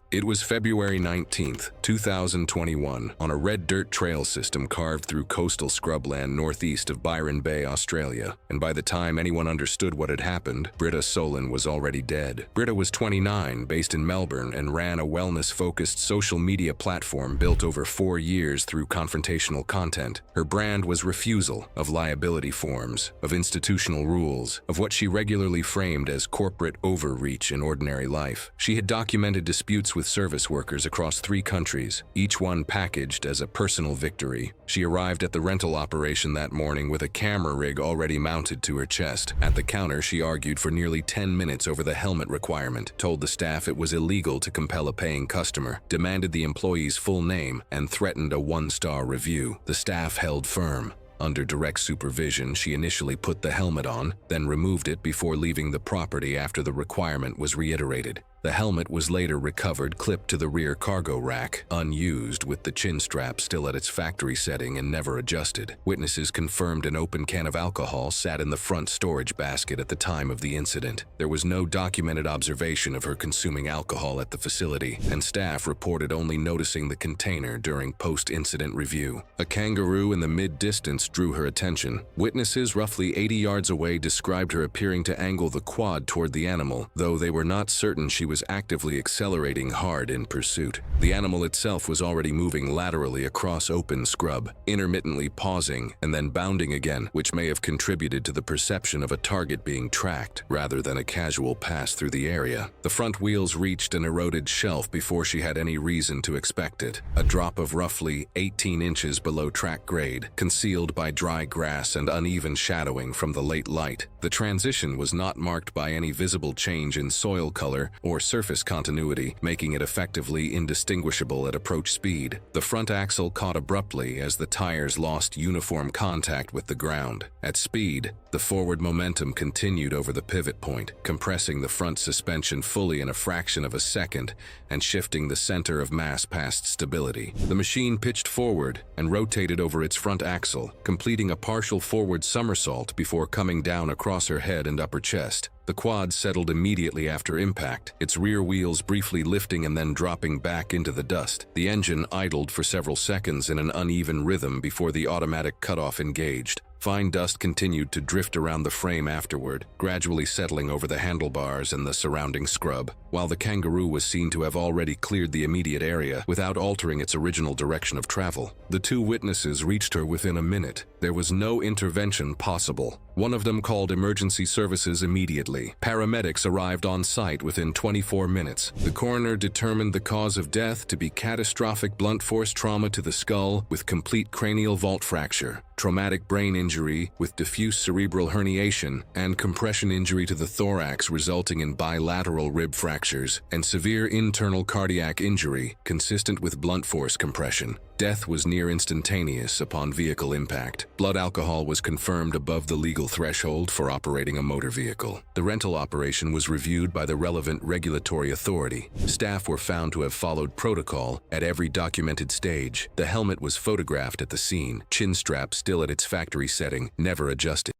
It was February 19th, 2021, on a red dirt trail system carved through coastal scrubland northeast of Byron Bay, Australia. And by the time anyone understood what had happened, Britta Solon was already dead. Britta was 29, based in Melbourne, and ran a wellness-focused social media platform built over 4 years through confrontational content. Her brand was refusal of liability forms, of institutional rules, of what she regularly framed as corporate overreach in ordinary life. She had documented disputes with service workers across 3 countries, each one packaged as a personal victory. She arrived at the rental operation that morning with a camera rig already mounted to her chest. At the counter, she argued for nearly 10 minutes over the helmet requirement, told the staff it was illegal to compel a paying customer, demanded the employee's full name, and threatened a 1-star review. The staff held firm. Under direct supervision, she initially put the helmet on, then removed it before leaving the property after the requirement was reiterated. The helmet was later recovered clipped to the rear cargo rack, unused, with the chin strap still at its factory setting and never adjusted. Witnesses confirmed an open can of alcohol sat in the front storage basket at the time of the incident. There was no documented observation of her consuming alcohol at the facility, and staff reported only noticing the container during post-incident review. A kangaroo in the mid-distance drew her attention. Witnesses roughly 80 yards away described her appearing to angle the quad toward the animal, though they were not certain she was actively accelerating hard in pursuit. The animal itself was already moving laterally across open scrub, intermittently pausing and then bounding again, which may have contributed to the perception of a target being tracked rather than a casual pass through the area. The front wheels reached an eroded shelf before she had any reason to expect it, a drop of roughly 18 inches below track grade, concealed by dry grass and uneven shadowing from the late light. The transition was not marked by any visible change in soil color or surface continuity, making it effectively indistinguishable at approach speed. The front axle caught abruptly as the tires lost uniform contact with the ground. At speed, the forward momentum continued over the pivot point, compressing the front suspension fully in a fraction of a second and shifting the center of mass past stability. The machine pitched forward and rotated over its front axle, completing a partial forward somersault before coming down across her head and upper chest. The quad settled immediately after impact, its rear wheels briefly lifting and then dropping back into the dust. The engine idled for several seconds in an uneven rhythm before the automatic cutoff engaged. Fine dust continued to drift around the frame afterward, gradually settling over the handlebars and the surrounding scrub, while the kangaroo was seen to have already cleared the immediate area without altering its original direction of travel. The 2 witnesses reached her within a minute. There was no intervention possible. One of them called emergency services immediately. Paramedics arrived on site within 24 minutes. The coroner determined the cause of death to be catastrophic blunt force trauma to the skull with complete cranial vault fracture, traumatic brain injury with diffuse cerebral herniation, and compression injury to the thorax resulting in bilateral rib fractures, and severe internal cardiac injury consistent with blunt force compression. Death was near instantaneous upon vehicle impact. Blood alcohol was confirmed above the legal threshold for operating a motor vehicle. The rental operation was reviewed by the relevant regulatory authority. Staff were found to have followed protocol at every documented stage. The helmet was photographed at the scene, chin strap still at its factory setting, never adjusted.